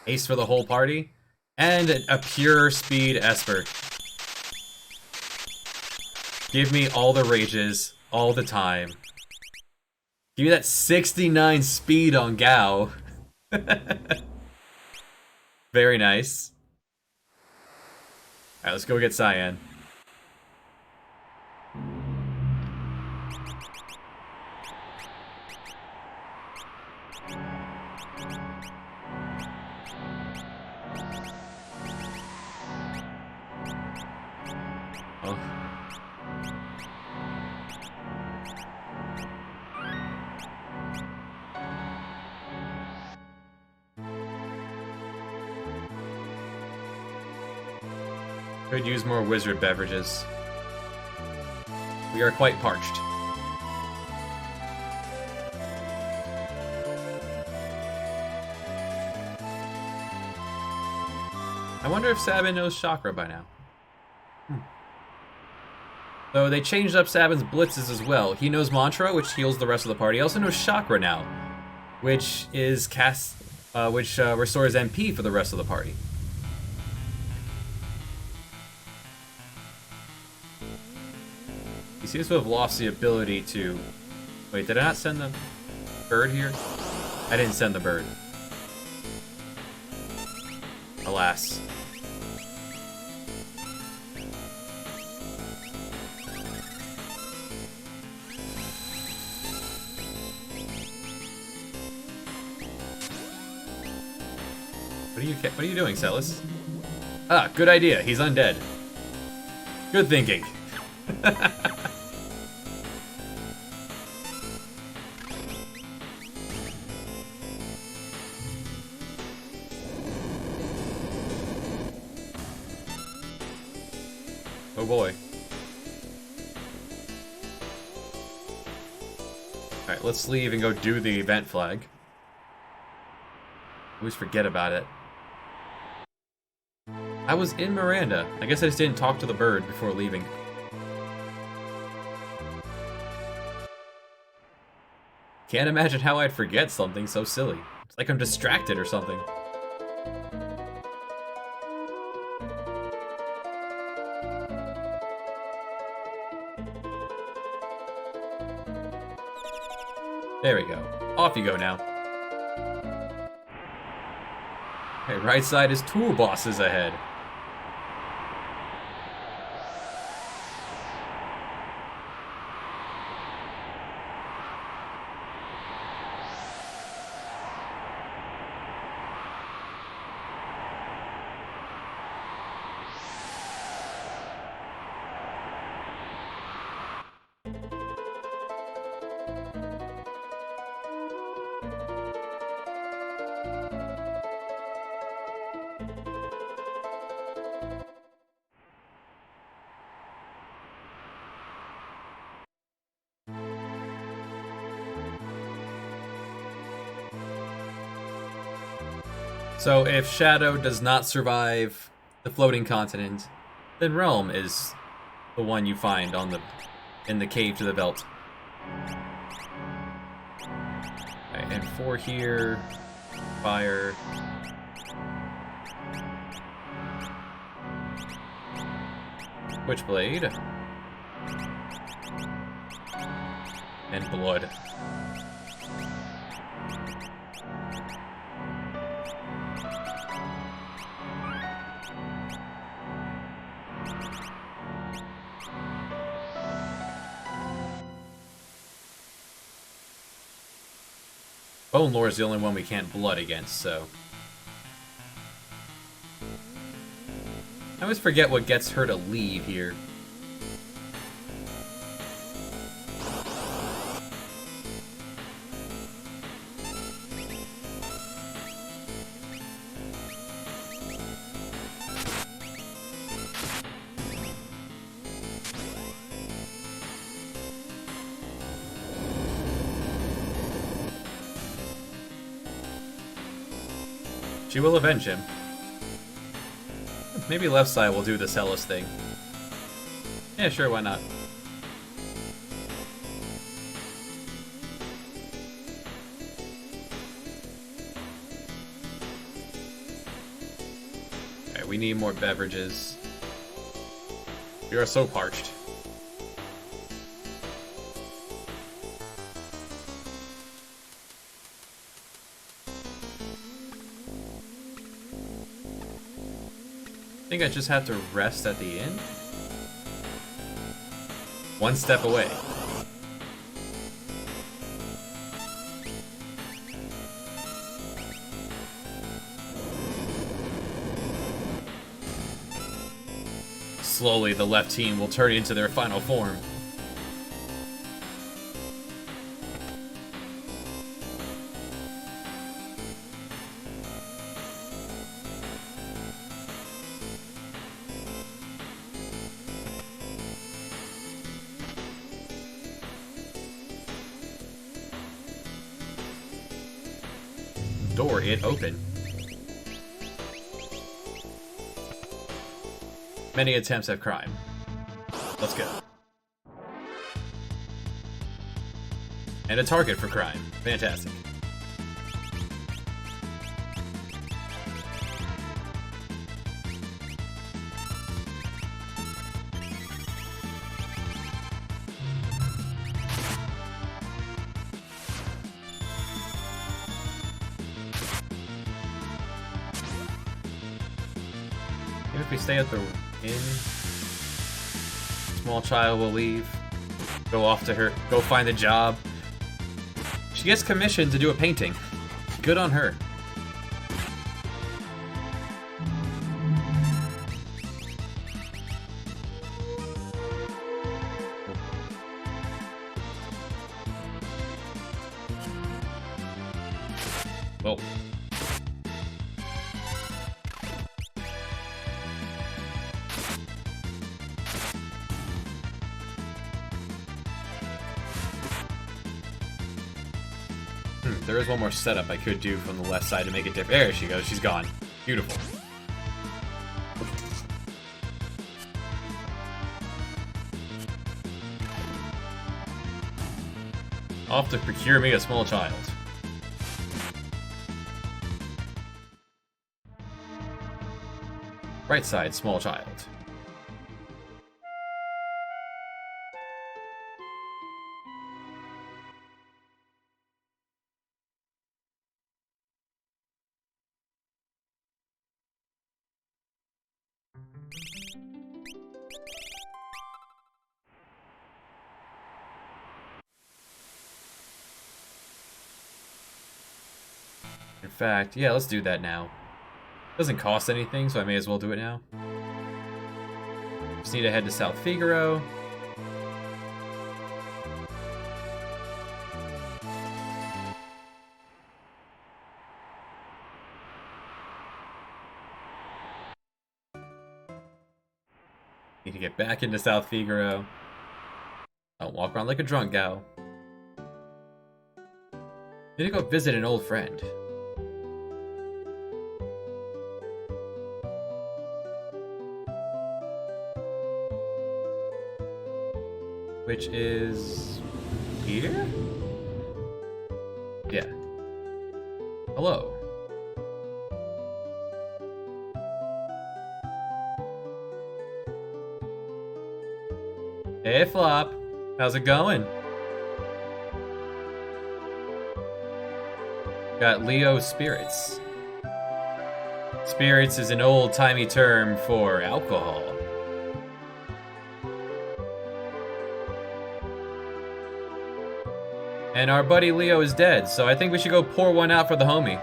Ace for the whole party. And a pure speed Esper. Give me all the rages, all the time. Give me that 69 speed on Gao. Very nice. Alright, let's go get Cyan. Could use more wizard beverages. We are quite parched. I wonder if Sabin knows Chakra by now. So they changed up Sabin's blitzes as well. He knows Mantra, which heals the rest of the party. He also knows Chakra now, which is restores MP for the rest of the party. He seems to have lost the ability to... Wait, did I not send the bird here? I didn't send the bird. Alas. What are you doing, Celis? Ah, good idea. He's undead. Good thinking. Oh boy. Alright, let's leave and go do the event flag. Always forget about it. I was in Miranda. I guess I just didn't talk to the bird before leaving. Can't imagine how I'd forget something so silly. It's like I'm distracted or something. There we go. Off you go now. Okay, right side is tool bosses ahead. So if Shadow does not survive the floating continent, then Realm is the one you find in the cave to the belt. Right, and 4 here, fire. Witchblade. And blood. Bone Lore is the only one we can't blood against, so... I always forget what gets her to leave here. She will avenge him. Maybe left side will do the Celis thing. Yeah, sure, why not? Alright, we need more beverages. We are so parched. I think I just have to rest at the inn? One step away. Slowly, the left team will turn into their final form. door it open. Many attempts at crime. Let's go. And a target for crime. Fantastic. Even if we stay at the inn, small child will leave. Go off to her. Go find a job. She gets commissioned to do a painting. Good on her. Well. There is one more setup I could do from the left side to make it different. There she goes. She's gone. Beautiful. Off to procure me a small child. Right side, small child. In fact, yeah, let's do that now. Doesn't cost anything, so I may as well do it now. Just need to head to South Figaro. Need to get back into South Figaro. Don't walk around like a drunk gal. Need to go visit an old friend. Which is here? Yeah. Hello. Hey, Flop. How's it going? Got Leo Spirits. Spirits is an old-timey term for alcohol. And our buddy Leo is dead, so I think we should go pour one out for the homie.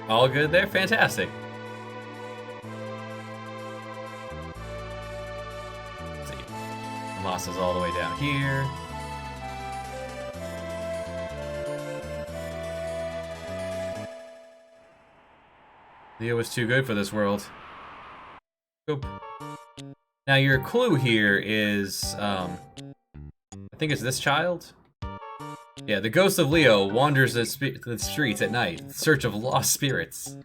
All good there? Fantastic. Let's see. Moss is all the way down here. Leo was too good for this world. Oop. Now your clue here is, I think it's this child? Yeah, the ghost of Leo wanders the streets at night in search of lost spirits.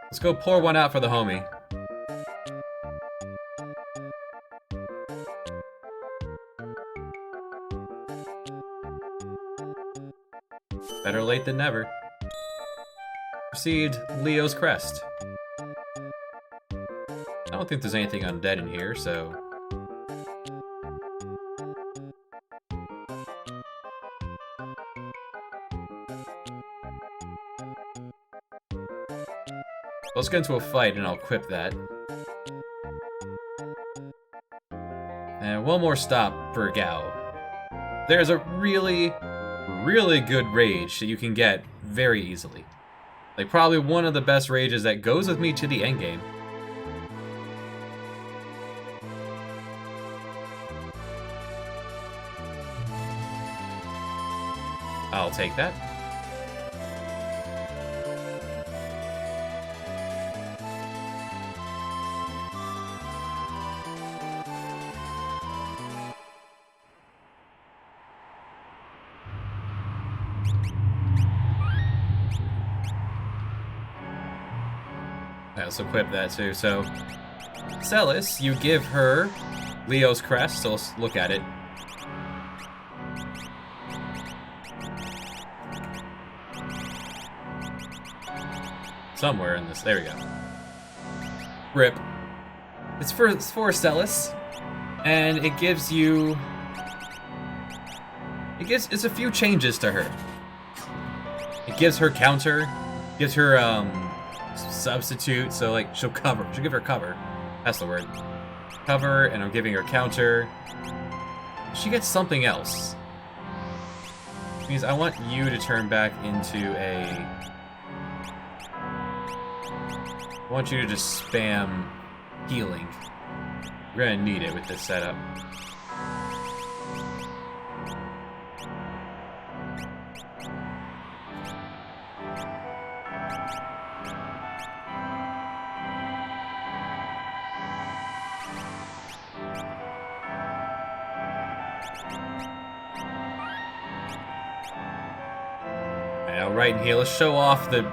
Let's go pour one out for the homie. Better late than never. Received Leo's crest. I don't think there's anything undead in here, so... Let's get into a fight and I'll equip that. And one more stop for Gao. There's a really, really good rage that you can get very easily. Like, probably one of the best rages that goes with me to the endgame. I'll take that. Let's equip that too. So, Celis, you give her Leo's crest, so let's look at it. Somewhere in this. There we go. Rip. It's for Celis, and it gives you. It's a few changes to her. It gives her counter, gives her substitute, so like she'll give her cover. That's the word. Cover, and I'm giving her counter. She gets something else. Which means I want you to turn back into a. I want you to just spam healing. We're gonna need it with this setup. Right, and here, let's show off the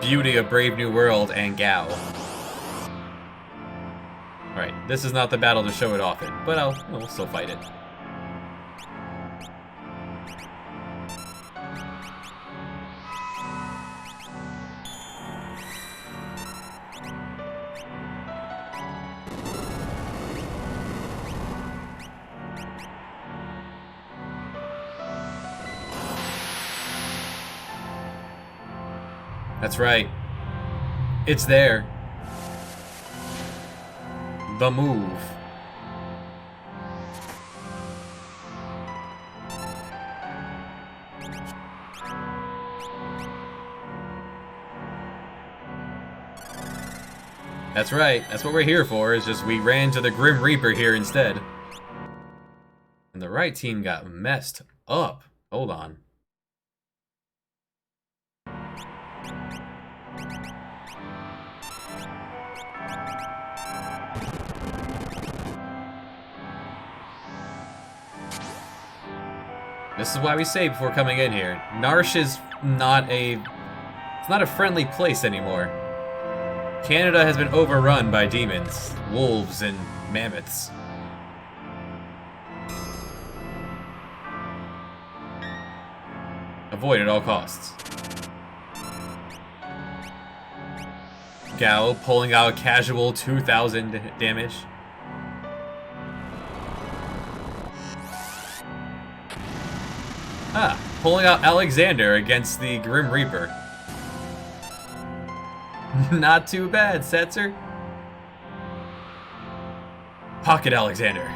beauty of Brave New World and Gau. Alright, this is not the battle to show it off in, but we'll still fight it. That's right. It's there. The move. That's right. That's what we're here for, is just we ran to the Grim Reaper here instead. And the right team got messed up. Hold on. This is why we say before coming in here, Narshe is not a friendly place anymore. Canada has been overrun by demons, wolves, and mammoths. Avoid at all costs. Gau pulling out a casual 2,000 damage. Ah, pulling out Alexander against the Grim Reaper. Not too bad, Setzer. Pocket Alexander.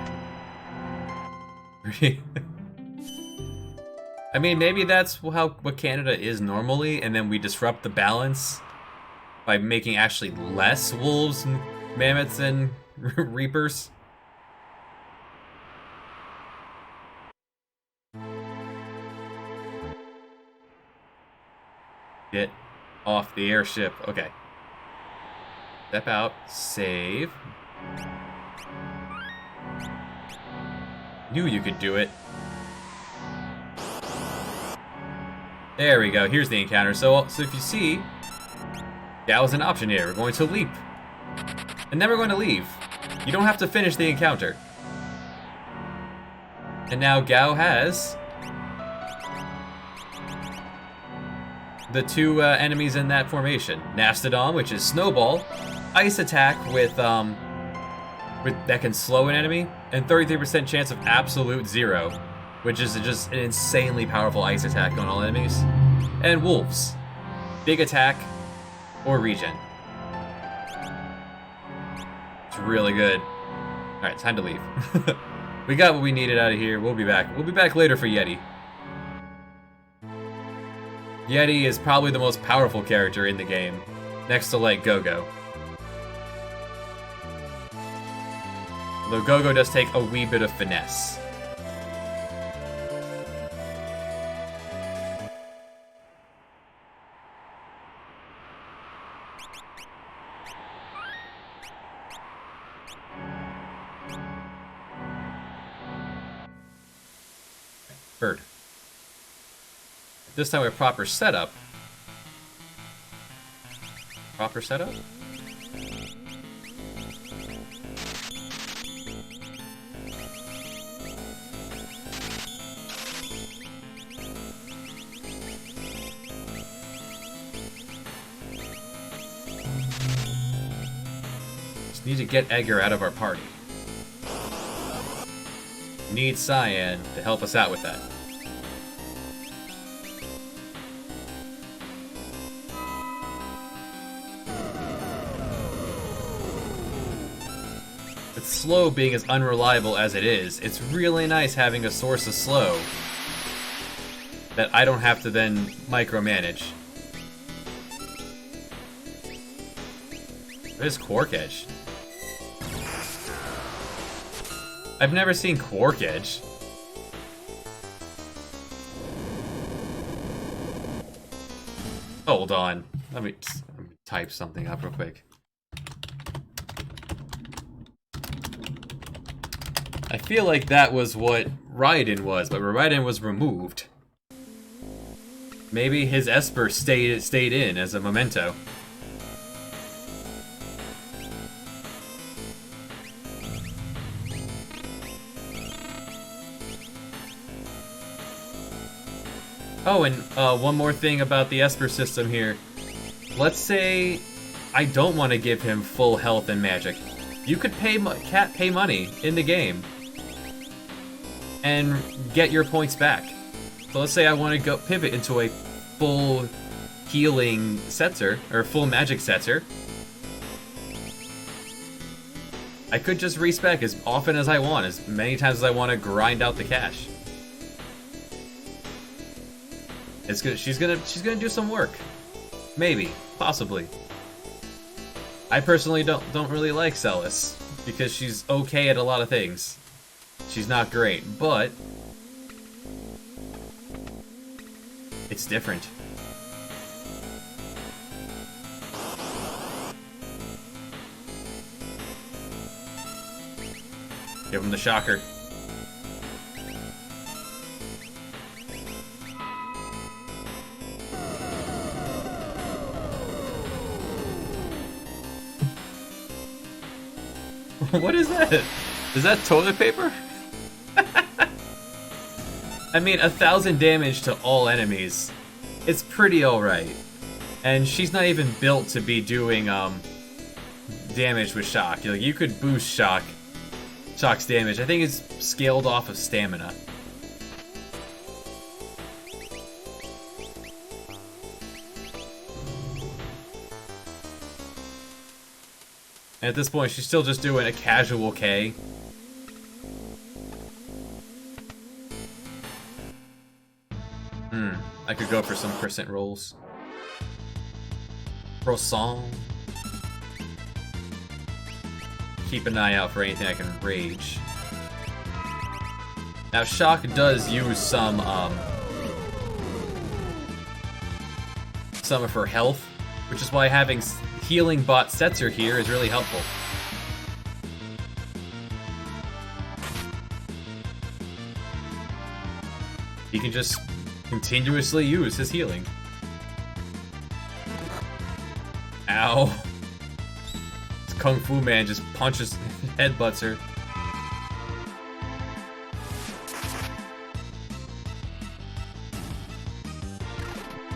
I mean, maybe that's what Canada is normally, and then we disrupt the balance by making actually less wolves, mammoths, and reapers. Get off the airship. Okay. Step out. Save. Knew you could do it. There we go. Here's the encounter. So if you see, that was an option here. We're going to leap. And then we're going to leave. You don't have to finish the encounter. And now Gau has the two enemies in that formation. Mastodon, which is Snowball, Ice Attack with that can slow an enemy, and 33% chance of absolute zero, which is just an insanely powerful ice attack on all enemies. And Wolves, big attack or regen. It's really good. All right, time to leave. We got what we needed out of here. We'll be back. We'll be back later for Yeti. Yeti is probably the most powerful character in the game, next to, like, Gogo. Although Gogo does take a wee bit of finesse. Bird. This time with proper setup. Proper setup? Just need to get Edgar out of our party. Need Cyan to help us out with that. With slow being as unreliable as it is, it's really nice having a source of slow that I don't have to then micromanage. There's Quark Edge. I've never seen Quark Edge. Hold on. Let me type something up real quick. I feel like that was what Raiden was, but Raiden was removed. Maybe his Esper stayed in as a memento. Oh, and one more thing about the Esper system here. Let's say I don't want to give him full health and magic. You could pay money in the game and get your points back. So let's say I want to go pivot into a full healing Setzer, or full magic Setzer. I could just respec as often as I want, as many times as I want to grind out the cash. It's good. She's gonna do some work. Maybe, possibly. I personally don't really like Celes because she's okay at a lot of things. She's not great, but it's different. Give him the shocker. What is that? Is that toilet paper? I mean, 1,000 damage to all enemies. It's pretty alright. And she's not even built to be doing damage with shock. Like, you could boost shock's damage. I think it's scaled off of stamina. And at this point, she's still just doing a casual K. I could go for some crescent rolls. Croissant. Keep an eye out for anything I can rage. Now, Shock does use some of her health, which is why having healing bot Setzer here is really helpful. He can just continuously use his healing. Ow. This Kung Fu Man just punches, headbutts her.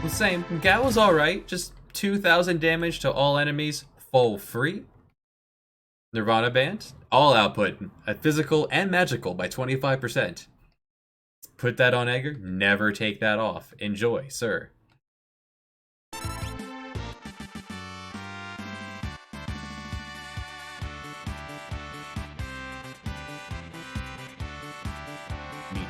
The same. Gao was alright, just 2,000 damage to all enemies, full free. Nirvana Band, all output, physical and magical by 25%. Put that on Edgar, never take that off. Enjoy, sir. Neat.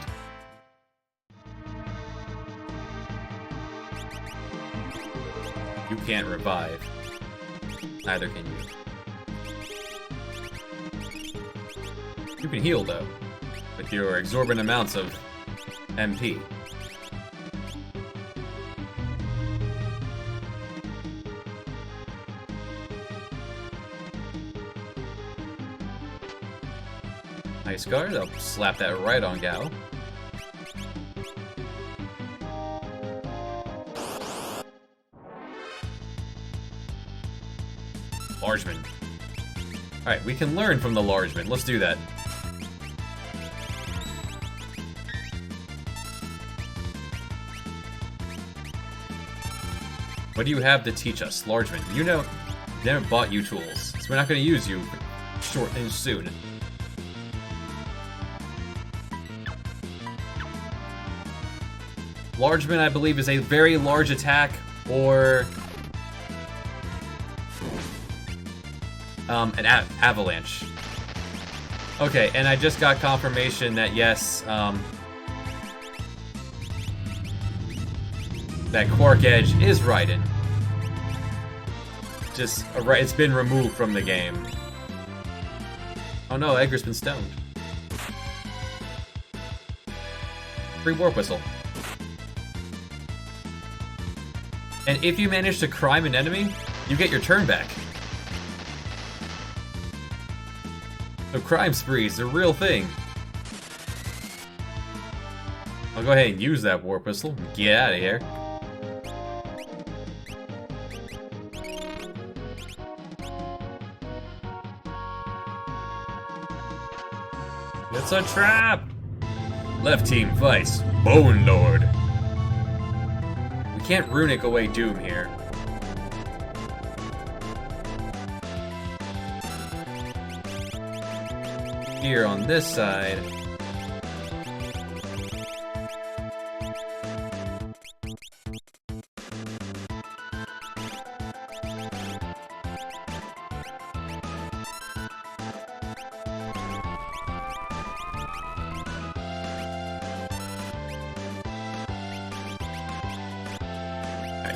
You can't revive. Neither can you. You can heal, though, with your exorbitant amounts of MP. Ice Guard, I'll slap that right on Gao. Largeman. Alright, we can learn from the Largeman. Let's do that. What do you have to teach us, Largeman? You know, Never bought you tools, so we're not gonna use you short and soon. Largeman, I believe, is a very large attack, or an avalanche. Okay, and I just got confirmation that yes, that Quark Edge is Raiden. Just, it's been removed from the game. Oh no, Edgar's been stoned. Free Warp Whistle. And if you manage to crime an enemy, you get your turn back. So crime sprees, a real thing. I'll go ahead and use that Warp Whistle and get out of here. It's a trap! Left team fights Bone Lord. We can't runic away Doom here. Here on this side.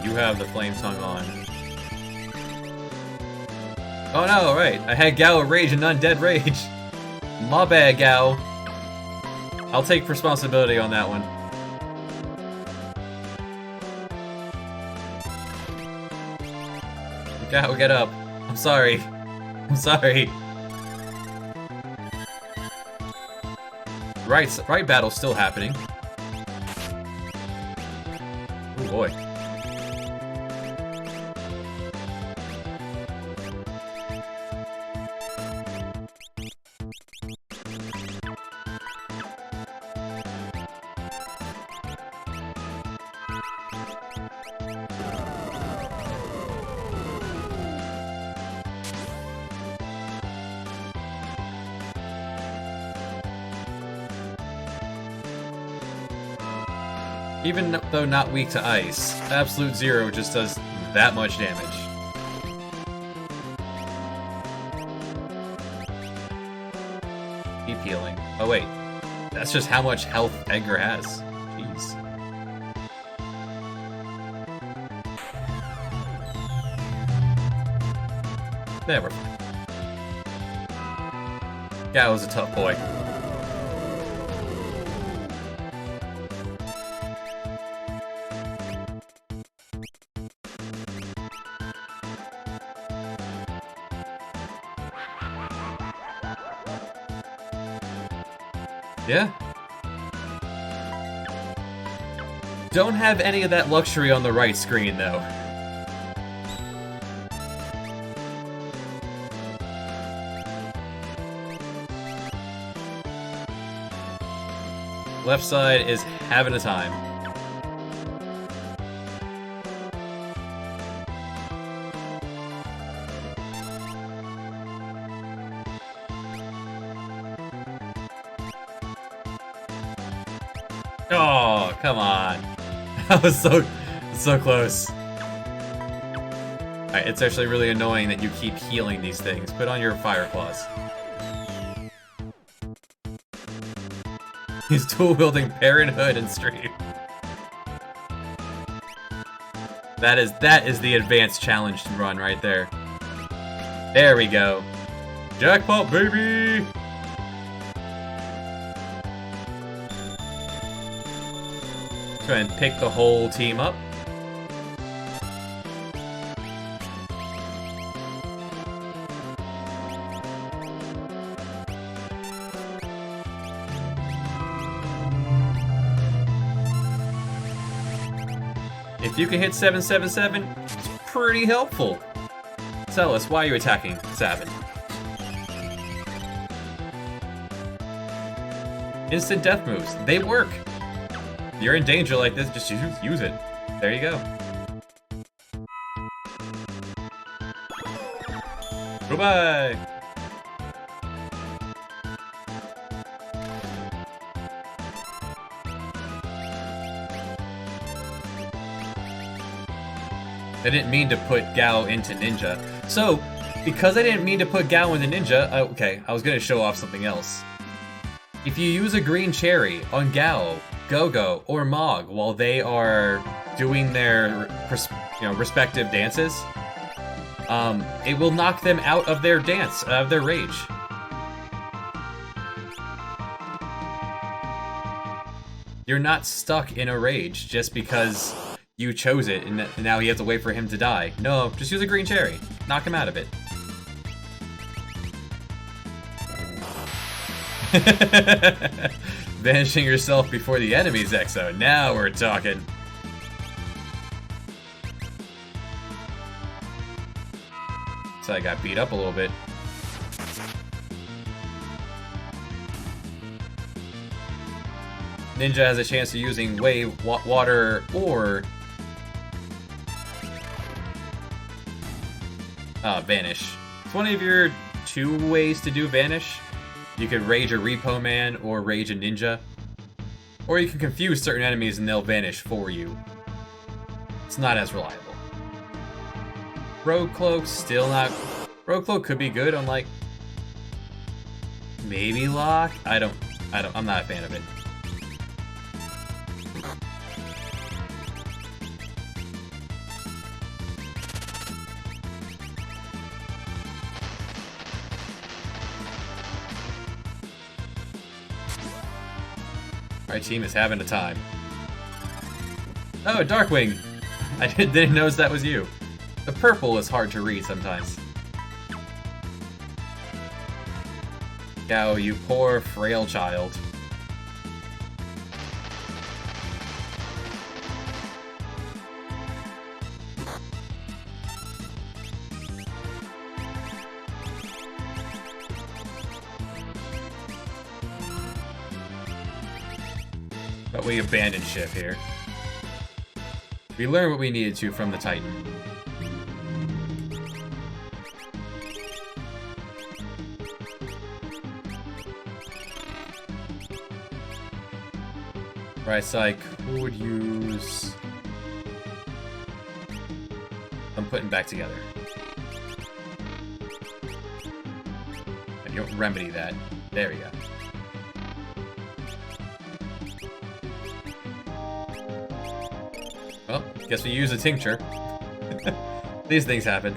You have the Flame Tongue on. Oh no, right. I had Gao Rage and Undead Rage. My bad, Gao. I'll take responsibility on that one. Gao, get up. I'm sorry. I'm sorry. Right battle's still happening. Oh boy. Even though not weak to ice, Absolute Zero just does that much damage. Keep healing. Oh wait, that's just how much health Edgar has. Jeez. There, we're fine. Gao was a tough boy. Yeah. Don't have any of that luxury on the right screen, though. Left side is having a time. Oh, come on. That was so close. Alright, it's actually really annoying that you keep healing these things. Put on your Fire Claws. He's dual-wielding Parenthood and Stream. That is the advanced challenge run right there. There we go. Jackpot, baby! Go ahead and pick the whole team up. If you can hit 777, it's pretty helpful. Tell us, why are you attacking Sabin? Instant death moves, they work. If you're in danger like this, just use it. There you go. Goodbye! I didn't mean to put Gao into Ninja. So, because I didn't mean to put Gao into Ninja, okay, I was gonna show off something else. If you use a green cherry on Gao, Go-Go, or Mog while they are doing their respective dances, it will knock them out of their dance, out of their rage. You're not stuck in a rage just because you chose it and now you have to wait for him to die. No, just use a green cherry. Knock him out of it. Vanishing yourself before the enemies, Exo. Now we're talking. So I got beat up a little bit. Ninja has a chance of using Wave, Water, or Vanish. It's one of your 2 ways to do Vanish. You could Rage a Repo Man or Rage a Ninja. Or you can confuse certain enemies and they'll vanish for you. It's not as reliable. Rogue Cloak, still not... Rogue Cloak could be good on, like... maybe Locke? I'm not a fan of it. Our team is having a time. Oh, Darkwing! I didn't notice that was you. The purple is hard to read sometimes. Gao, you poor, frail child. But we abandoned ship here. We learned what we needed to from the Titan. Right side could use... I'm putting back together. And you don't remedy that. There we go. Well, guess we use a tincture. These things happen.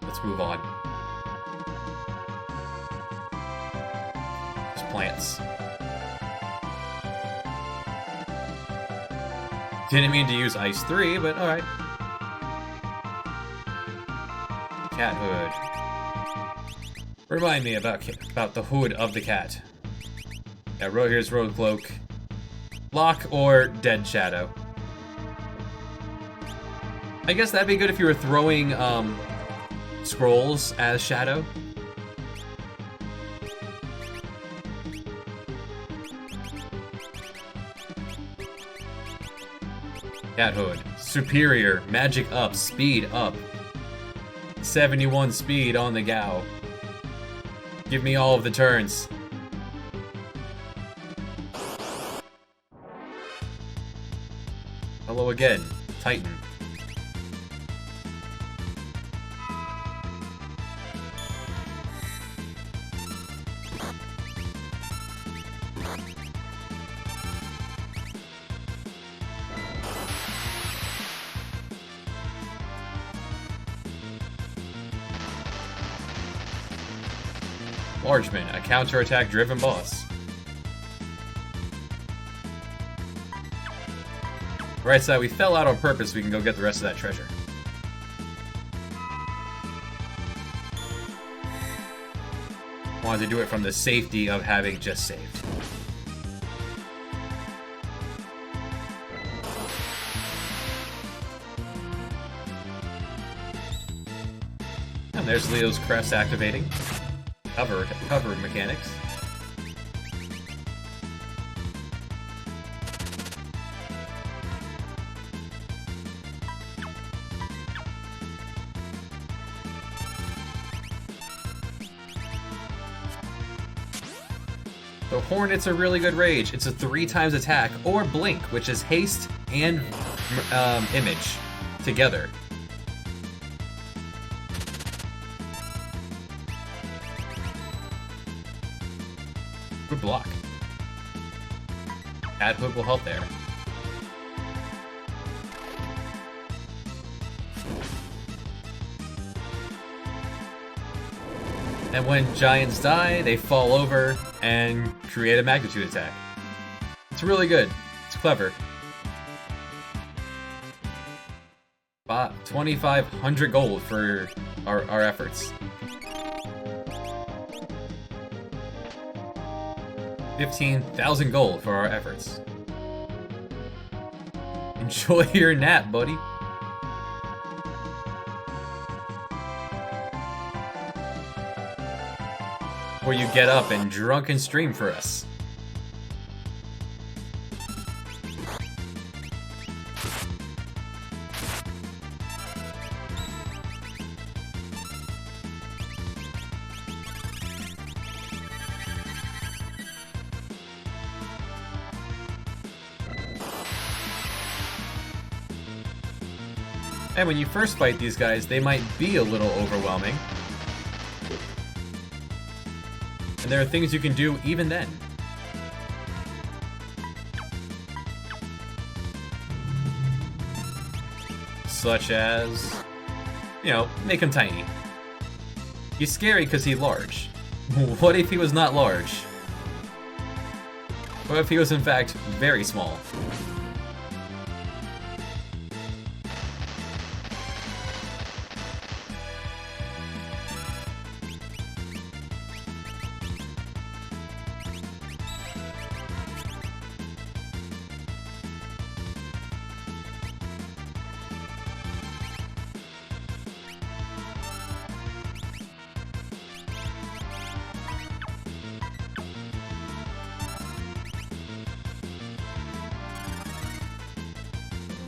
Let's move on. Just plants. Didn't mean to use Ice 3, but alright. Cat hood. Remind me about the hood of the cat. Yeah, here's Rogue Cloak. Locke or Dead Shadow. I guess that'd be good if you were throwing scrolls as Shadow. Cat Hood. Superior. Magic up. Speed up. 71 speed on the Gao. Give me all of the turns. Hello again, Titan. Largeman, a counterattack driven boss. Right side, we fell out on purpose, we can go get the rest of that treasure. Wanted to do it from the safety of having just saved. And there's Leo's crest activating. Cover mechanics. The Hornet's a really good rage. It's a 3 times attack, or Blink, which is haste and image together. Good block. Add hook will help there. And when giants die, they fall over and create a magnitude attack. It's really good. It's clever. 2,500 gold for our efforts. 15,000 gold for our efforts. Enjoy your nap, buddy. Where you get up and drunken stream for us. And when you first fight these guys, they might be a little overwhelming. And there are things you can do even then. Such as, you know, make him tiny. He's scary because he's large. What if he was not large? What if he was in fact very small?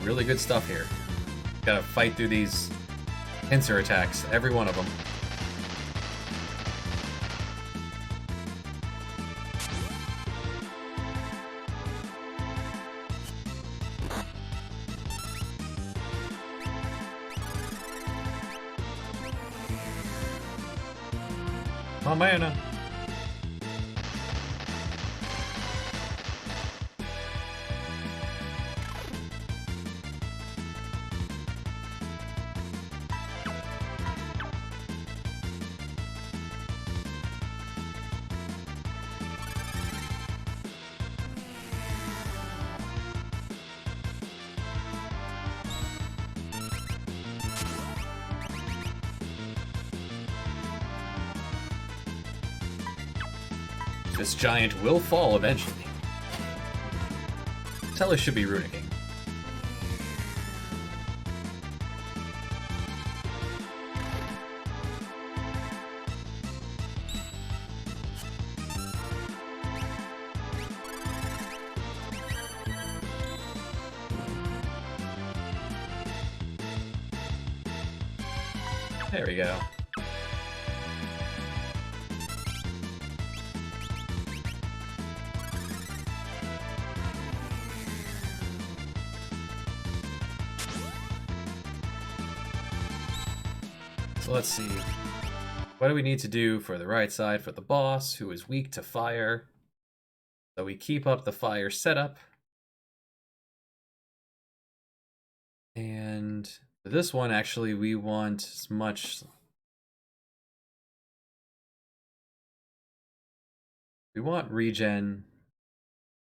Really good stuff here. Gotta fight through these pincer attacks, every one of them. Oh, mana. This giant will fall eventually. Tellus should be runicking. There we go. So let's see. What do we need to do for the right side for the boss, who is weak to fire? So we keep up the fire setup. And for this one, actually, we want as much... We want regen.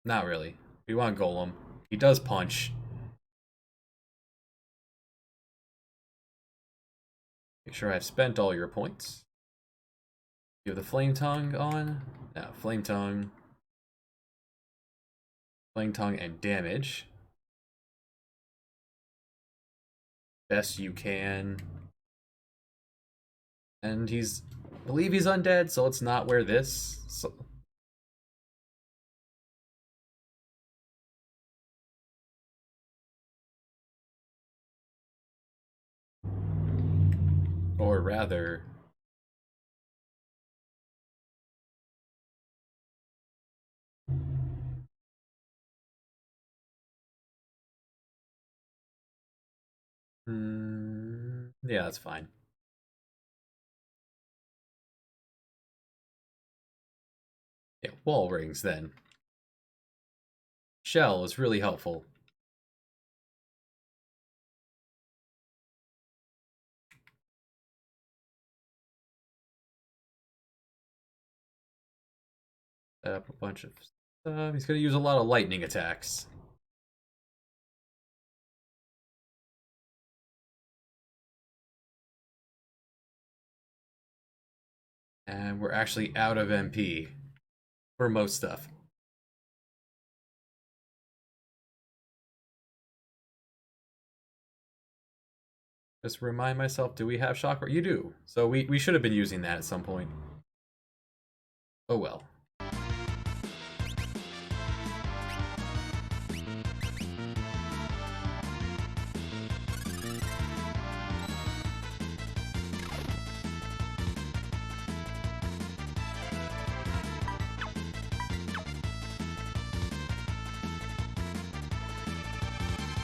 Not really. We want Golem. He does punch. Make sure I've spent all your points. You have the Flame Tongue on? No, Flame Tongue. Flame Tongue and damage. Best you can. And he's... I believe he's undead, so let's not wear this. So... Or rather... Yeah, that's fine. Yeah, wall rings then. Shell is really helpful. Set up a bunch of stuff. He's gonna use a lot of lightning attacks. And we're actually out of MP for most stuff. Just remind myself, do we have shock? You do. So we should have been using that at some point. Oh well.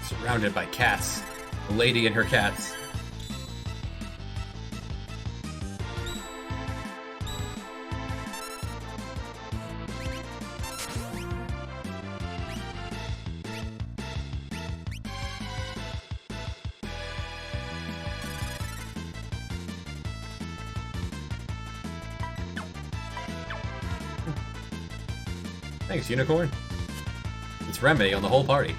Surrounded by cats. A lady and her cats. Thanks, Unicorn. It's Remedy on the whole party.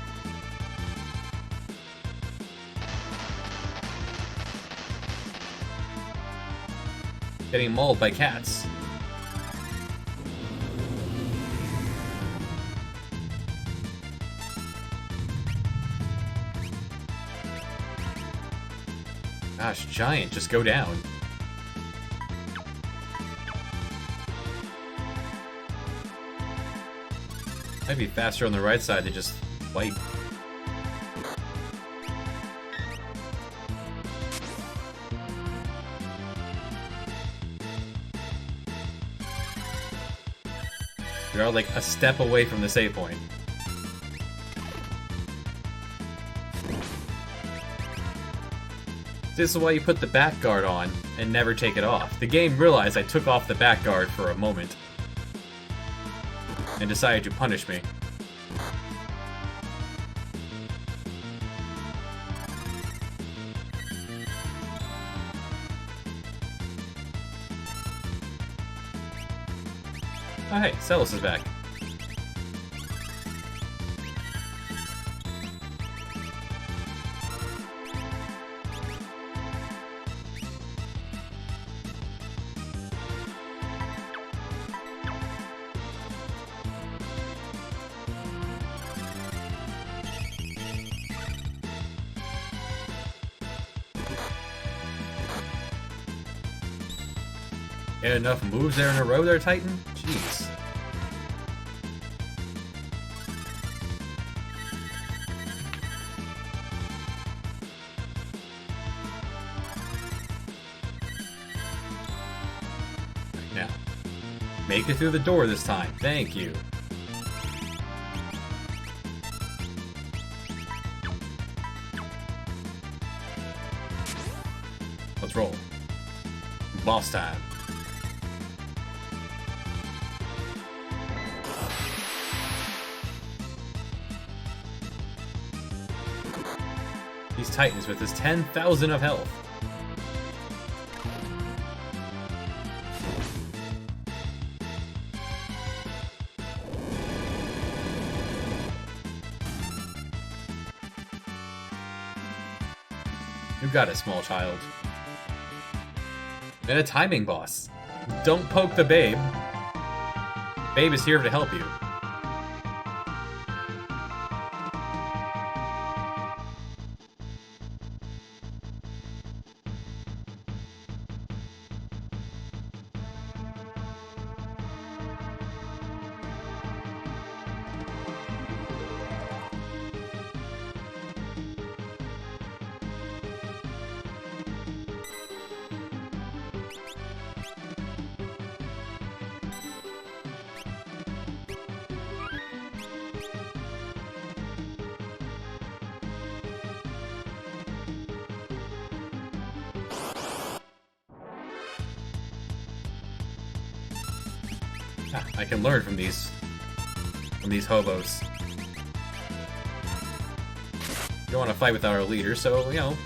Getting mauled by cats. Gosh, Giant, just go down. Might be faster on the right side to just wipe. We are like a step away from the save point. This is why you put the back guard on and never take it off. The game realized I took off the back guard for a moment and decided to punish me. Oh hey, Celos is back. Get enough moves there in a row there, Titan? Jeez. Now, make it through the door this time. Thank you. Let's roll. Boss time. These Titans with his 10,000 of health. You got it, small child. And a timing boss. Don't poke the babe. Babe is here to help you. I can learn from these hobos. You don't want to fight without our leader, so, you know,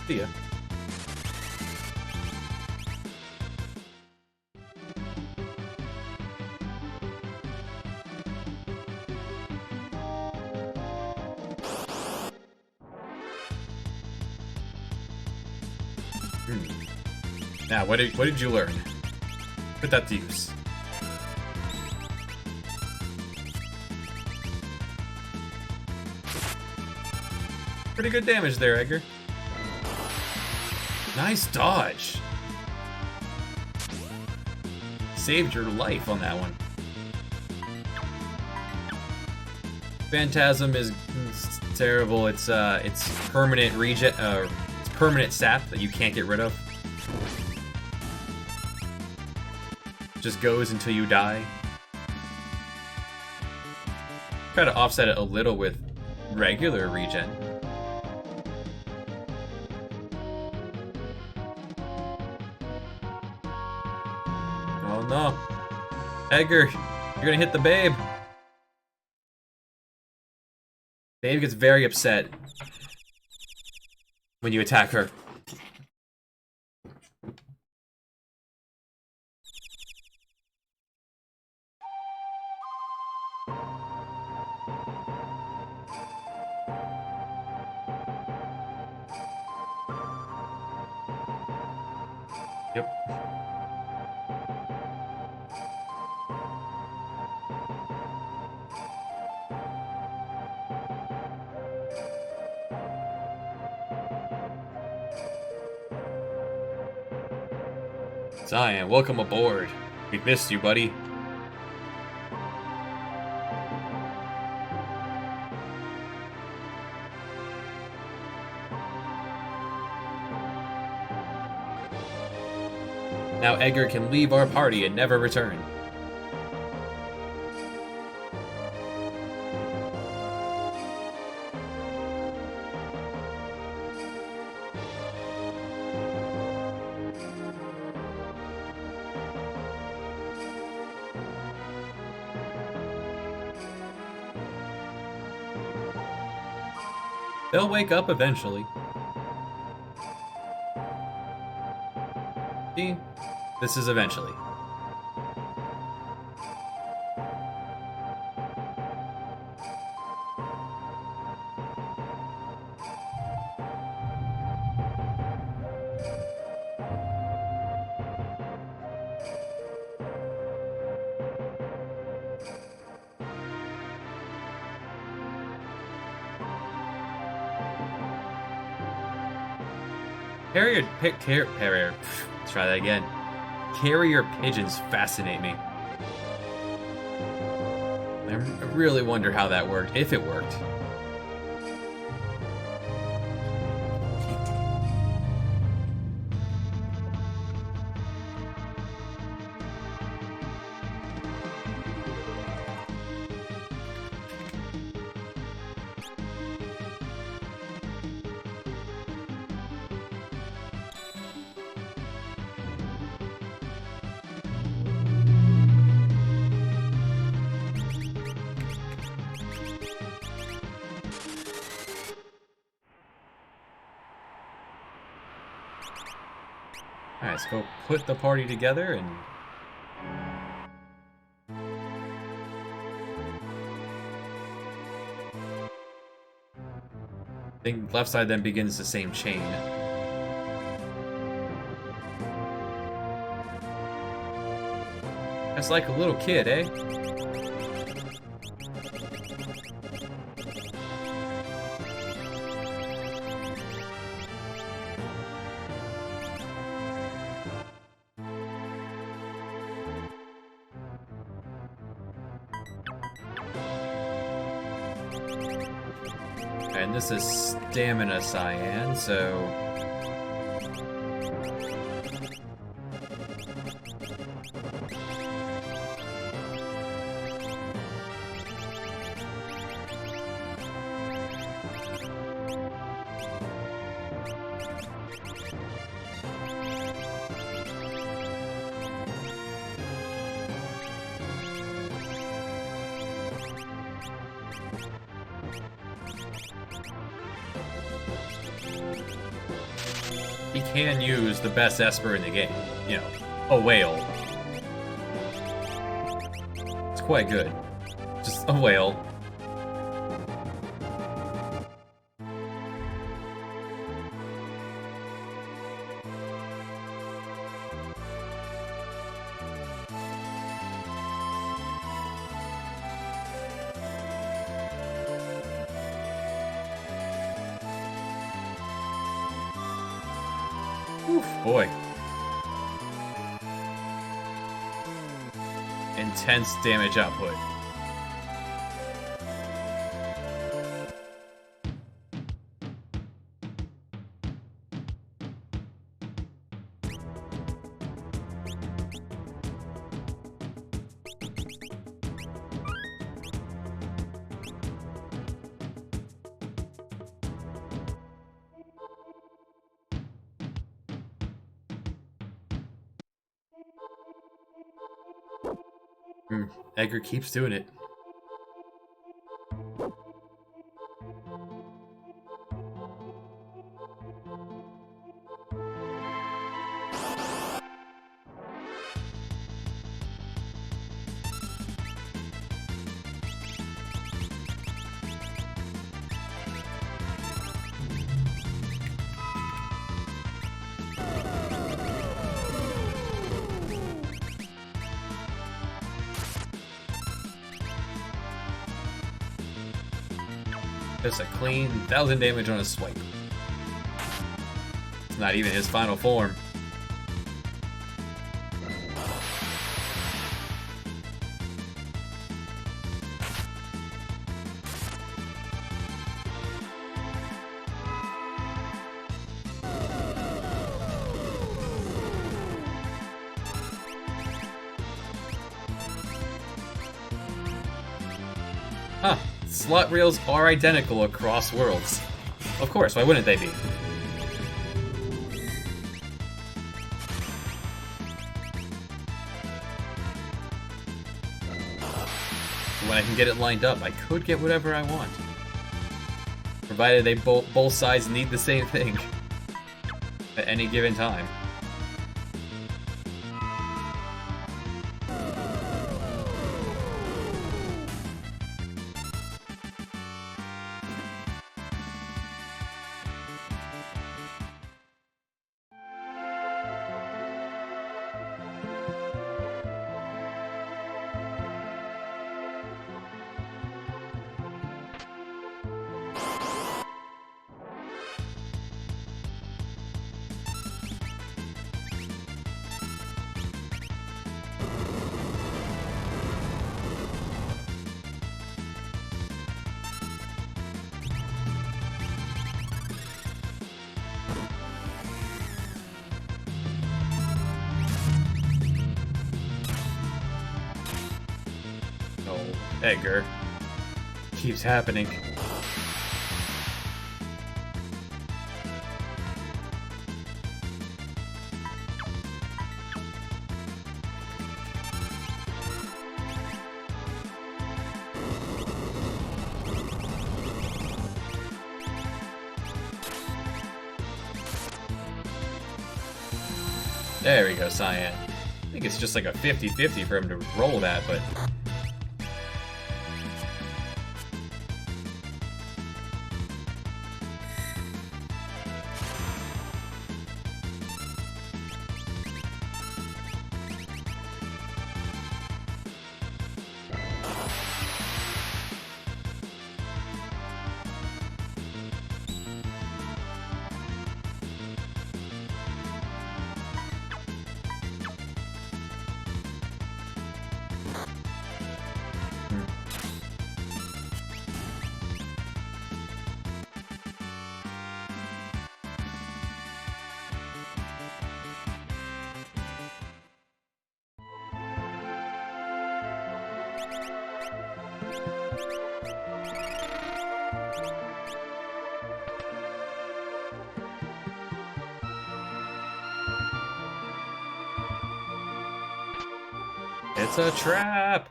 see ya. Now, what did you learn? Put that to use. Pretty good damage there, Edgar. Nice dodge. Saved your life on that one. Phantasm is terrible. It's permanent regen. It's permanent sap that you can't get rid of. Just goes until you die. Try to offset it a little with regular regen. Oh no. Edgar, you're gonna hit the babe. Babe gets very upset when you attack her. Yep. Zion, welcome aboard. We've missed you, buddy. Now Edgar can leave our party and never return. They'll wake up eventually. See? This is eventually. Let's try that again. Carrier pigeons fascinate me. I really wonder how that worked, if it worked. Alright, let's go put the party together and... I think left side then begins the same chain. That's like a little kid, eh? And this is Stamina Cyan, so... he can use the best Esper in the game. You know, a whale. It's quite good. Just a whale. Oof, boy. Intense damage output. Edgar keeps doing it. Just a clean 1,000 damage on a swipe. It's not even his final form. Huh. Slot reels are identical across worlds. Of course, why wouldn't they be? So when I can get it lined up, I could get whatever I want. Provided they both sides need the same thing at any given time. Edgar. Keeps happening. There we go, Cyan. I think it's just like a 50-50 for him to roll that, but... It's a trap!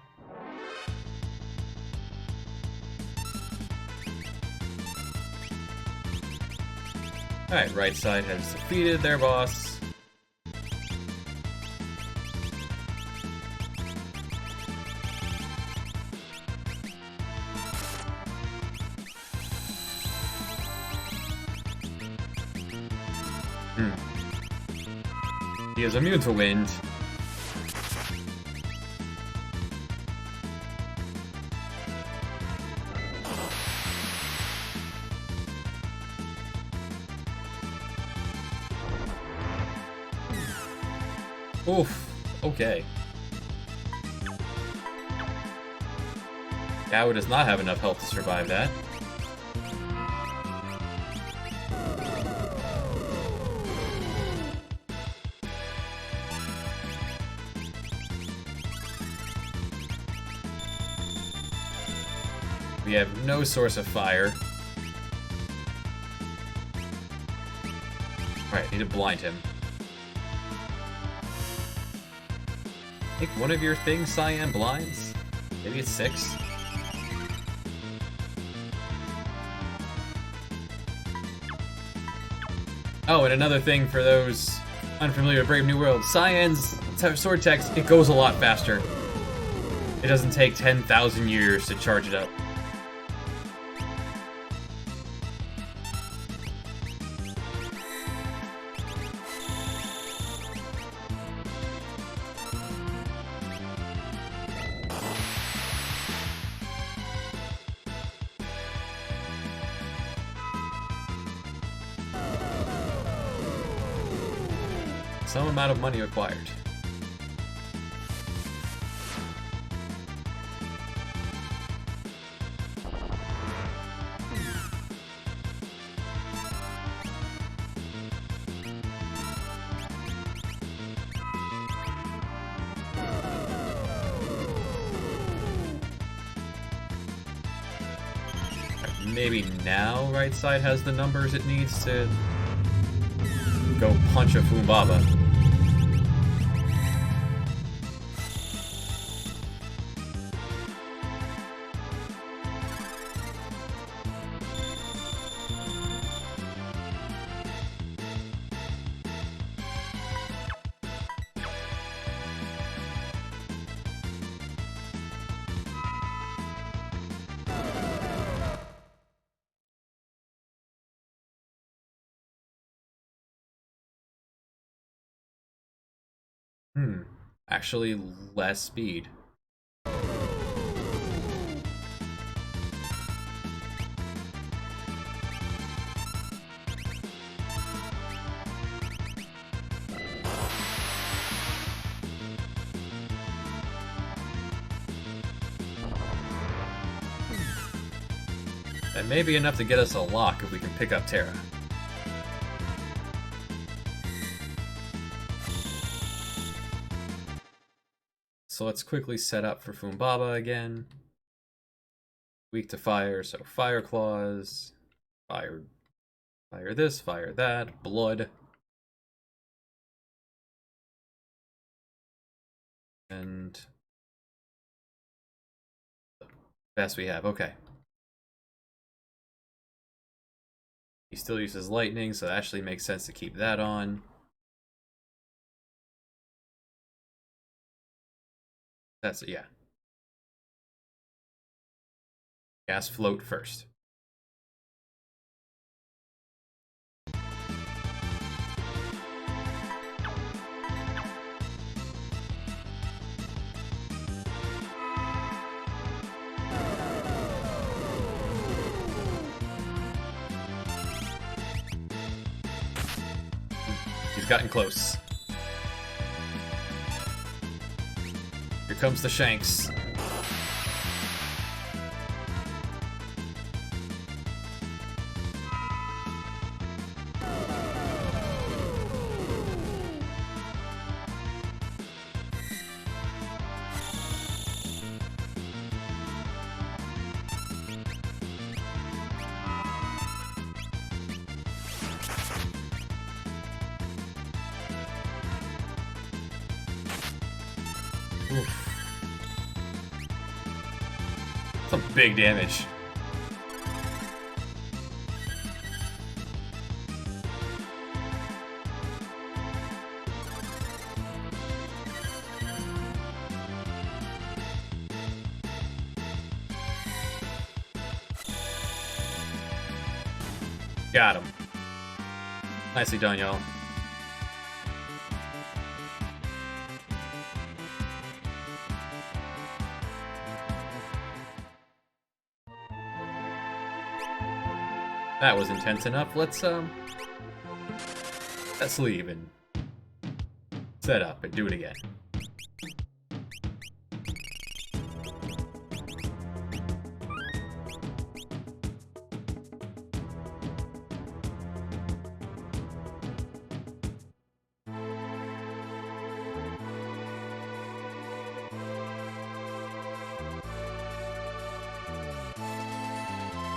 Alright, right side has defeated their boss. He is immune to wind. Oof. Okay. Gao does not have enough health to survive that. We have no source of fire. Alright, need to blind him. I think one of your things, Cyan, blinds? Maybe it's 6? Oh, and another thing for those unfamiliar with Brave New World. Cyan's sword text, it goes a lot faster. It doesn't take 10,000 years to charge it up. Some amount of money required. Maybe now right side has the numbers it needs to go punch a Fumbaba. Actually, less speed. That may be enough to get us a lock if we can pick up Terra. So let's quickly set up for Fumbaba again. Weak to fire, so Fire Claws. Fire this, fire that. Blood. And best we have, okay. He still uses lightning, so it actually makes sense to keep that on. That's it, yeah. Gas float first. He's gotten close. Here comes the Shanks. Oof. Some big damage. Got him. Nicely done, y'all. That was intense enough. Let's leave and set up and do it again.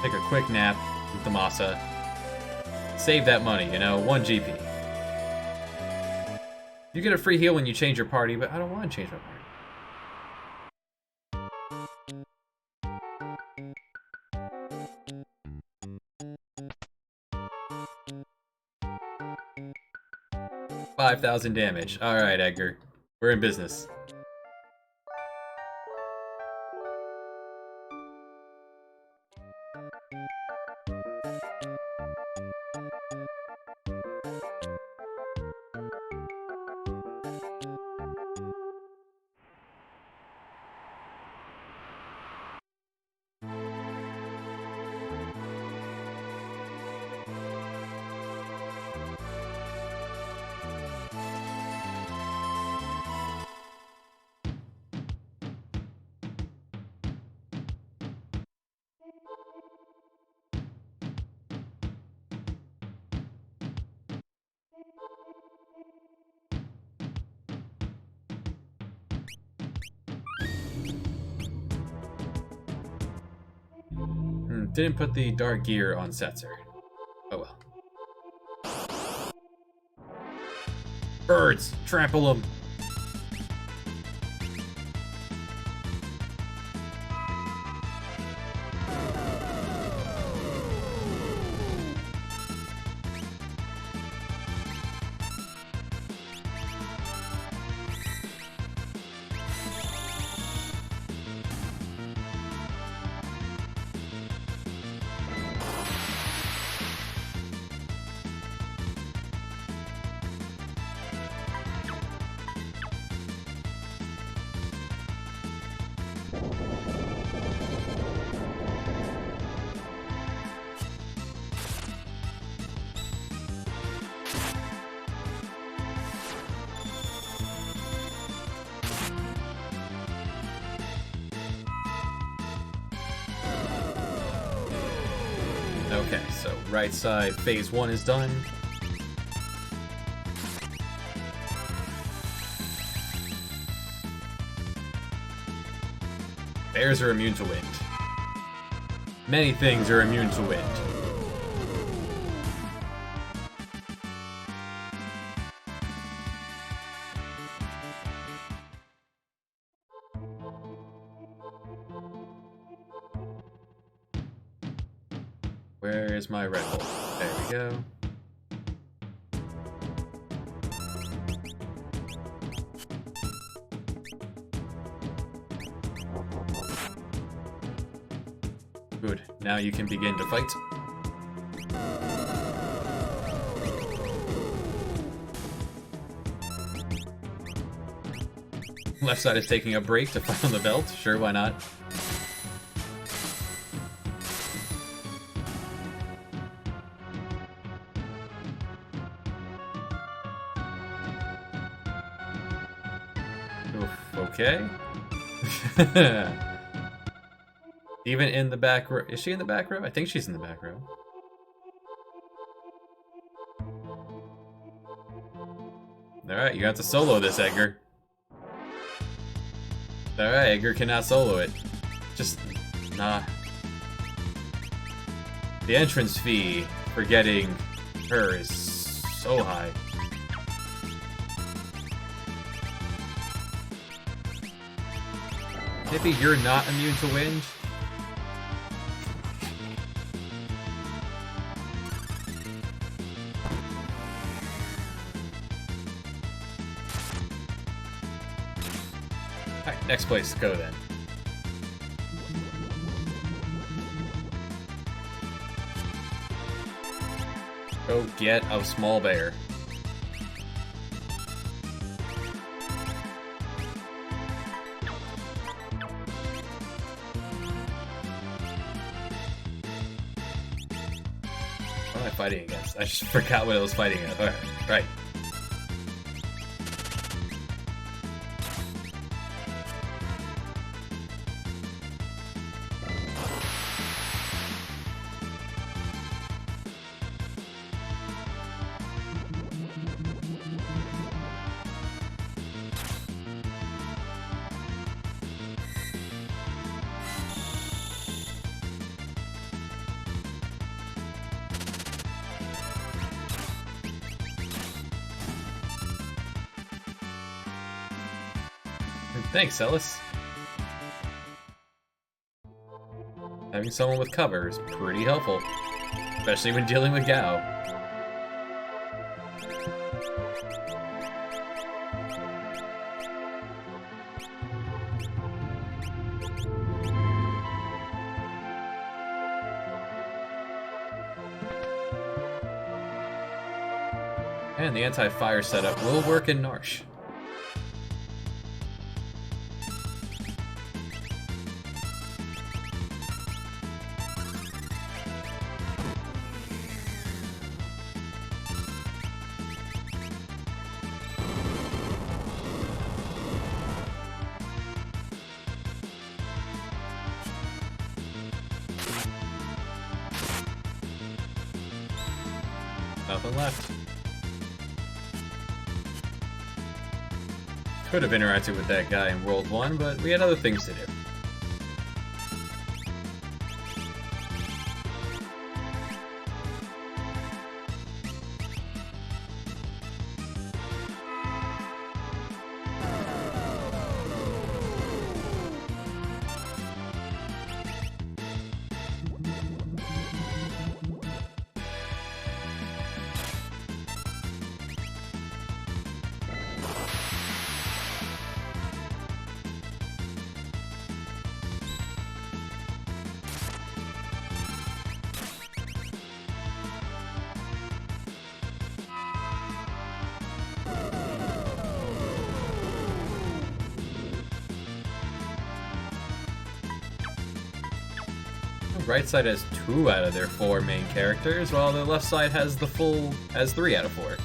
Take a quick nap with the Masa. Save that money, you know, 1 GP. You get a free heal when you change your party, but I don't want to change my party. $5,000 damage. Alright, Edgar. We're in business. Didn't put the dark gear on Setzer. Oh well. Birds! Trample them! Okay, so right side phase 1 is done. Bears are immune to wind. Many things are immune to wind. Where is my Red Bull? There we go. Good. Now you can begin to fight. Left side is taking a break to fight on the belt. Sure, why not? Okay. Even in the back row. Is she in the back row? I think she's in the back row. Alright, you have to solo this, Edgar. Alright, Edgar cannot solo it. Just, nah. The entrance fee for getting her is so high. Hippie, you're not immune to wind? Alright, next place to go then. Go get a small bear. What am I fighting against? I just forgot what I was fighting against. Alright, right. Thanks, Ellis. Having someone with cover is pretty helpful, especially when dealing with Gao. And the anti-fire setup will work in Narshe. Nothing left. Could have interacted with that guy in World 1, but we had other things to do. Right side has 2 out of their 4 main characters, while the left side has 3 out of 4.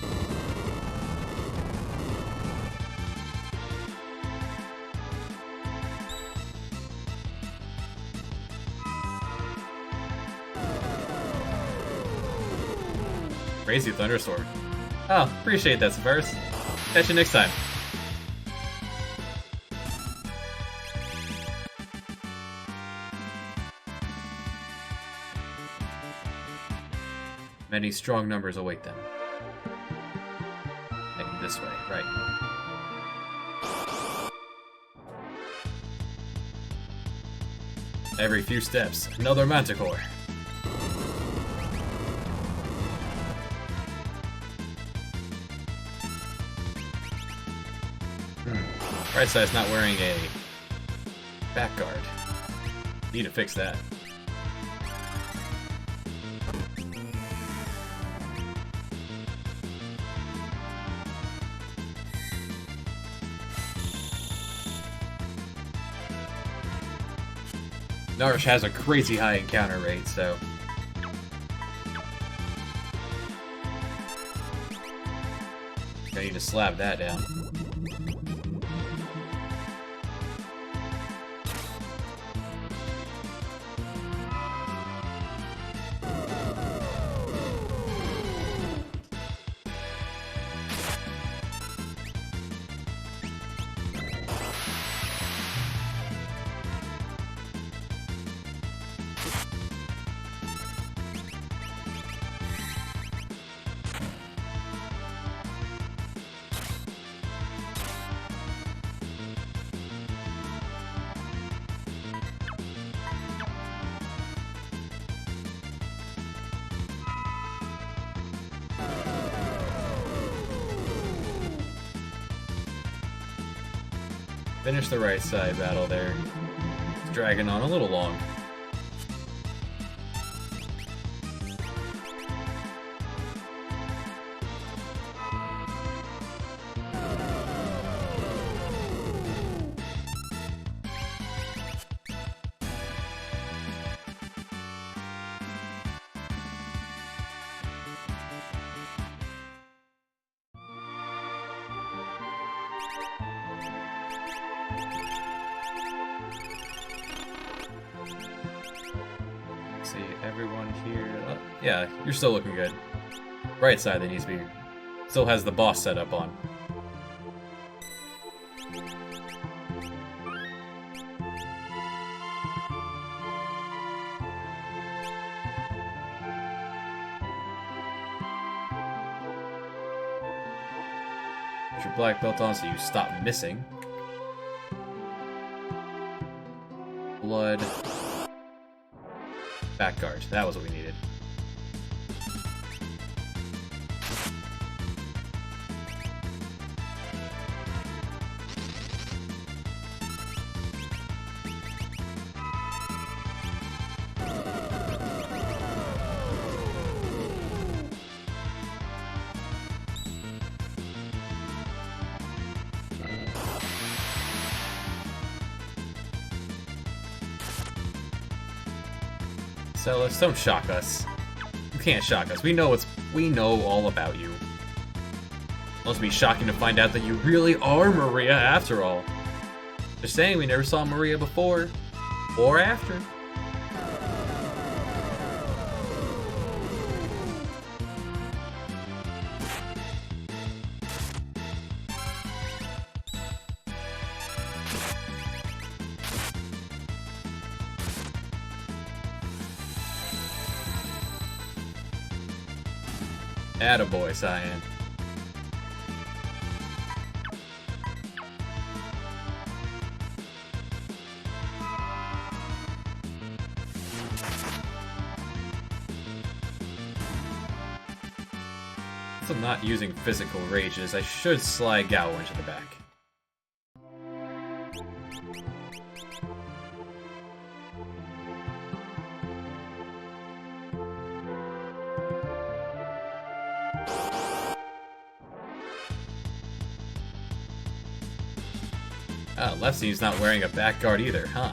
Crazy thunderstorm. Oh, appreciate that, Severus. Catch you next time. Many strong numbers await them. Heading this way, right. Every few steps, another Manticore. Right side's not wearing a back guard. Need to fix that. Narshe has a crazy high encounter rate, so... I need to slap that down. Finish the right side battle there. It's dragging on a little long. everyone here. Yeah, you're still looking good. Right side that needs to be. Still has the boss set up on. Put your black belt on so you stop missing. Blood. Back guard. That was what we needed. Celes, don't shock us. You can't shock us. We know all about you. Must be shocking to find out that you really are Maria after all. Just saying, we never saw Maria before or after. Attaboy, Cyan. Since I'm not using physical rages, I should slide Gao into the back. Lefty's not wearing a back guard either, huh?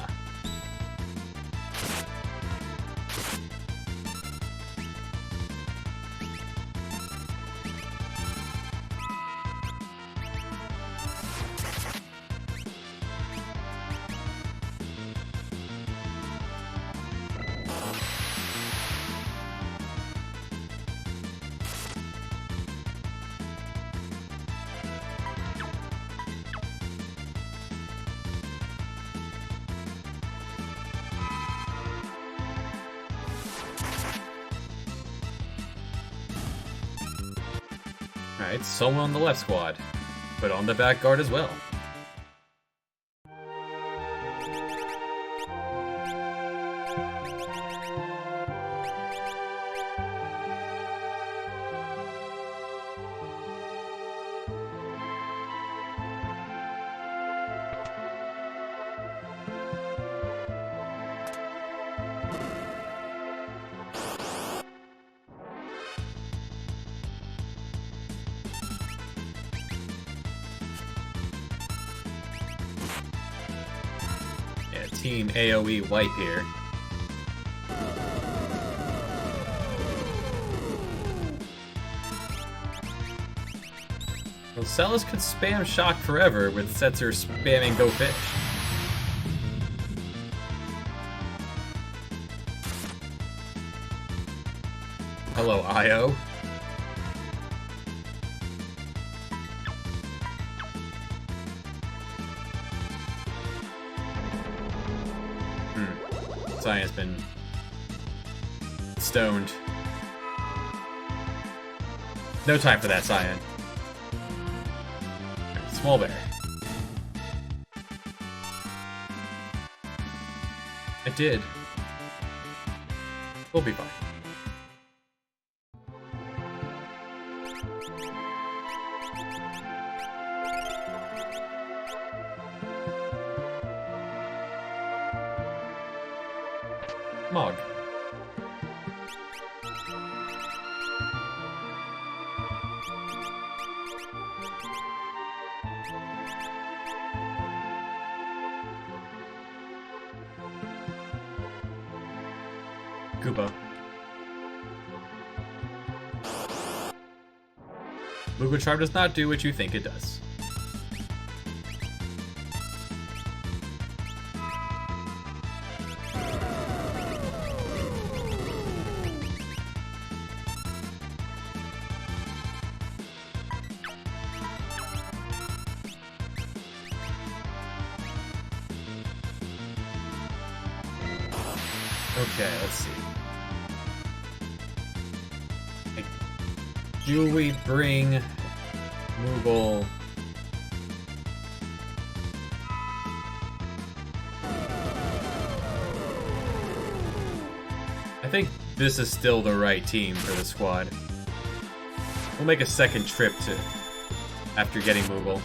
Alright, someone on the left squad, but on the back guard as well. Team AoE wipe here. Well, Celes could spam shock forever with Setzer spamming Go Fish. Hello, Io. Cyan's been stoned. No time for that, Cyan. Small bear. I did. We'll be fine. Mog. Koopa. Lugo Charm does not do what you think it does. Okay, let's see. Do we bring Moogle? I think this is still the right team for the squad. We'll make a second trip to after getting Moogle.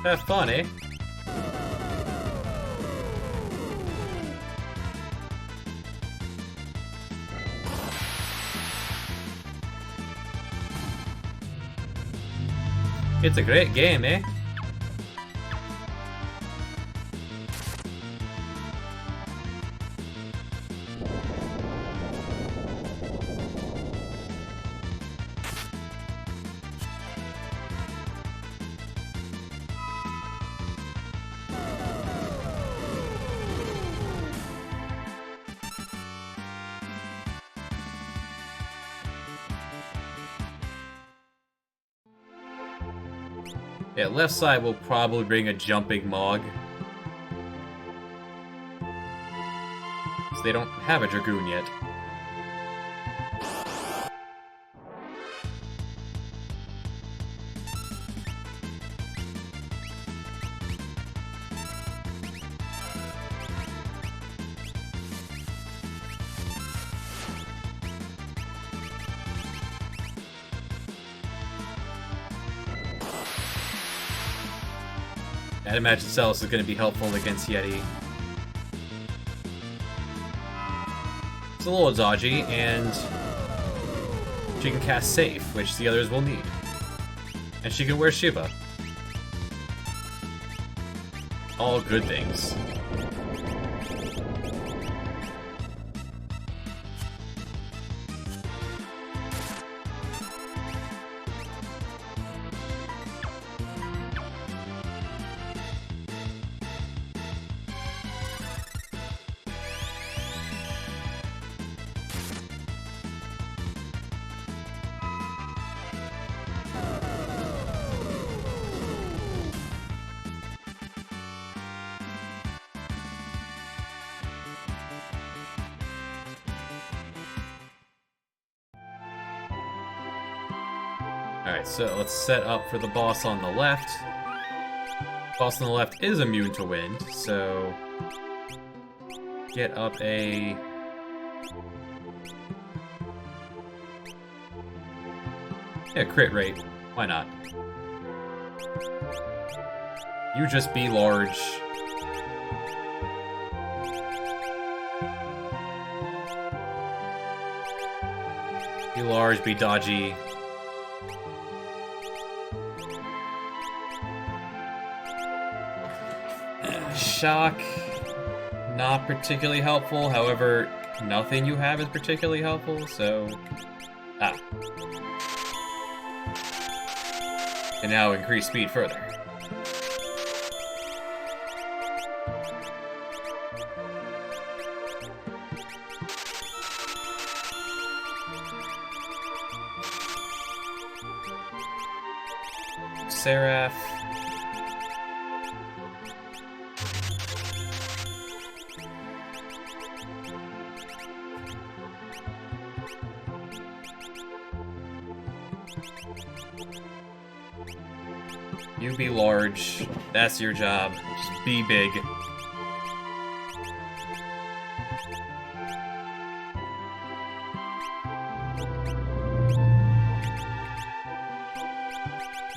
Have fun, eh? It's a great game, eh? Yeah, left side will probably bring a jumping Mog. So they don't have a Dragoon yet. I'd imagine Celis is going to be helpful against Yeti. It's a little dodgy, and she can cast Safe, which the others will need. And she can wear Shiva. All good things. Alright, so let's set up for the boss on the left. Boss on the left is immune to wind, so get up a... yeah, crit rate. Why not? You just be large. Be large, be dodgy. Shock, not particularly helpful. However, nothing you have is particularly helpful, so... ah. And now increase speed further. Seraph. You be large. That's your job. Just be big.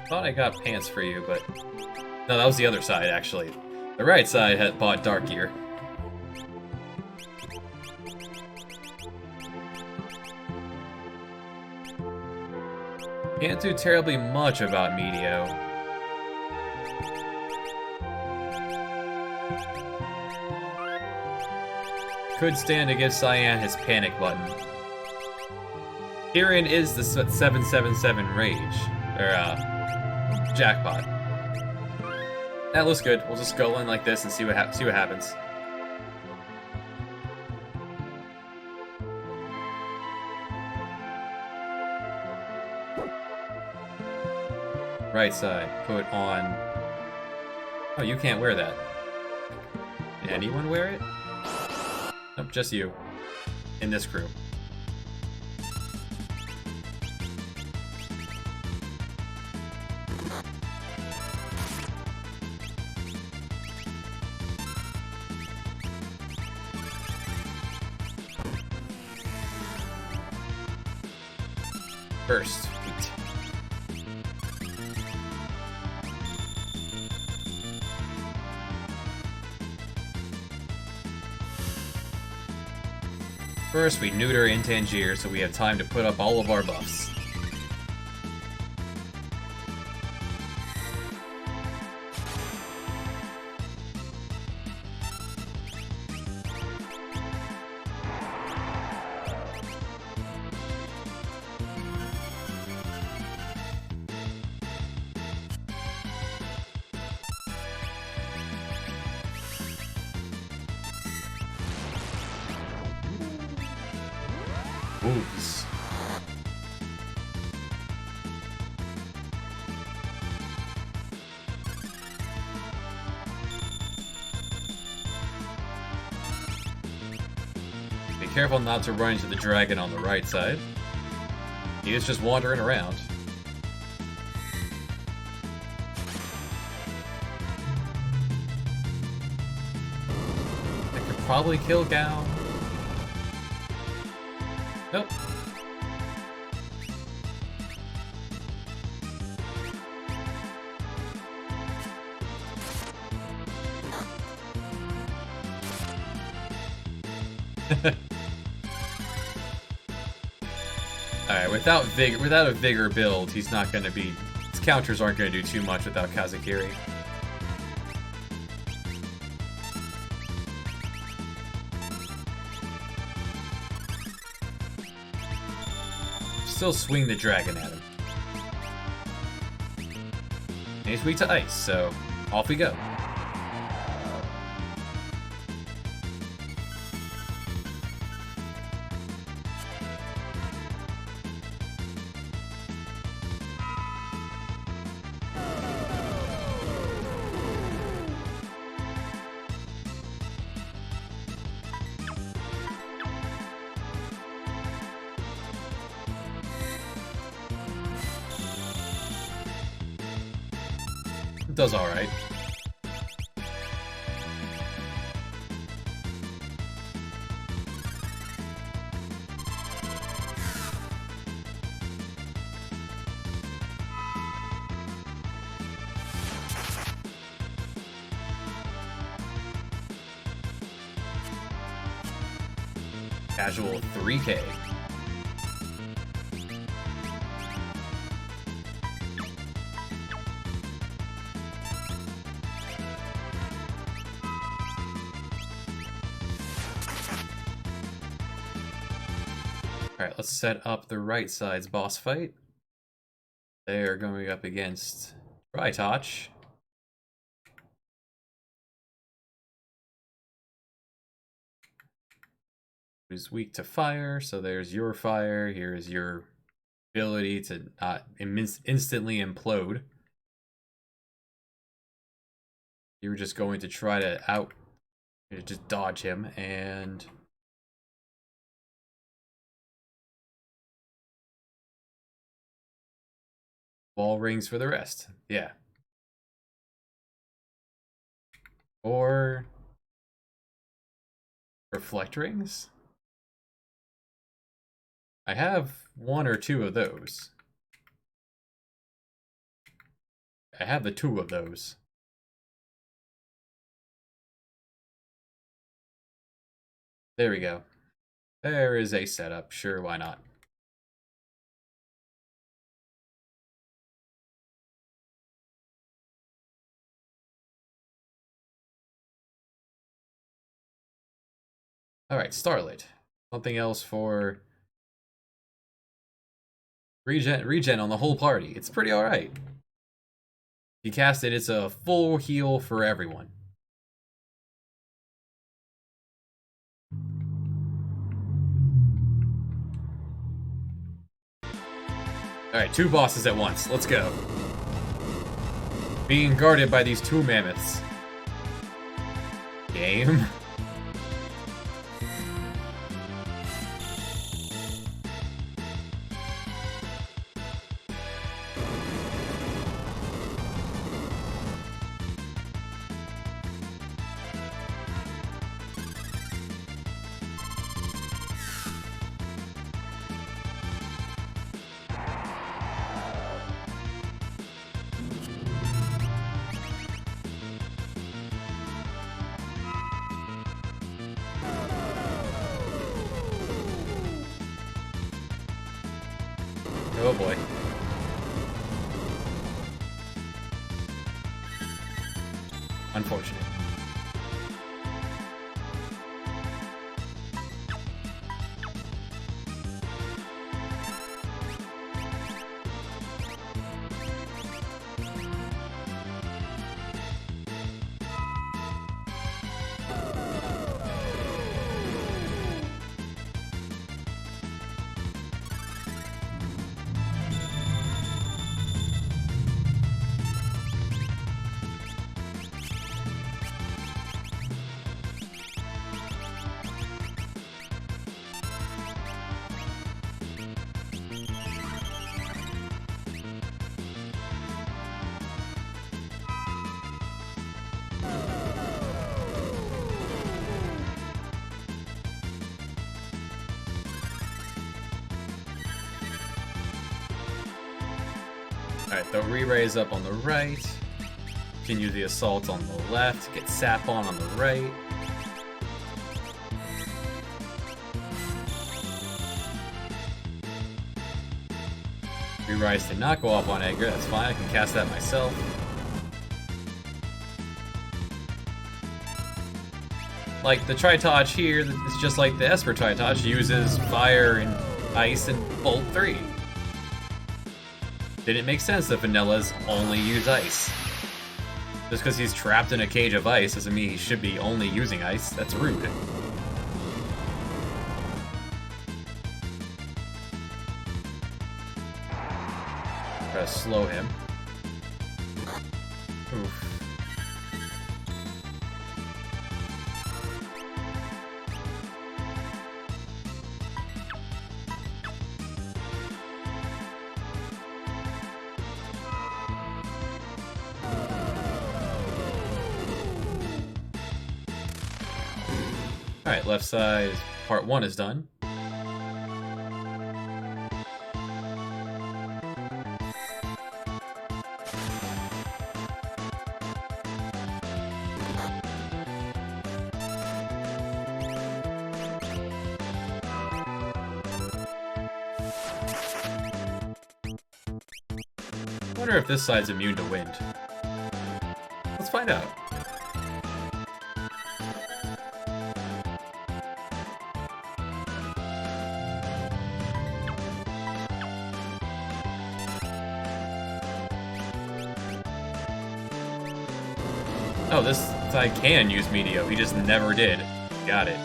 Thought I got pants for you, but... no, that was the other side, actually. The right side had bought Dark Gear. Can't do terribly much about Meteo. Could stand to give Cyan his panic button. Tyrion is the 777 Rage. Or, Jackpot. That looks good. We'll just go in like this and see what happens. Right side. Put on... Oh, you can't wear that. Can anyone wear it? Nope, just you. In this crew. First, wheat. First, we neuter Intangier so we have time to put up all of our buffs. Moves. Be careful not to run into the dragon on the right side. He is just wandering around. I could probably kill Gao. Nope. Alright, without a vigor build, he's not gonna be... His counters aren't gonna do too much without Kazakiri. Still swing the dragon at him. And he's weak to ice, so off we go. Does alright. Casual 3K. Alright, let's set up the right side's boss fight. They are going up against Drytouch. Who's weak to fire, so there's your fire. Here's your ability to not instantly implode. You were just going to try to just dodge him, and... Ball rings for the rest. Yeah. Or... Reflect rings? I have one or two of those. I have the two of those. There we go. There is a setup. Sure, why not? Alright, Starlit. Something else for... Regen on the whole party. It's pretty alright. You cast it, it's a full heal for everyone. Alright, two bosses at once. Let's go. Being guarded by these two mammoths. Game? Oh boy. Unfortunate. Alright, the re-raise up on the right. Continue the assault on the left. Get Sap on the right. Re-rise did not go off on Edgar, that's fine, I can cast that myself. Like, the Tritage here, it's just like the Esper Tritage, uses Fire and Ice and Bolt 3. Didn't make sense that Vanillas only use Ice. Just because he's trapped in a cage of ice doesn't mean he should be only using ice. That's rude. Try to slow him. Oof. Alright, left side, part 1 is done. I wonder if this side's immune to wind. Let's find out. Oh, this side can use Meteo, he just never did. Got it.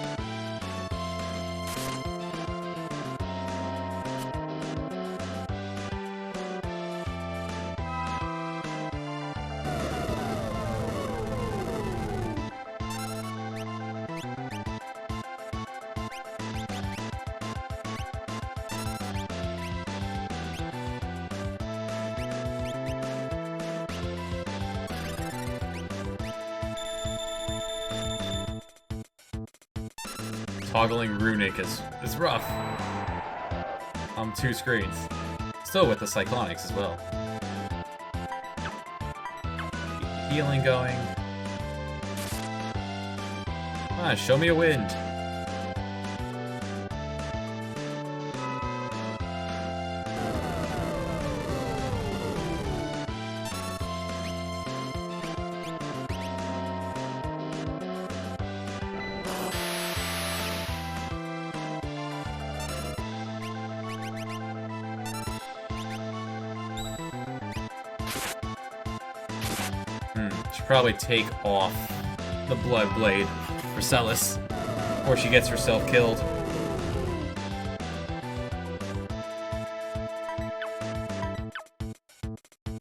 Toggling Runic is rough on 2 screens. Still with the Cyclonics as well. Healing going. Ah, show me a wind. Should probably take off the Blood Blade for Celis before she gets herself killed.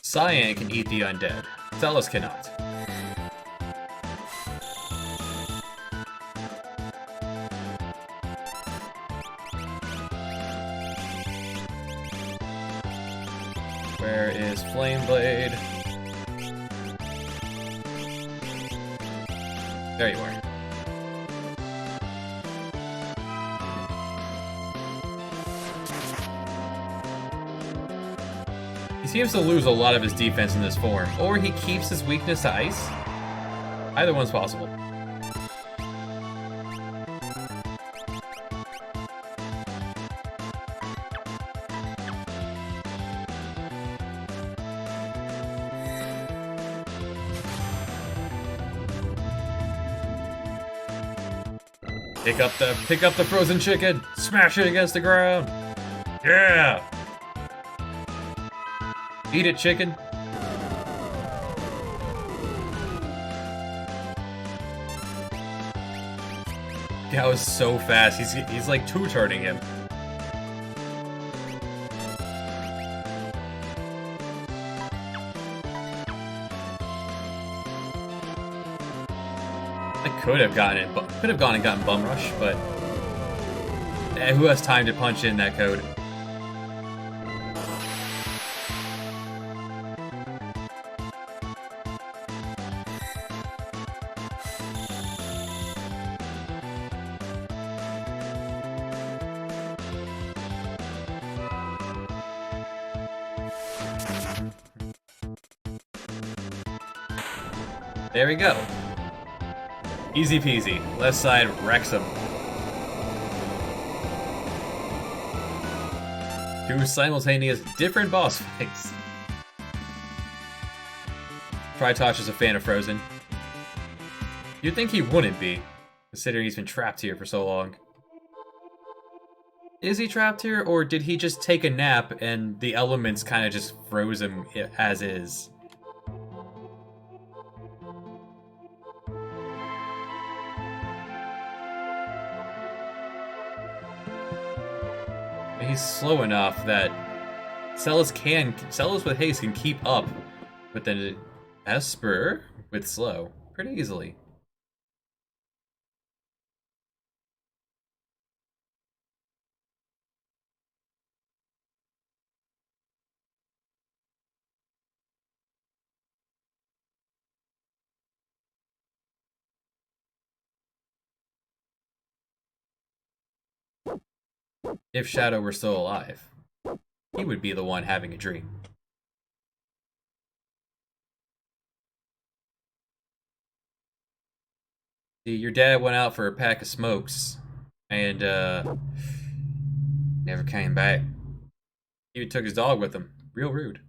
Cyan can eat the undead. Celis cannot. Where is Flame Blade? There you are. He seems to lose a lot of his defense in this form, or he keeps his weakness to ice. Either one's possible. Pick up the frozen chicken. Smash it against the ground. Yeah. Eat it, chicken. That was so fast. He's like two-turning him. I could have gone and gotten Bum Rush, but who has time to punch in that code? There we go. Easy peasy. Left side wrecks him. Two simultaneous different boss fights. Tritosh is a fan of Frozen. You'd think he wouldn't be, considering he's been trapped here for so long. Is he trapped here, or did he just take a nap and the elements kind of just froze him as is? He's slow enough that Celis with haste can keep up with the Esper with slow pretty easily. If Shadow were still alive, he would be the one having a dream. See, your dad went out for a pack of smokes and never came back. He even took his dog with him. Real rude.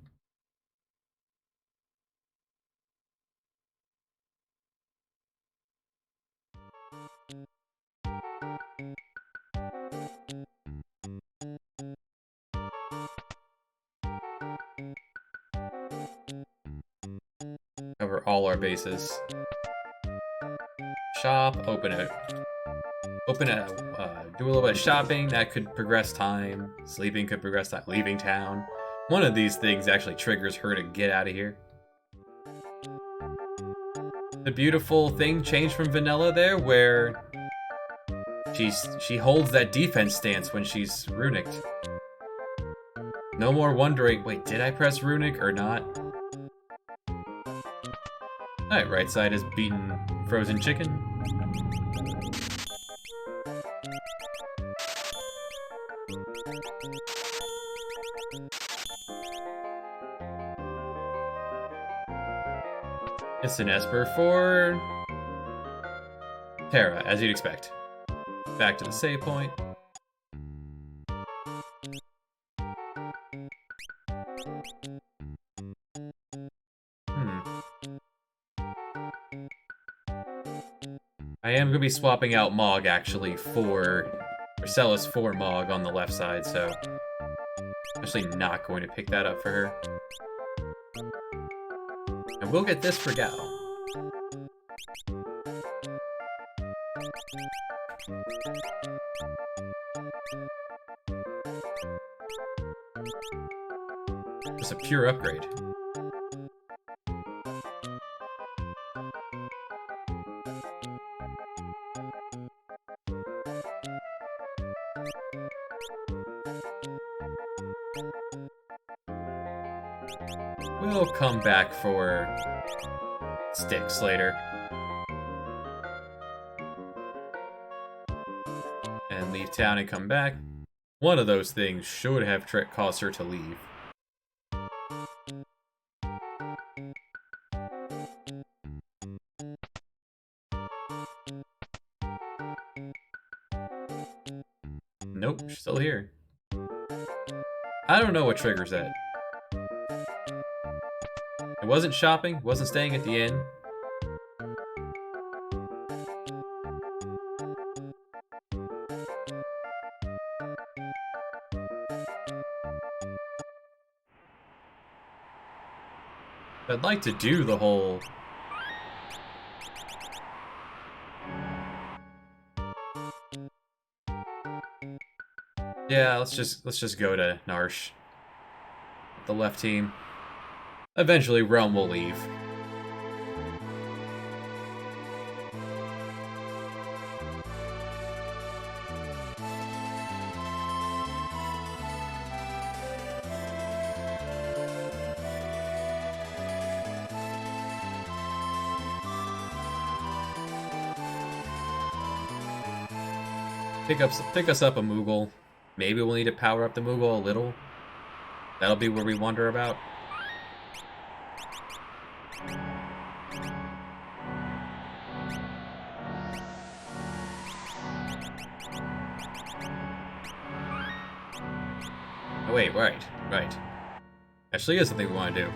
Cover all our bases. Shop, open it. Do a little bit of shopping, that could progress time. Sleeping could progress time. Leaving town. One of these things actually triggers her to get out of here. The beautiful thing changed from vanilla there, where she holds that defense stance when she's runicked. No more wondering, wait, did I press runic or not? Alright, right side is beaten frozen chicken. It's an Esper for Terra, as you'd expect. Back to the save point. I am going to be swapping out Mog, actually, for Celis for Mog on the left side, so actually not going to pick that up for her. And we'll get this for Gao. It's a pure upgrade. We'll come back for sticks later. And leave town and come back. One of those things should have caused her to leave. Nope, she's still here. I don't know what triggers that. It wasn't shopping, wasn't staying at the inn. I'd like to do the whole... Yeah, let's just go to Narshe. The left team. Eventually, Realm will leave. Pick us up a Moogle. Maybe we'll need to power up the Moogle a little. That'll be where we wonder about. Oh wait, right. Actually is something we want to do.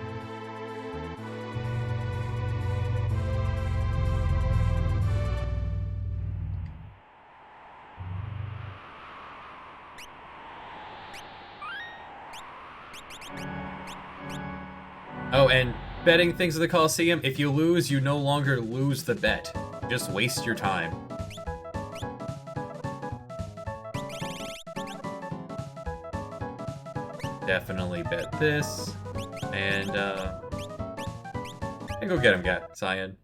Oh, and betting things at the Coliseum, if you lose, you no longer lose the bet. You just waste your time. Definitely bet this. And go get him, Cyan.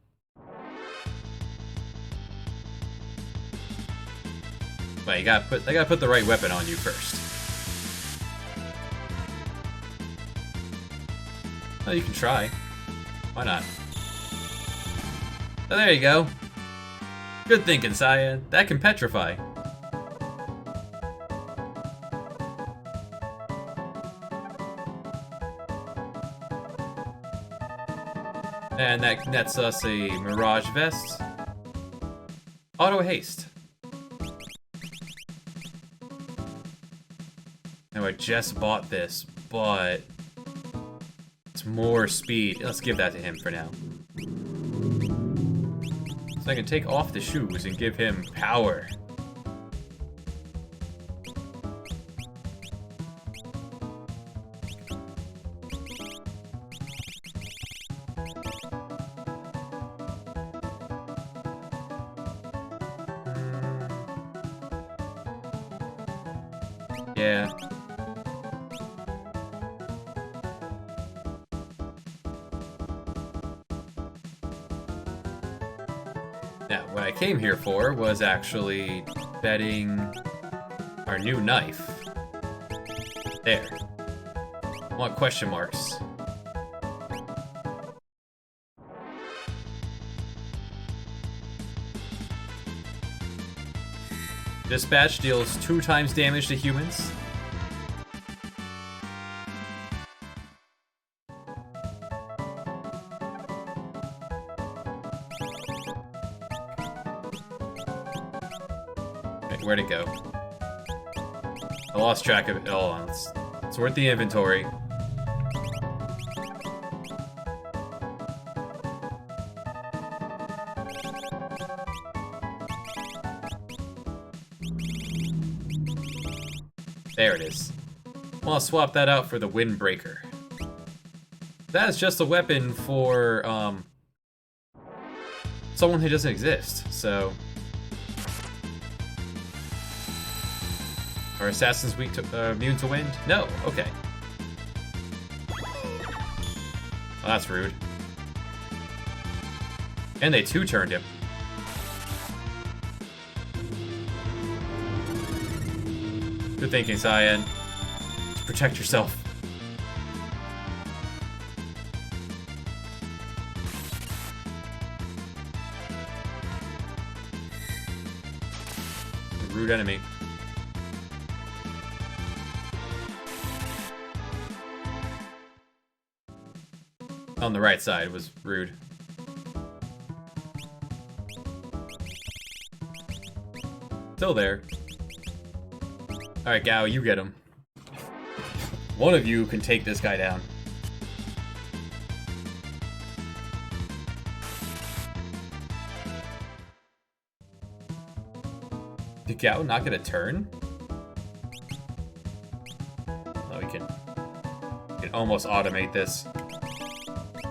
But they gotta put the right weapon on you first. Well, you can try. Why not? Oh, there you go. Good thinking, Cyan. That can petrify. And that nets us a Mirage Vest. Auto Haste. Now I just bought this, but it's more speed. Let's give that to him for now. So I can take off the shoes and give him power. Yeah. Now, what I came here for was actually betting our new knife. There. I want question marks. Dispatch deals 2 times damage to humans. Wait, where'd it go? I lost track of it. Hold on, let's sort the inventory. There it is. Well, I'll swap that out for the Windbreaker. That is just a weapon for, someone who doesn't exist, so... Are assassins weak to, immune to wind? No, okay. Well, that's rude. And they two-turned him. Good thinking, Cyan. Protect yourself. rude enemy. On the right side was rude. Still there. Alright, Gao, you get him. One of you can take this guy down. Did Gao not get a turn? Oh, we can almost automate this.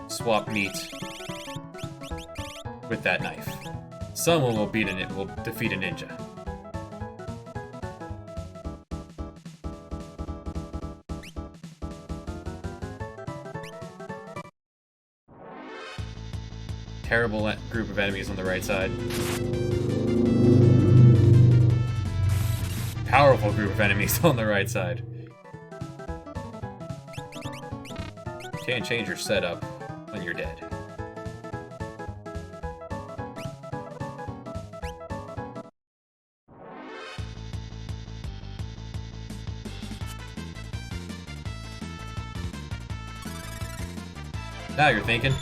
Swap meat with that knife. Someone will defeat a ninja. Terrible group of enemies on the right side. Powerful group of enemies on the right side. Can't change your setup when you're dead. Now you're thinking.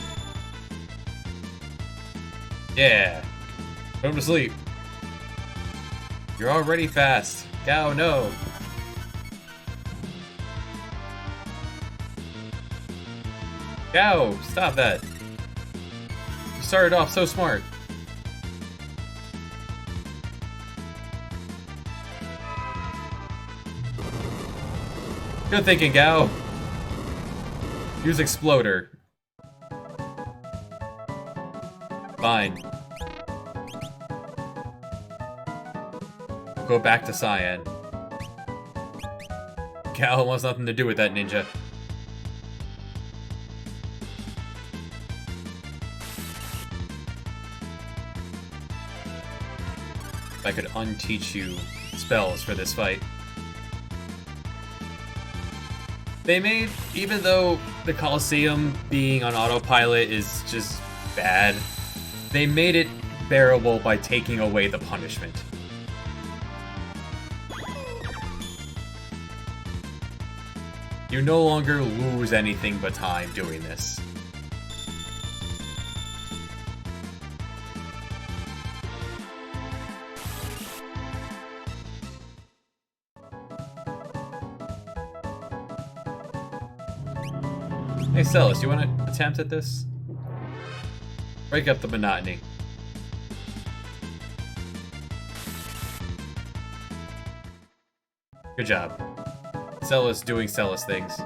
Yeah. Put him to sleep. You're already fast. Gao, no. Gao, stop that. You started off so smart. Good thinking, Gao. Use Exploder. Fine. Go back to Cyan. Gao wants nothing to do with that ninja. If I could unteach you spells for this fight. They made, even though the Colosseum being on autopilot is just bad, they made it bearable by taking away the punishment. You no longer lose anything but time doing this. Hey Celes, you want to attempt at this? Break up the monotony. Good job. Celes doing Celes things.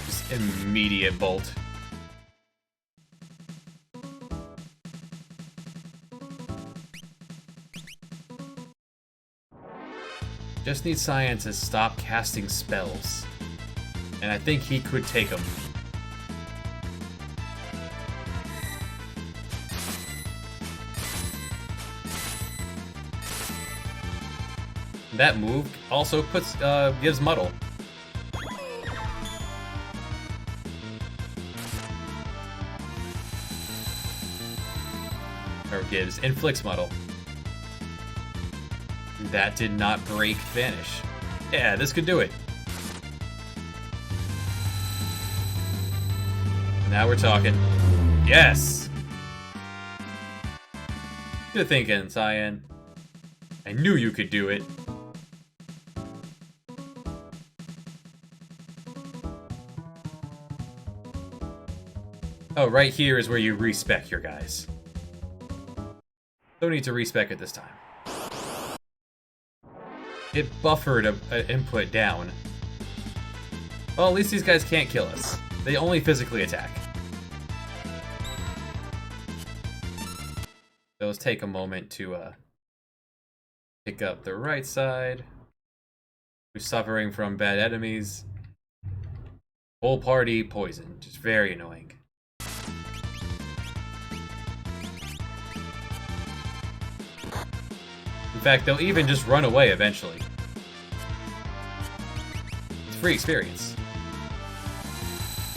Just immediate bolt. Just need Cyan to stop casting spells. And I think he could take them. That move also gives Muddle. Or inflicts Muddle. That did not break Vanish. Yeah, this could do it. Now we're talking. Yes! Good thinking, Cyan. I knew you could do it. Oh, right here is where you respec your guys. Don't need to respec it this time. It buffered an input down. Well, at least these guys can't kill us. They only physically attack. So let's take a moment to pick up the right side. Who's suffering from bad enemies. Whole party poisoned. Just very annoying. In fact, they'll even just run away eventually. It's free experience.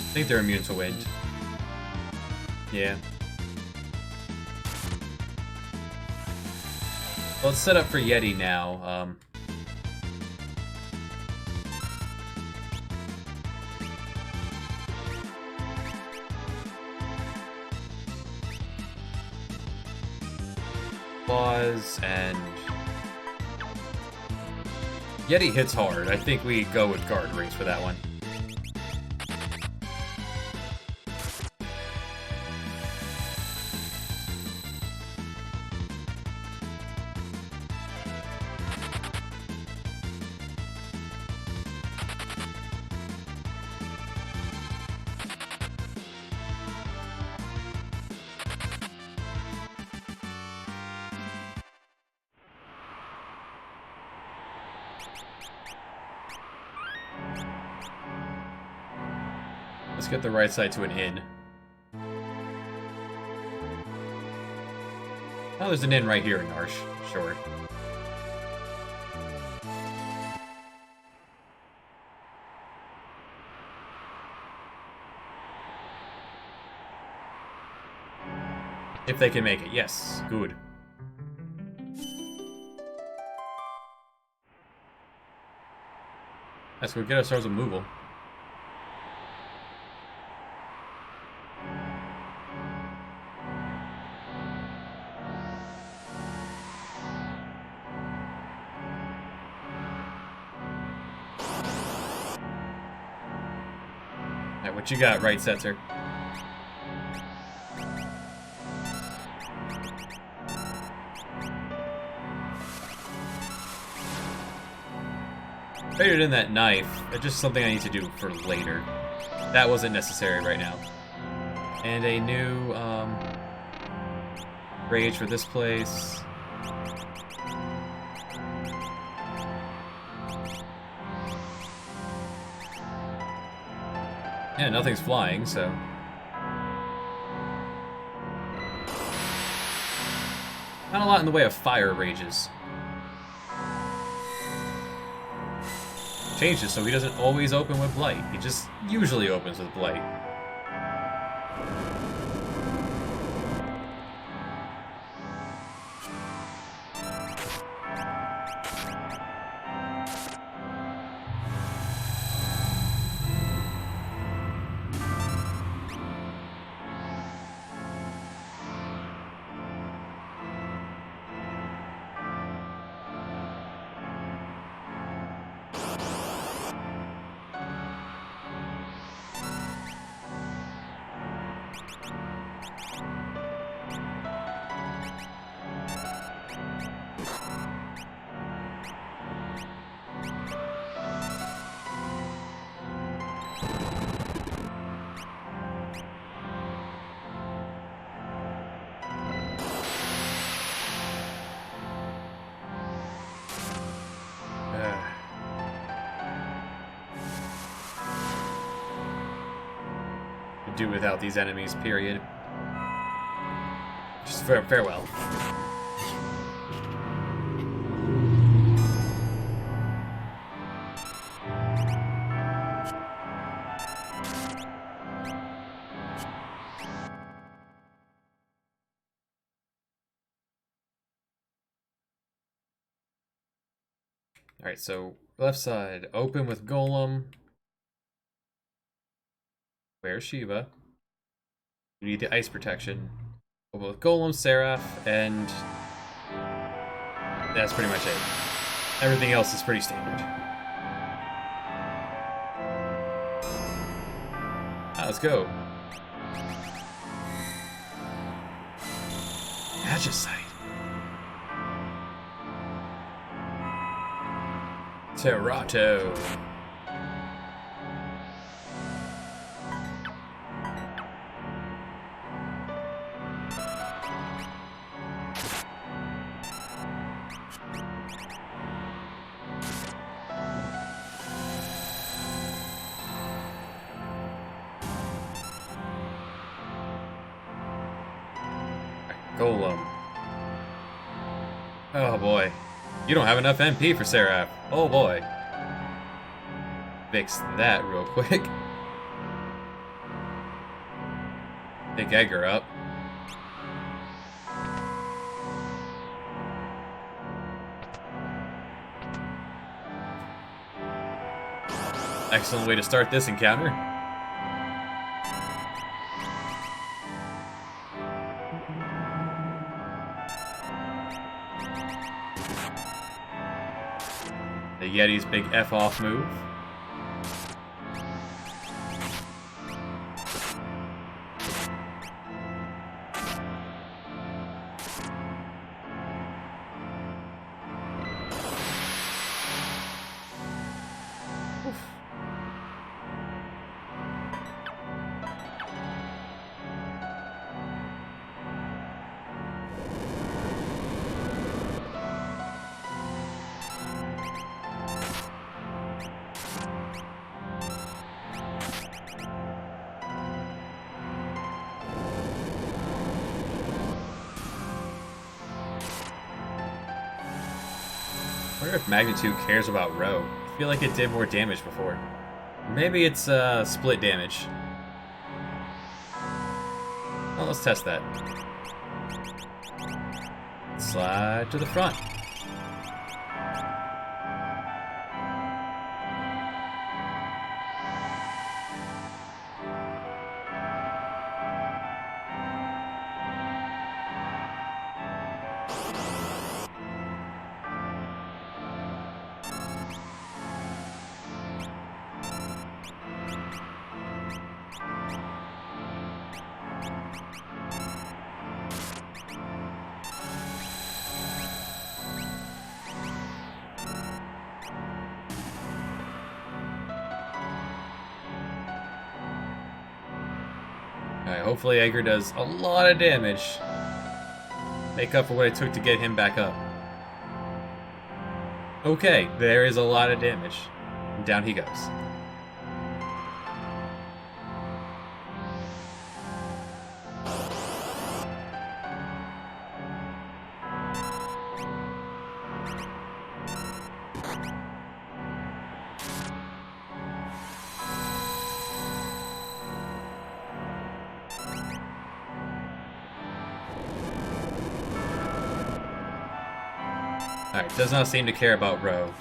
I think they're immune to wind. Yeah. Well, let's set up for Yeti now. Pause, and Yeti hits hard. I think we go with guard rings for that one. Let's get the right side to an inn. Oh, there's an inn right here in Arsh. Sure. If they can make it, yes. Good. Let's go get ourselves a Moogle. What you got, right, Setzer? Traded in that knife. It's just something I need to do for later. That wasn't necessary right now. And a new rage for this place. Yeah, nothing's flying, so... Not a lot in the way of fire rages. Changed it so he doesn't always open with Blight. He just usually opens with Blight. Do without these enemies, period. Just farewell. Alright, so left side, open with Golem. Where's Shiva? You need the ice protection. Open with Golem, Seraph, and that's pretty much it. Everything else is pretty standard. Let's go. Magicite. Terrato. Golem. Oh boy. You don't have enough MP for Seraph. Oh boy. Fix that real quick. Pick Edgar up. Excellent way to start this encounter. The Yeti's big F-off move. I wonder if Magnitude cares about Row. I feel like it did more damage before. Maybe it's split damage. Well, let's test that. Slide to the front. Alright, hopefully Edgar does a lot of damage. Make up for what it took to get him back up. Okay, there is a lot of damage. And down he goes. Alright, does not seem to care about Row.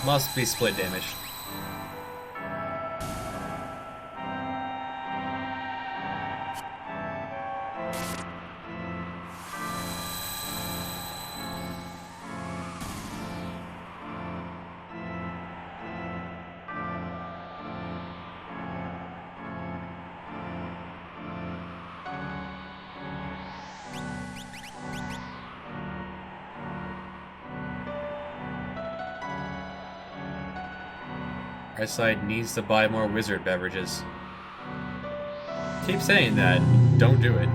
Must be split damage. Right side needs to buy more wizard beverages. Keep saying that. Don't do it.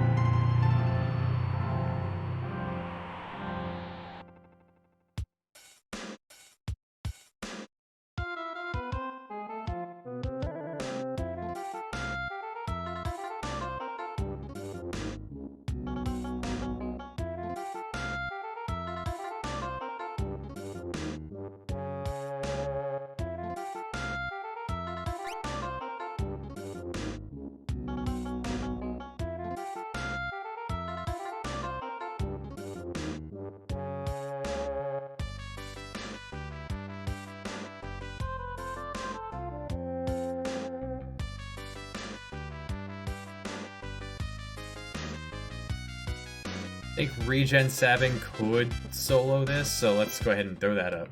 I think Regen Sabin could solo this, so let's go ahead and throw that up.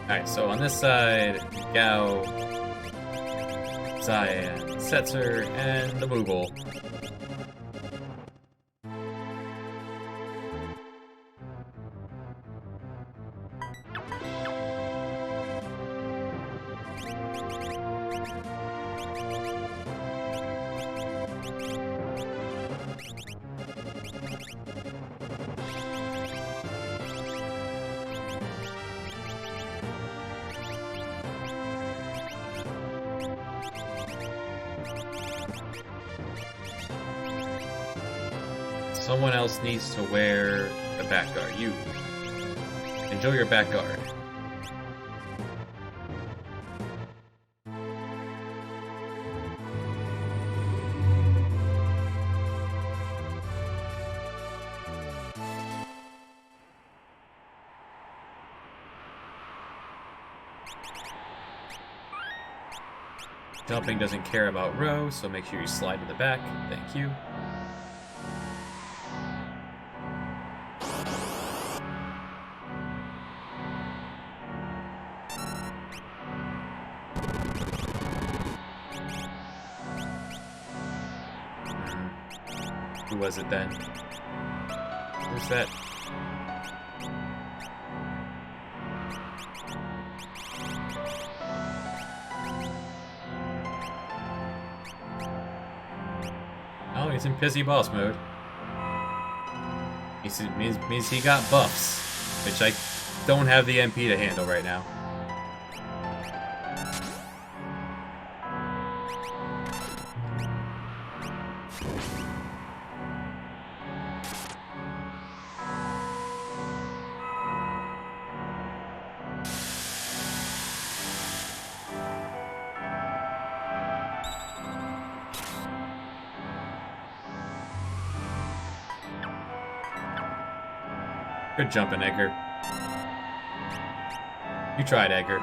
Alright, so on this side, Gao, Cyan, Setzer, and the Moogle. Someone else needs to wear the back guard. You. Enjoy your back guard. Jumping doesn't care about row, so make sure you slide to the back. Thank you. Who was it then? Who's that? Oh, he's in pissy boss mode. Means he got buffs, which I don't have the MP to handle right now. Good jumping, Edgar. You tried, Edgar.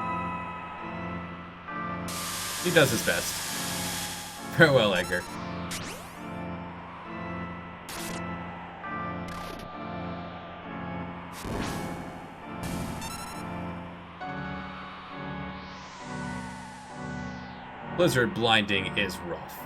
He does his best. Farewell, Edgar. Blizzard blinding is rough.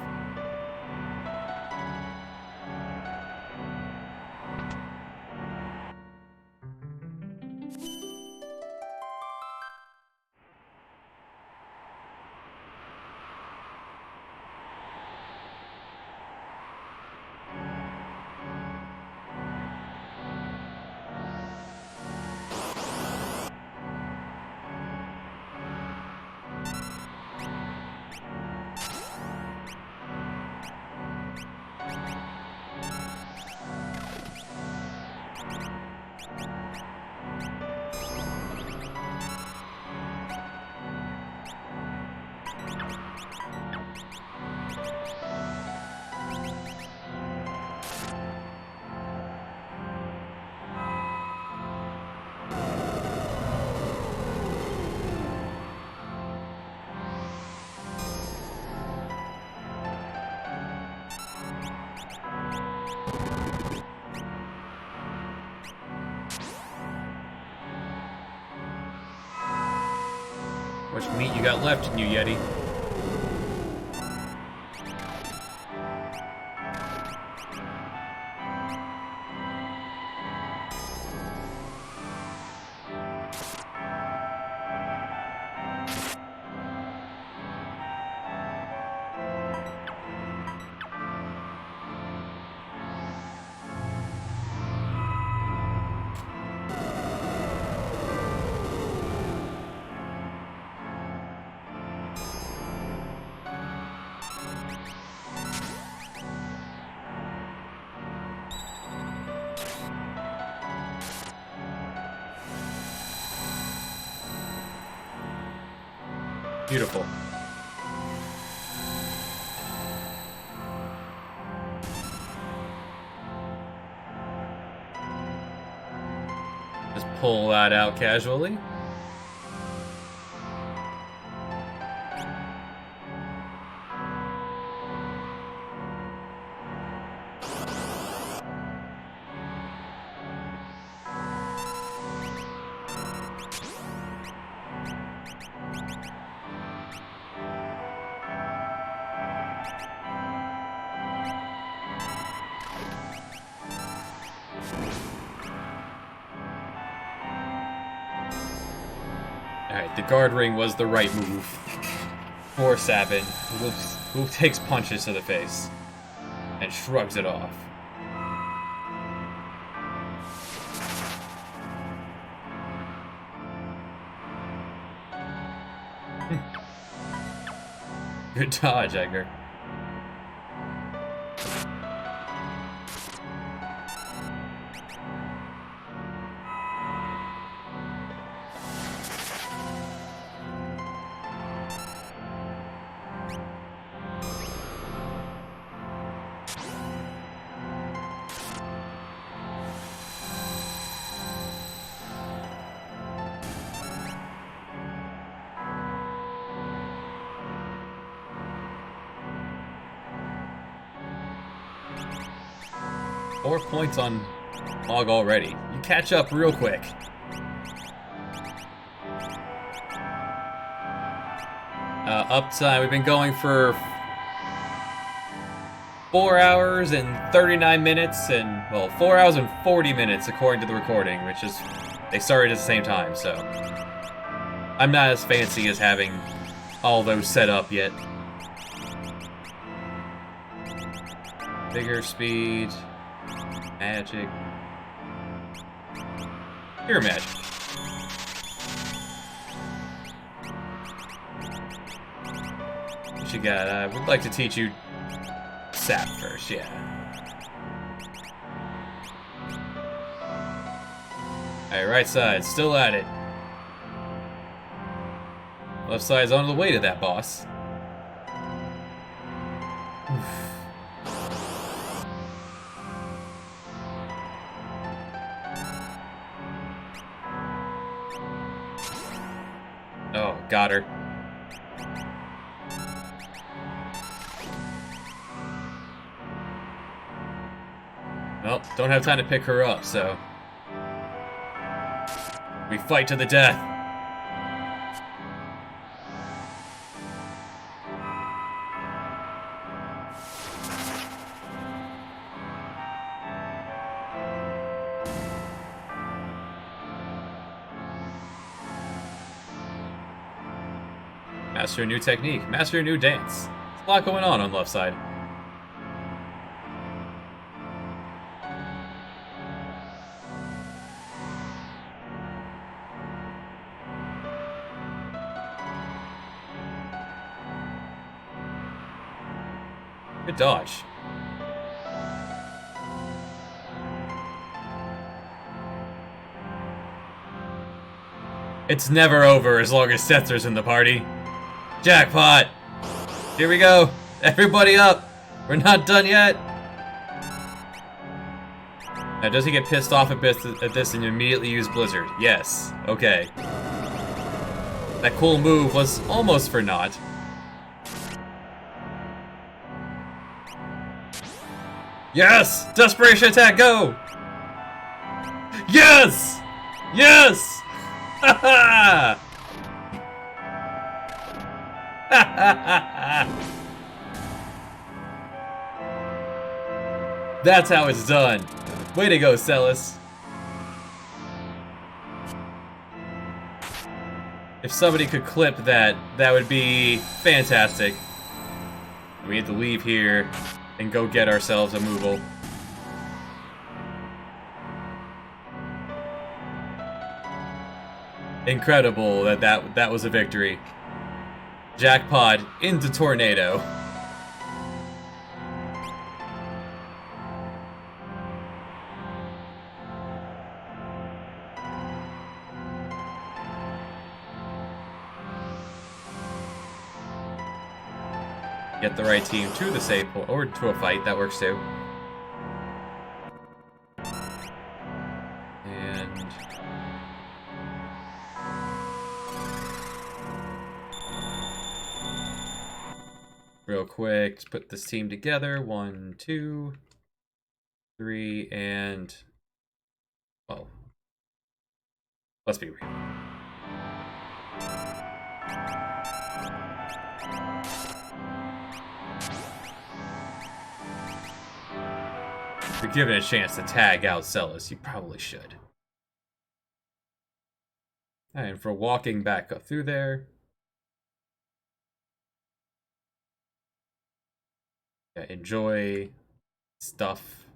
How much meat you got left in you, Yeti? Beautiful. Just pull that out casually. Alright, the guard ring was the right move for Sabin, who takes punches to the face and shrugs it off. Good dodge, Edgar. 4 points on Mog already. You catch up real quick. Uptime, we've been going for 4 hours and 39 minutes, and, well, 4 hours and 40 minutes according to the recording, which is, they started at the same time, so. I'm not as fancy as having all those set up yet. Bigger speed, magic. Pure magic. What you got? I would like to teach you sap first, yeah. Alright, right side, still at it. Left side's on the way to that boss. Oh, got her. Well, don't have time to pick her up, so we fight to the death. Master a new technique. Master a new dance. There's a lot going on left side. Good dodge. It's never over as long as Setzer's in the party. Jackpot! Here we go! Everybody up! We're not done yet! Now, does he get pissed off at this and immediately use Blizzard? Yes. Okay. That cool move was almost for naught. Yes! Desperation attack, go! Yes! Yes! Ha ha! That's how it's done. Way to go, Celes. If somebody could clip that, that would be fantastic. We need to leave here and go get ourselves a Moogle. Incredible that was a victory. Jackpot into Tornado. Get the right team to the save point, or to a fight, that works too. And real quick, let's put this team together. 1, 2, 3, and well, let's be real. If you're given a chance to tag out Celes, you probably should. And for walking back up through there, yeah, enjoy stuff.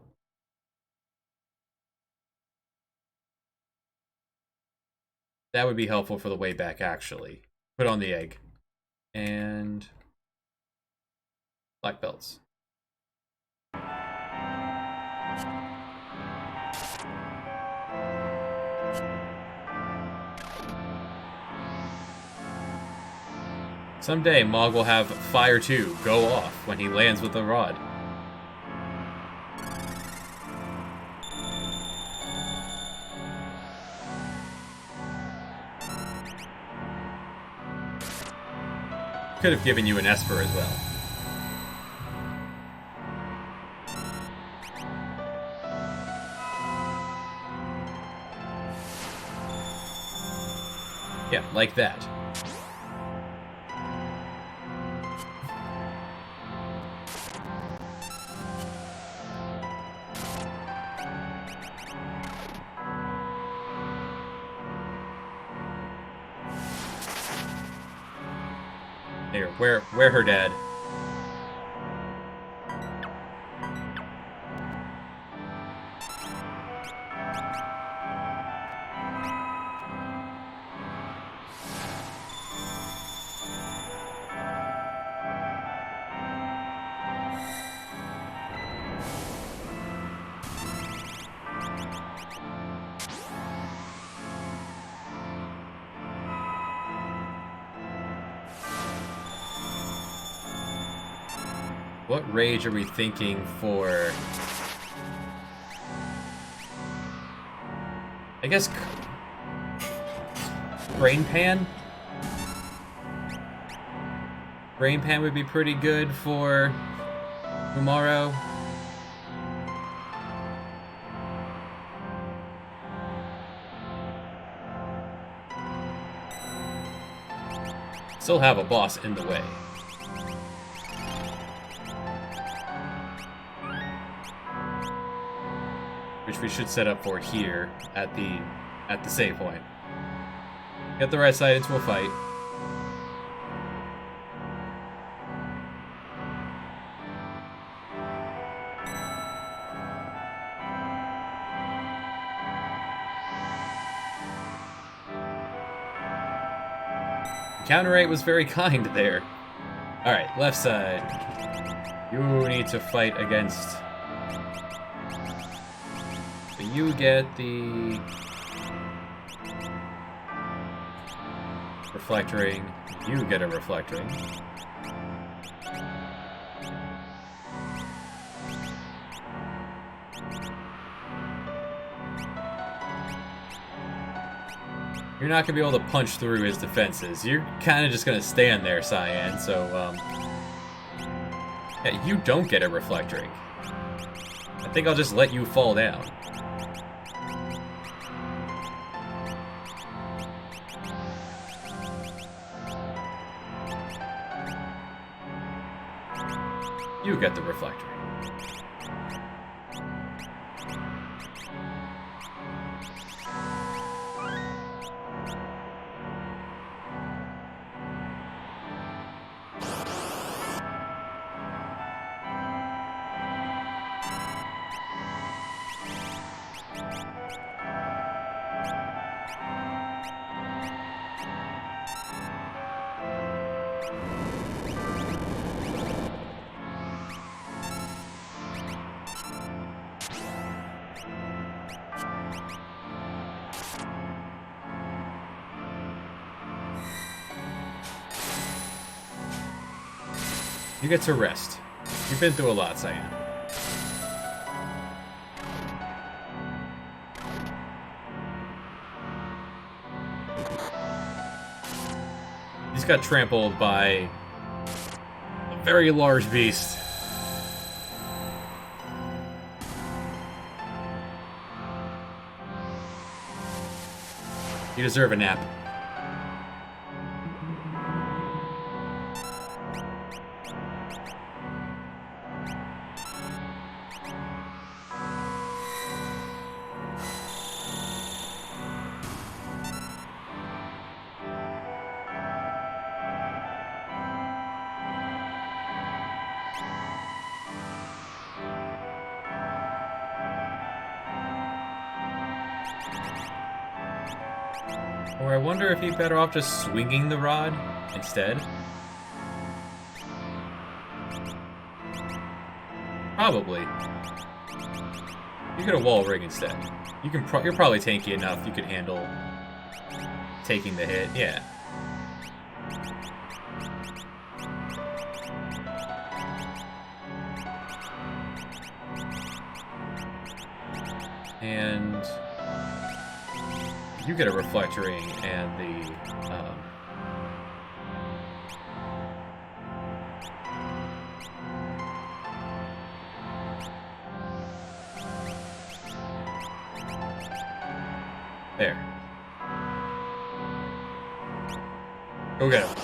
That would be helpful for the way back, actually. Put on the egg. And black belts. Someday, Mog will have Fire 2 go off when he lands with the rod. Could have given you an Esper as well. Yeah, like that. Here, where her dad? What rage are we thinking for? I guess Brain Pan? Brain Pan would be pretty good for tomorrow. Still have a boss in the way. Which we should set up for here at the save point. Get the right side into a fight. Counter 8 was very kind there. Alright, left side. You need to fight against... You get the... Reflect Ring. You get a Reflect Ring. You're not going to be able to punch through his defenses. You're kind of just going to stand there, Cyan, so, yeah, you don't get a Reflect Ring. I think I'll just let you fall down. You get the Reflect Ring. You get to rest. You've been through a lot, Cyan. He's got trampled by a very large beast. You deserve a nap. Or I wonder if he'd better off just swinging the rod instead. Probably. You get a wall ring instead. You're probably tanky enough. You can handle taking the hit. Yeah. And you get a Reflect Ring and the there. Go get him.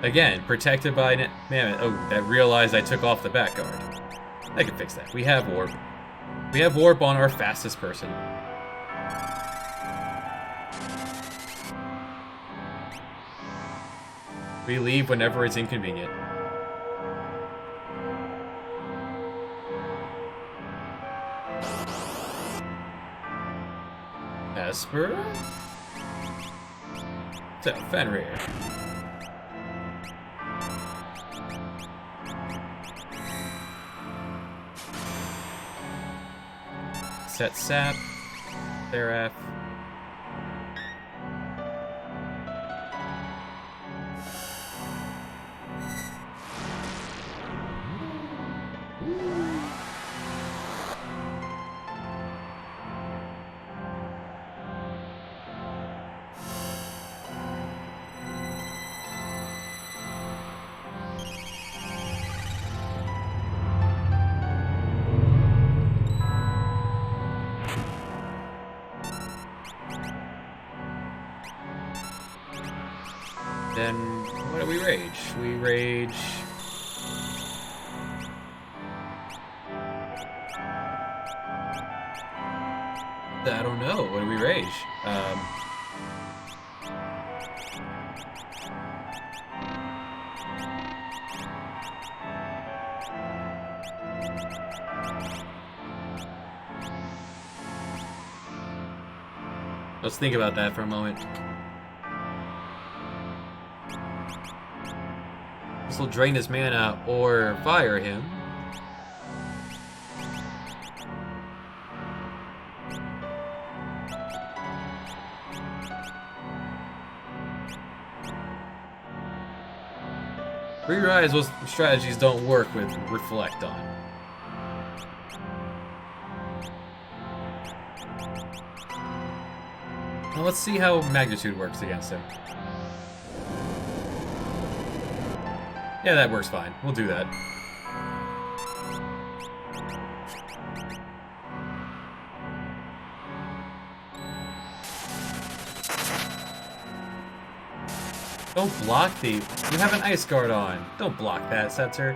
Again, protected by Mammoth. Oh, that realized I took off the back guard. I can fix that. We have warp. We have warp on our fastest person. We leave whenever it's inconvenient. Esper? So, Fenrir. Set Sap. Seraph. Then, what do we rage? We rage... I don't know. What do we rage? Let's think about that for a moment. This will drain his mana or fire him. Re-rise was strategies don't work with Reflect on. Now let's see how Magnitude works against him. Yeah, that works fine. We'll do that. Don't block the... You have an Ice Guard on. Don't block that, Setzer.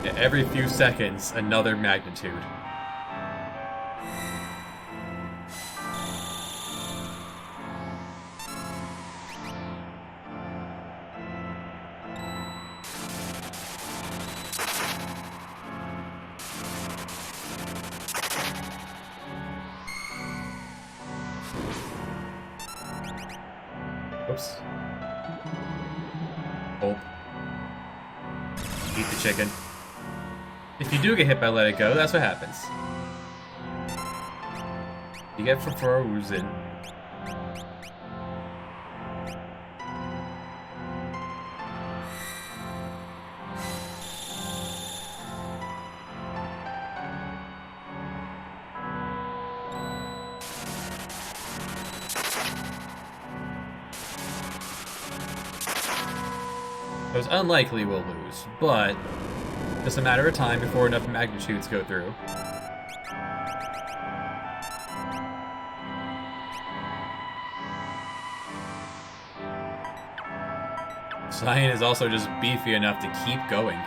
Yeah, every few seconds, another Magnitude. Oops. Oh. Eat the chicken. If you do get hit by Let It Go, that's what happens. You get frozen. It was unlikely we'll lose, but just a matter of time before enough magnitudes go through. Cyan is also just beefy enough to keep going.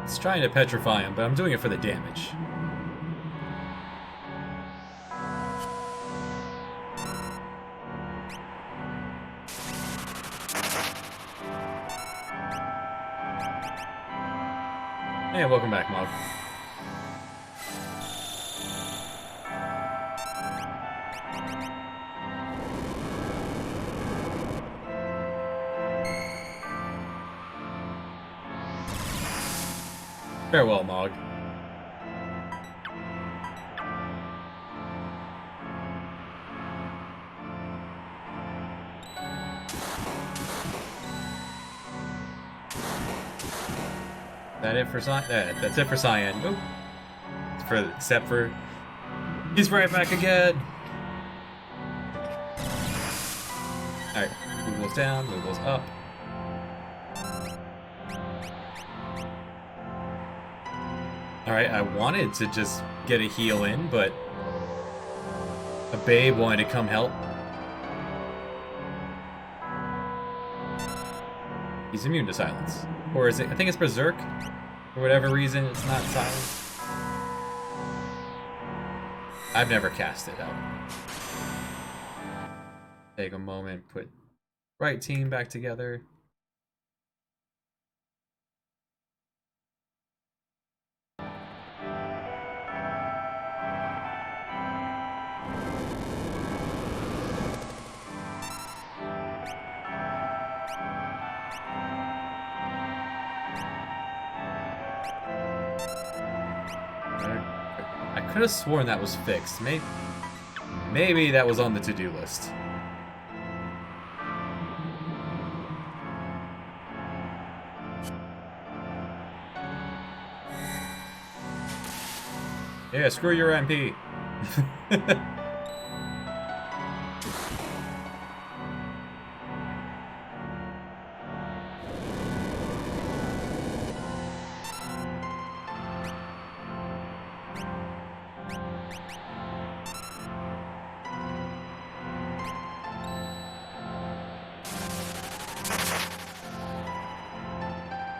It's trying to petrify him, but I'm doing it for the damage. Hey, welcome back, Mog. Farewell, Mog. That it for Cyan? That's it for Cyan. Nope. Except for he's right back again. All right, move goes down, move goes up. All right, I wanted to just get a heal in, but a babe wanted to come help. He's immune to silence. Or is it? I think it's Berserk. For whatever reason, it's not silence. I've never cast it out. Take a moment, put right team back together. I could have sworn that was fixed. Maybe that was on the to-do list. Yeah, screw your MP.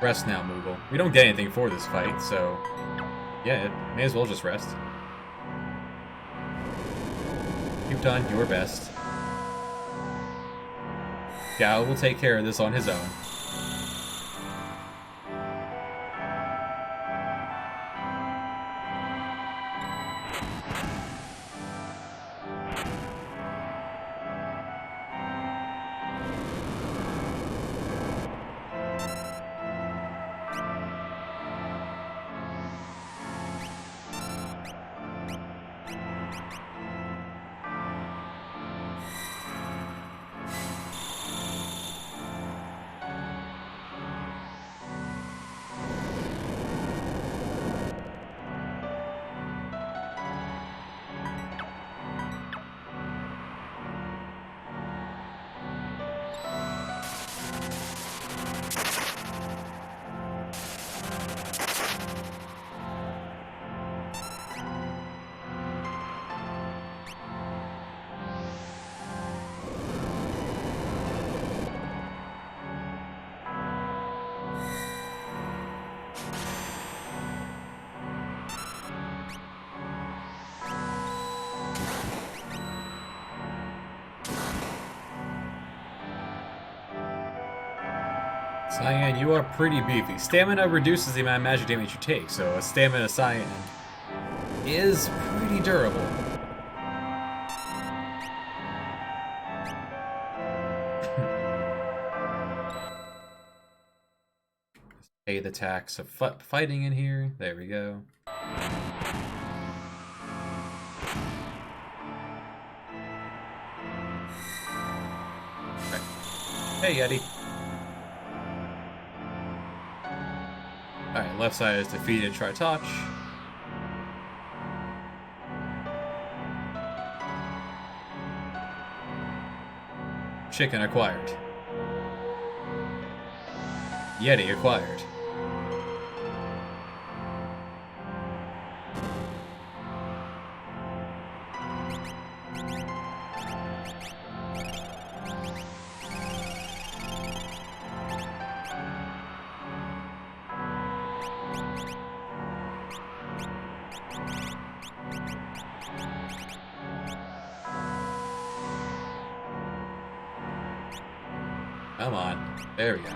Rest now, Moogle. We don't get anything for this fight, so yeah, may as well just rest. You've done your best. Gao will take care of this on his own. Cyan, you are pretty beefy. Stamina reduces the amount of magic damage you take, so a stamina Cyan is pretty durable. Pay the tax of fighting in here. There we go. Right. Hey, Yeti. Alright, left side is defeated. Try touch. Chicken acquired. Yeti acquired. Come on. There we go.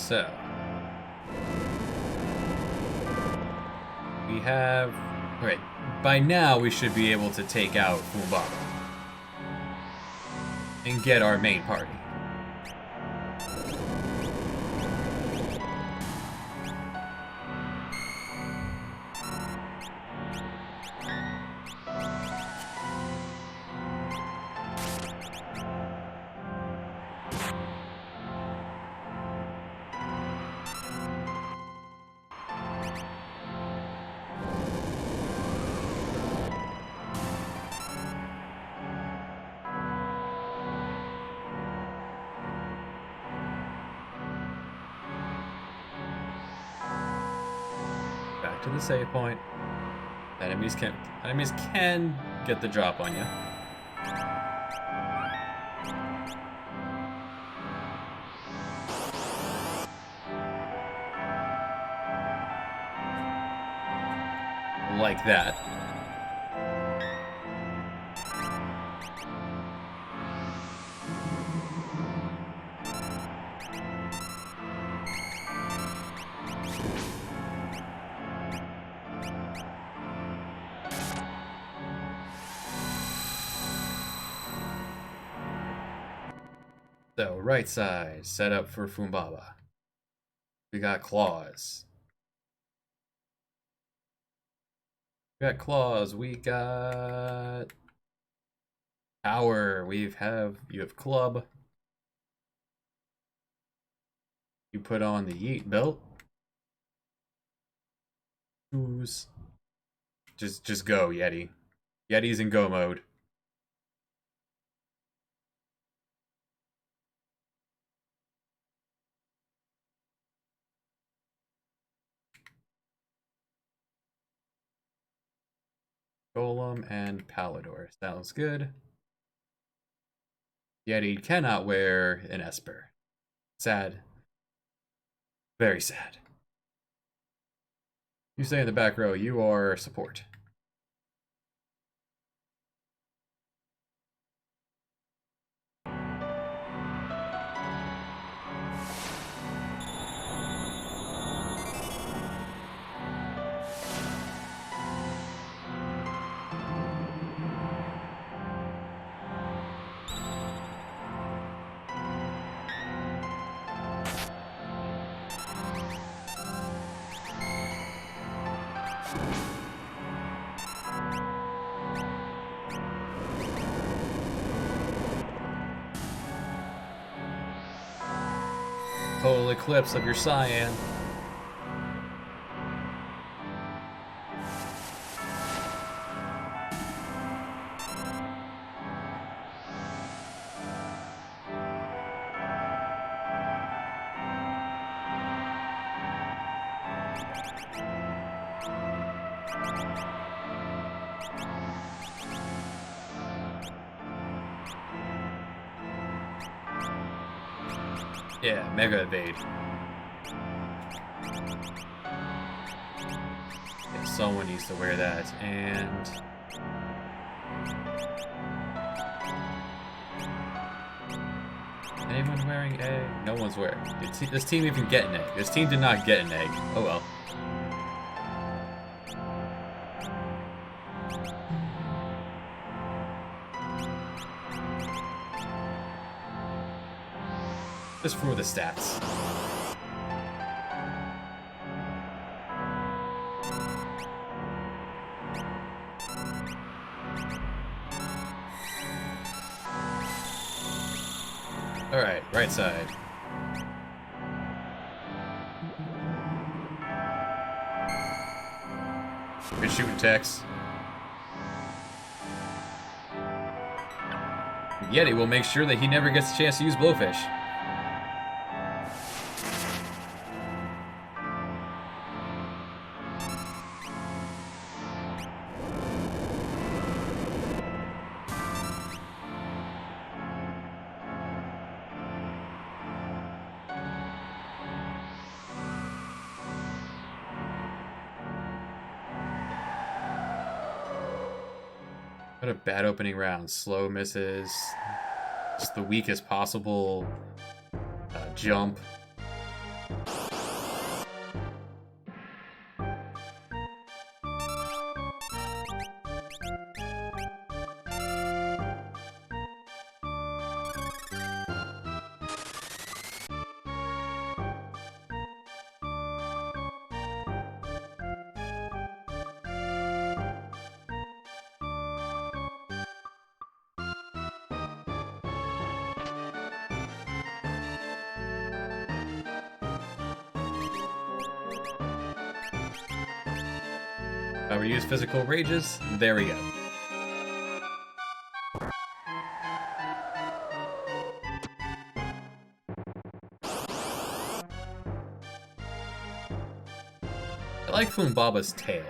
So we have... Alright, by now we should be able to take out Fumbaba and get our main party. To the save point. Enemies can get the drop on you. Like that. So, right side, set up for Fumbaba. We got claws. We got claws. We got power. You have club. You put on the yeet belt. Shoes. Just go, Yeti. Yeti's in go mode. Golem and Palador. Sounds good. Yeti cannot wear an Esper. Sad. Very sad. You stay in the back row. You are support. Total eclipse of your cyan. Yeah, Mega Evade. Yeah, someone needs to wear that, and... Anyone wearing egg? No one's wearing. Did this team even get an egg? This team did not get an egg. Oh well. Just for the stats. Alright, right side. Good shooting Tex. Yeti will make sure that he never gets a chance to use Blowfish. What a bad opening round. Slow misses. Just the weakest possible jump. I would use physical rages. There we go. I like Funbaba's tail.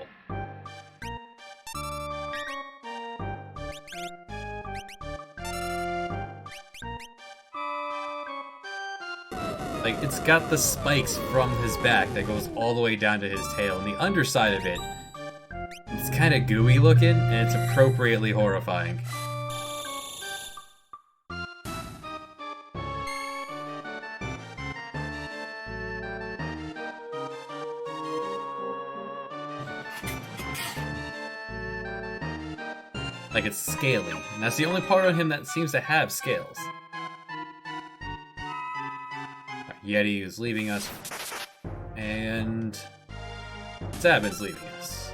Like, it's got the spikes from his back that goes all the way down to his tail, and the underside of it, it's kind of gooey looking, and it's appropriately horrifying. Like, it's scaly, and that's the only part on him that seems to have scales. Yeti is leaving us, and Sabin's leaving us.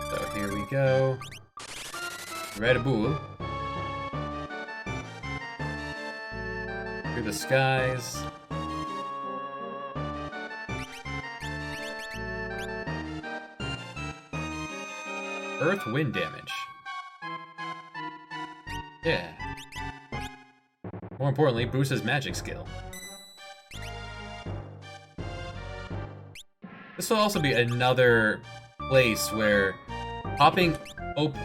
So here we go. Red Bull. Through the skies. Earth wind damage. Yeah. More importantly, boosts his magic skill. This will also be another place where popping open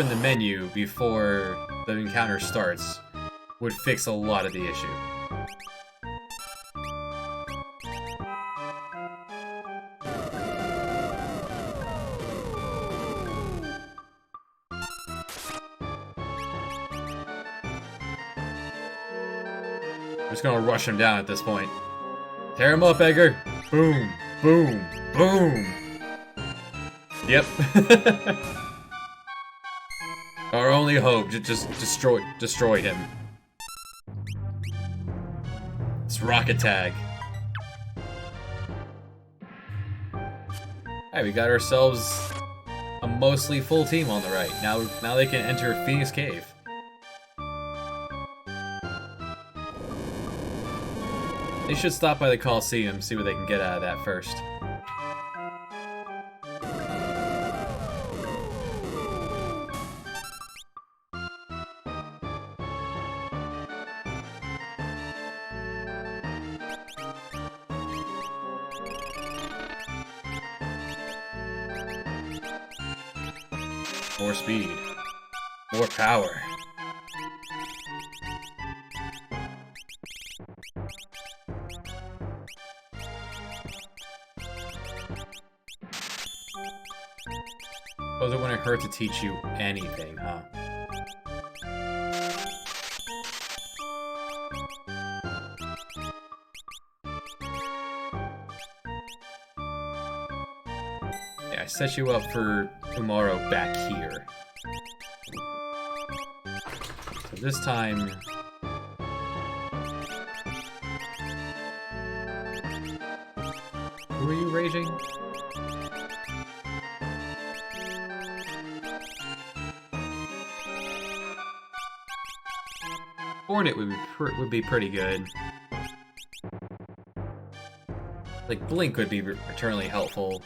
the menu before the encounter starts would fix a lot of the issue. I'm just gonna rush him down at this point. Tear him up, Edgar! Boom! Boom! Boom! Yep. Our only hope, just destroy him. It's Rocket Tag. Alright, we got ourselves a mostly full team on the right. Now they can enter Phoenix Cave. They should stop by the Coliseum, see what they can get out of that first. More speed. More power. Suppose it wouldn't hurt to teach you anything, huh? Yeah, I set you up for tomorrow back here. So this time... Who are you raging? Hornet would be pretty good. Like, Blink would be eternally helpful.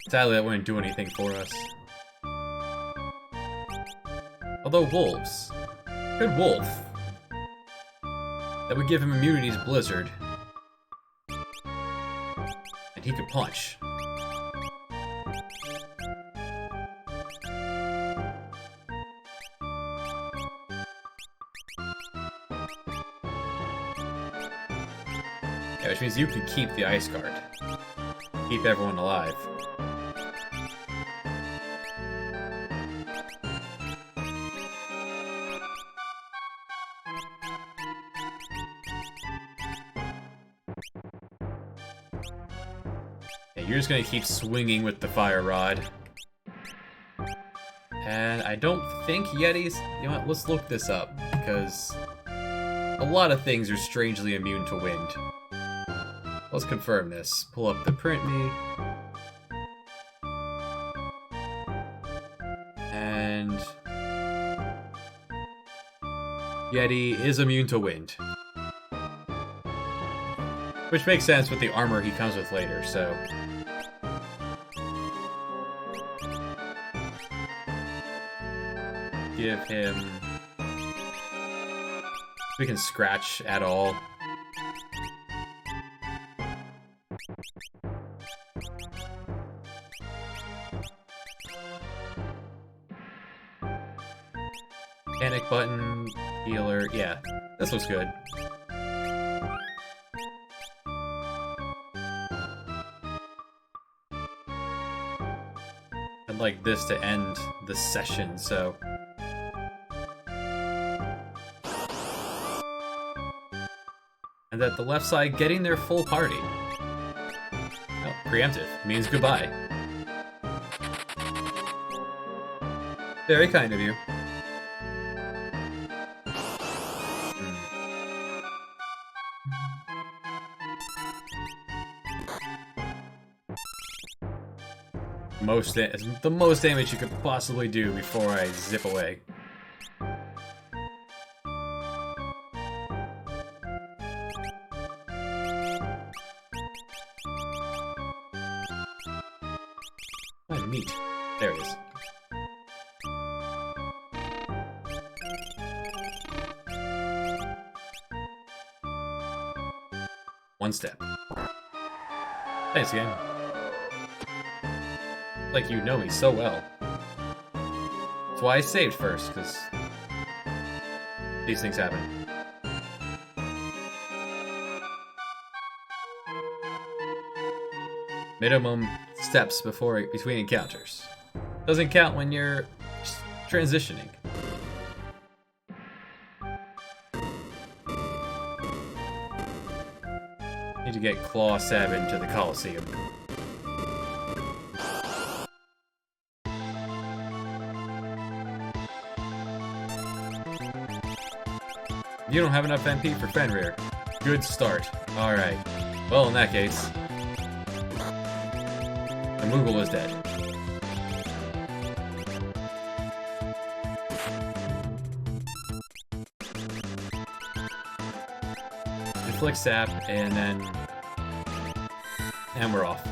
Sadly, that wouldn't do anything for us. Although Wolves. Good Wolf. That would give him immunity to Blizzard. And he could punch. Yeah, which means you can keep the Ice Guard. Keep everyone alive. Yeah, you're just gonna keep swinging with the Fire Rod. And I don't think Yetis... You know what, let's look this up, because... A lot of things are strangely immune to wind. Let's confirm this. Pull up the print me. And Yeti is immune to wind. Which makes sense with the armor he comes with later, so... Give him... We can scratch at all. Panic button, healer, yeah, this looks good. I'd like this to end the session, so... And that the left side getting their full party. Oh, preemptive. Means goodbye. Very kind of you. The most damage you could possibly do before I zip away. Oh, neat. There it is. One step. Thanks, game. Like you know me so well. That's why I saved first, because these things happen. Minimum steps between encounters. Doesn't count when you're transitioning. Need to get Claw Sabin to the Coliseum. You don't have enough MP for Fenrir. Good start. Alright. Well, in that case... the Moogle is dead. Inflict Sap, and then... and we're off.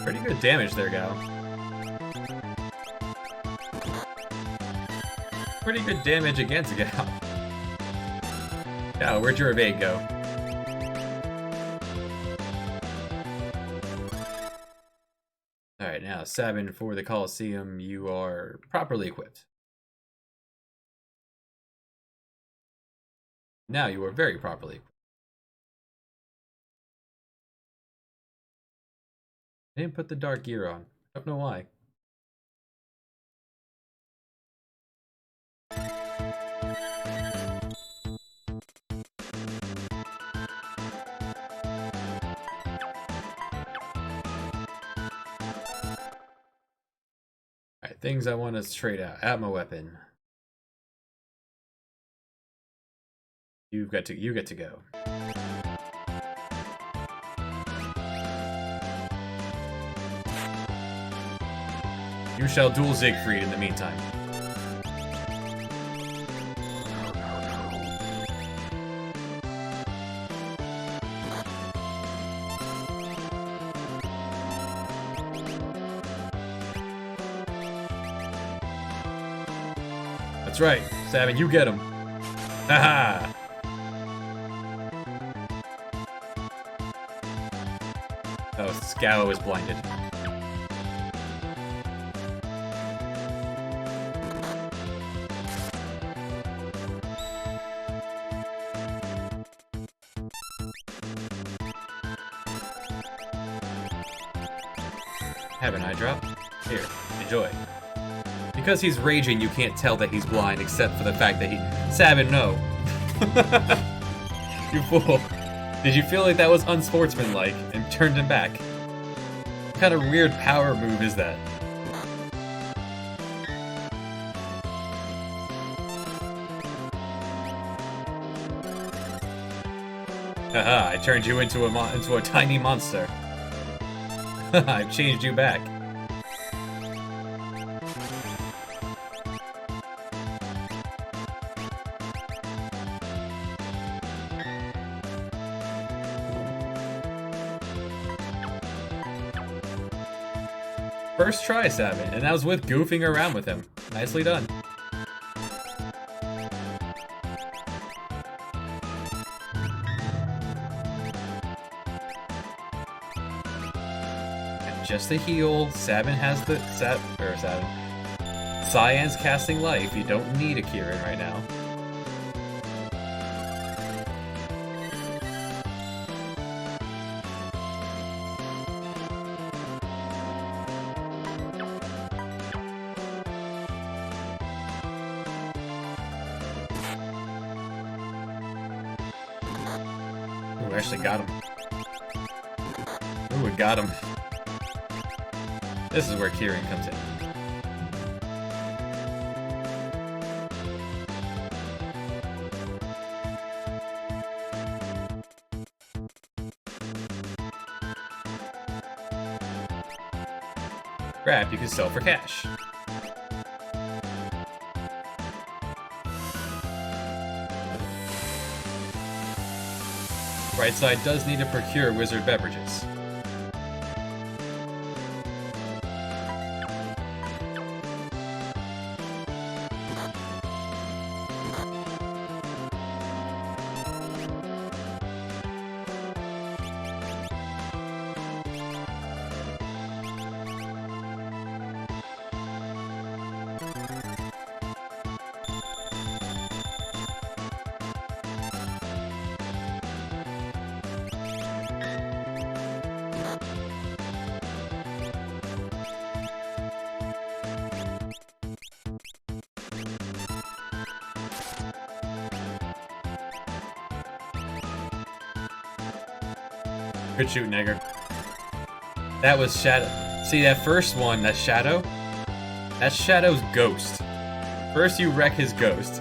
Pretty good damage there, Gal. Pretty good damage against Gal. Gal, where'd your evade go? Alright, now, Sabin, for the Coliseum, you are properly equipped. Now you are very properly equipped. I didn't put the dark gear on. Don't know why. Alright, things I want to trade out. Atma weapon. You get to go. You shall duel Siegfried in the meantime. That's right, Sabin, you get him. Haha! Oh, Scow is blinded. Have an eye drop. Here, enjoy. Because he's raging, you can't tell that he's blind, except for the fact that he... Sabin, no. You fool. Did you feel like that was unsportsmanlike and turned him back? What kind of weird power move is that? Haha, I turned you into a tiny monster. I've changed you back. First try, Sabin, and that was with goofing around with him. Nicely done. And just to heal, Sabin has the Cyan's casting life. You don't need a Kieran right now. Ooh, actually got him. Ooh, we got him. This is where Kieran comes in. Grab, you can sell for cash. Brightside does need to procure wizard beverages. Good shoot, Negger. That was Shadow. See, that first one, that Shadow? That's Shadow's ghost. First you wreck his ghost.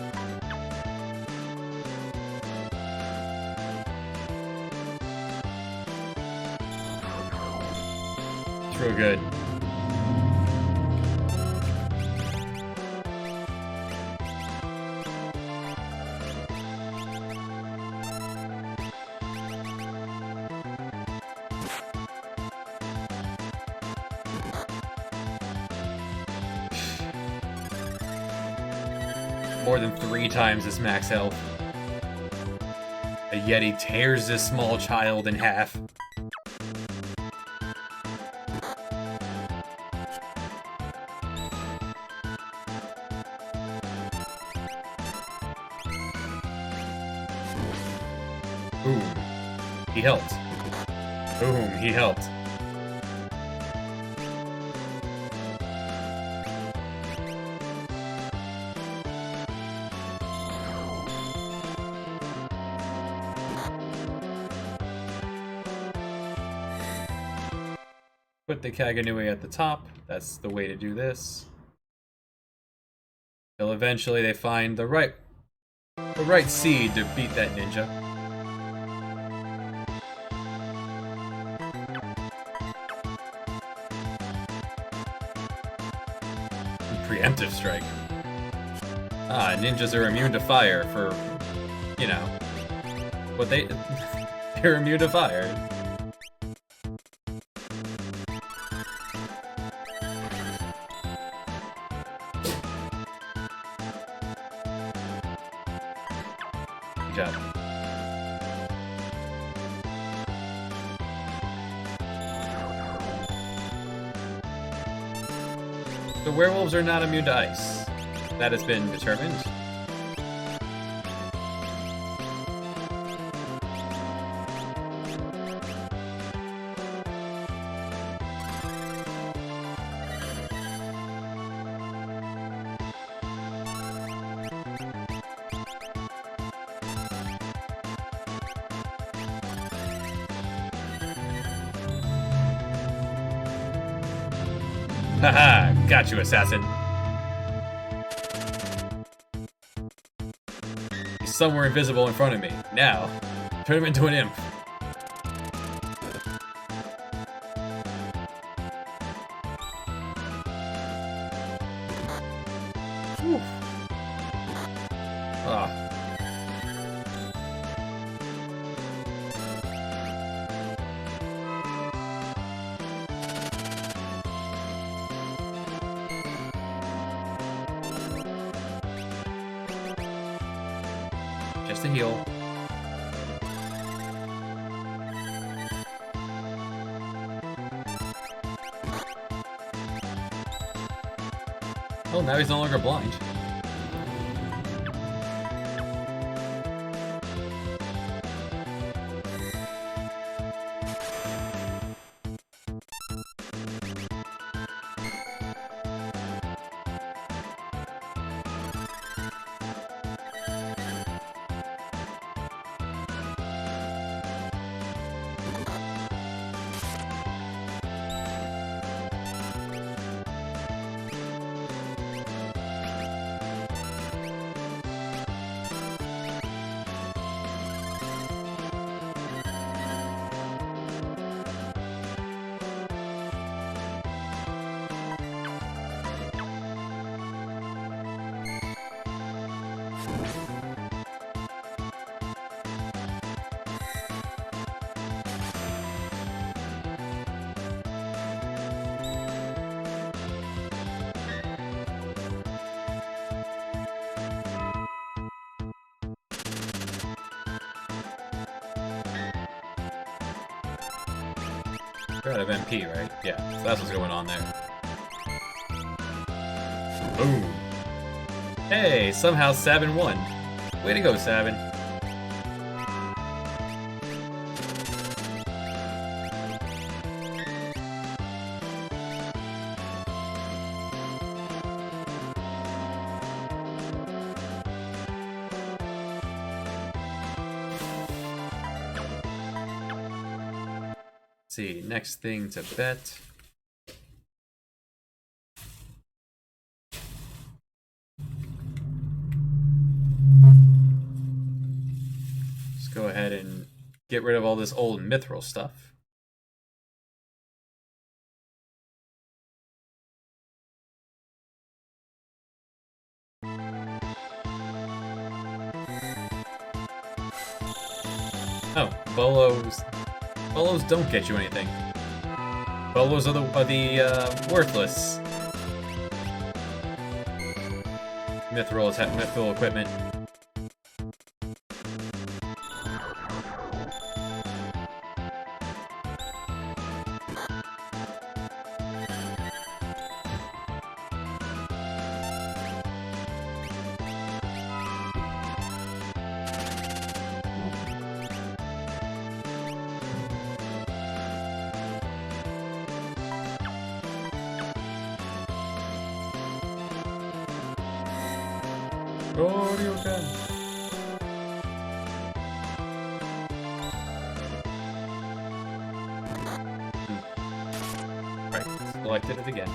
It's real good. More than 3 times his max health. A Yeti tears this small child in half. Boom. He helped. Boom, he helped. Put the Kaganui at the top. That's the way to do this. Till eventually they find the right seed to beat that ninja. Preemptive strike. Ah, ninjas are immune to fire for, you know, what they're immune to fire. Good job. The werewolves are not immune to ice. That has been determined. Haha, got you, assassin. He's somewhere invisible in front of me. Now, turn him into an imp. Whew. Ah. Just a heal. Oh, now he's no longer blind. You're out of MP, right? Yeah, so that's what's going on there. Boom. Hey, somehow Sabin won. Way to go, Sabin. See, next thing to bet. Let's go ahead and get rid of all this old mithril stuff. Oh, bolos. Bolos don't get you anything. Bolos are the worthless. Mithril equipment. Right, selected it again.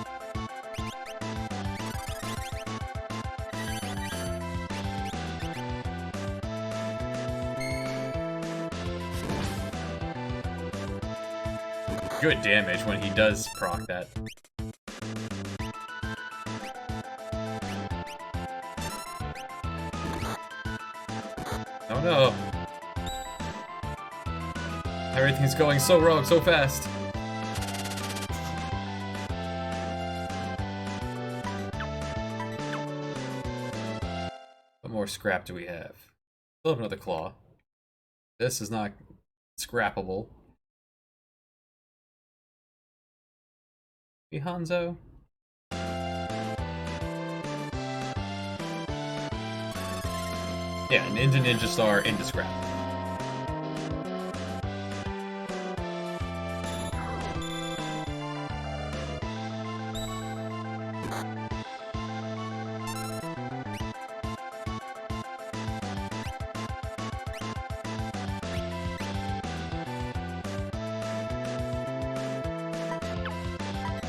Good damage when he does proc that. Oh no! Everything's going so wrong so fast. What more scrap do we have? Still have another claw. This is not scrappable. Hey, Hanzo. Yeah, Ninja Star into scrap.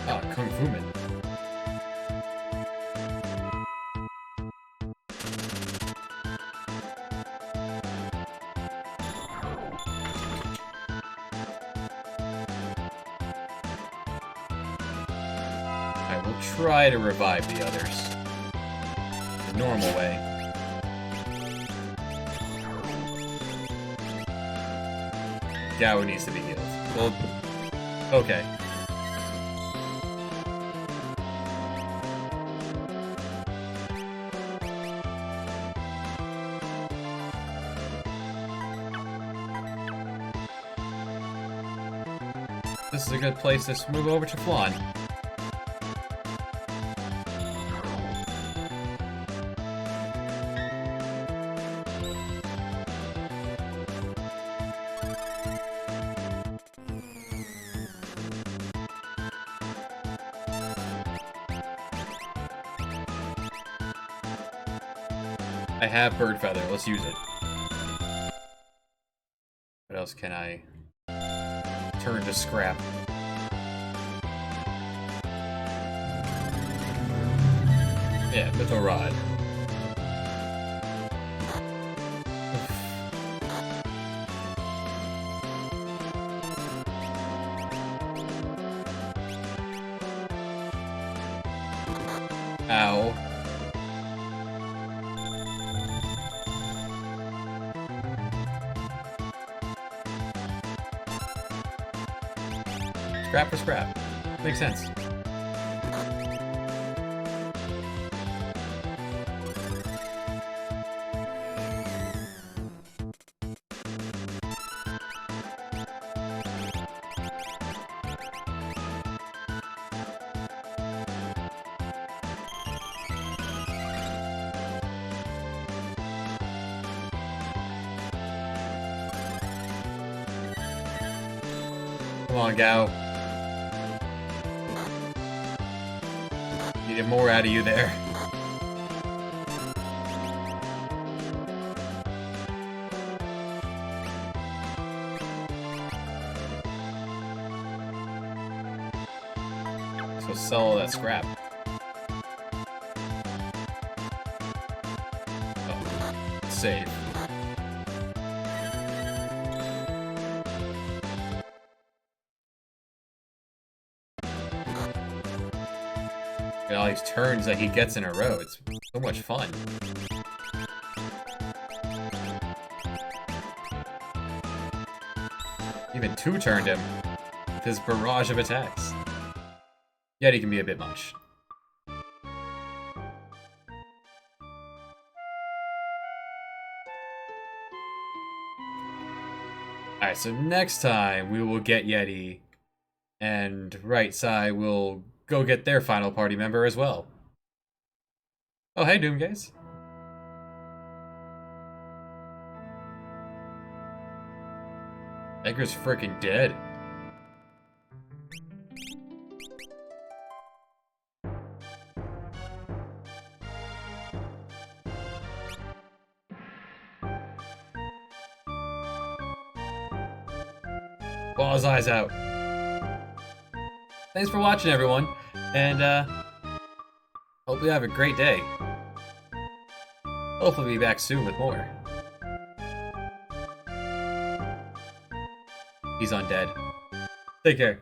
Ah, Kung Fu Man. Alright, we'll try to revive the others. The normal way. Gao needs to be healed. Well, okay. This is a good place to move over to Flan. I have Bird Feather, let's use it. What else can I turn to scrap? Yeah, Mytho Rod. Ow. Scrap for scrap. Makes sense. Come on, Gao. Needed more out of you there. So sell all that scrap. Oh, save. Look at all these turns that he gets in a row. It's so much fun. Even two-turned him with his barrage of attacks. Yet he can be a bit much. Alright, so next time we will get Yeti, and Right Side will go get their final party member as well. Oh, hey, Doomgaze. Edgar's freaking dead. Ball his eyes out. Thanks for watching, everyone, and hope you have a great day. Hopefully be back soon with more. He's undead. Take care.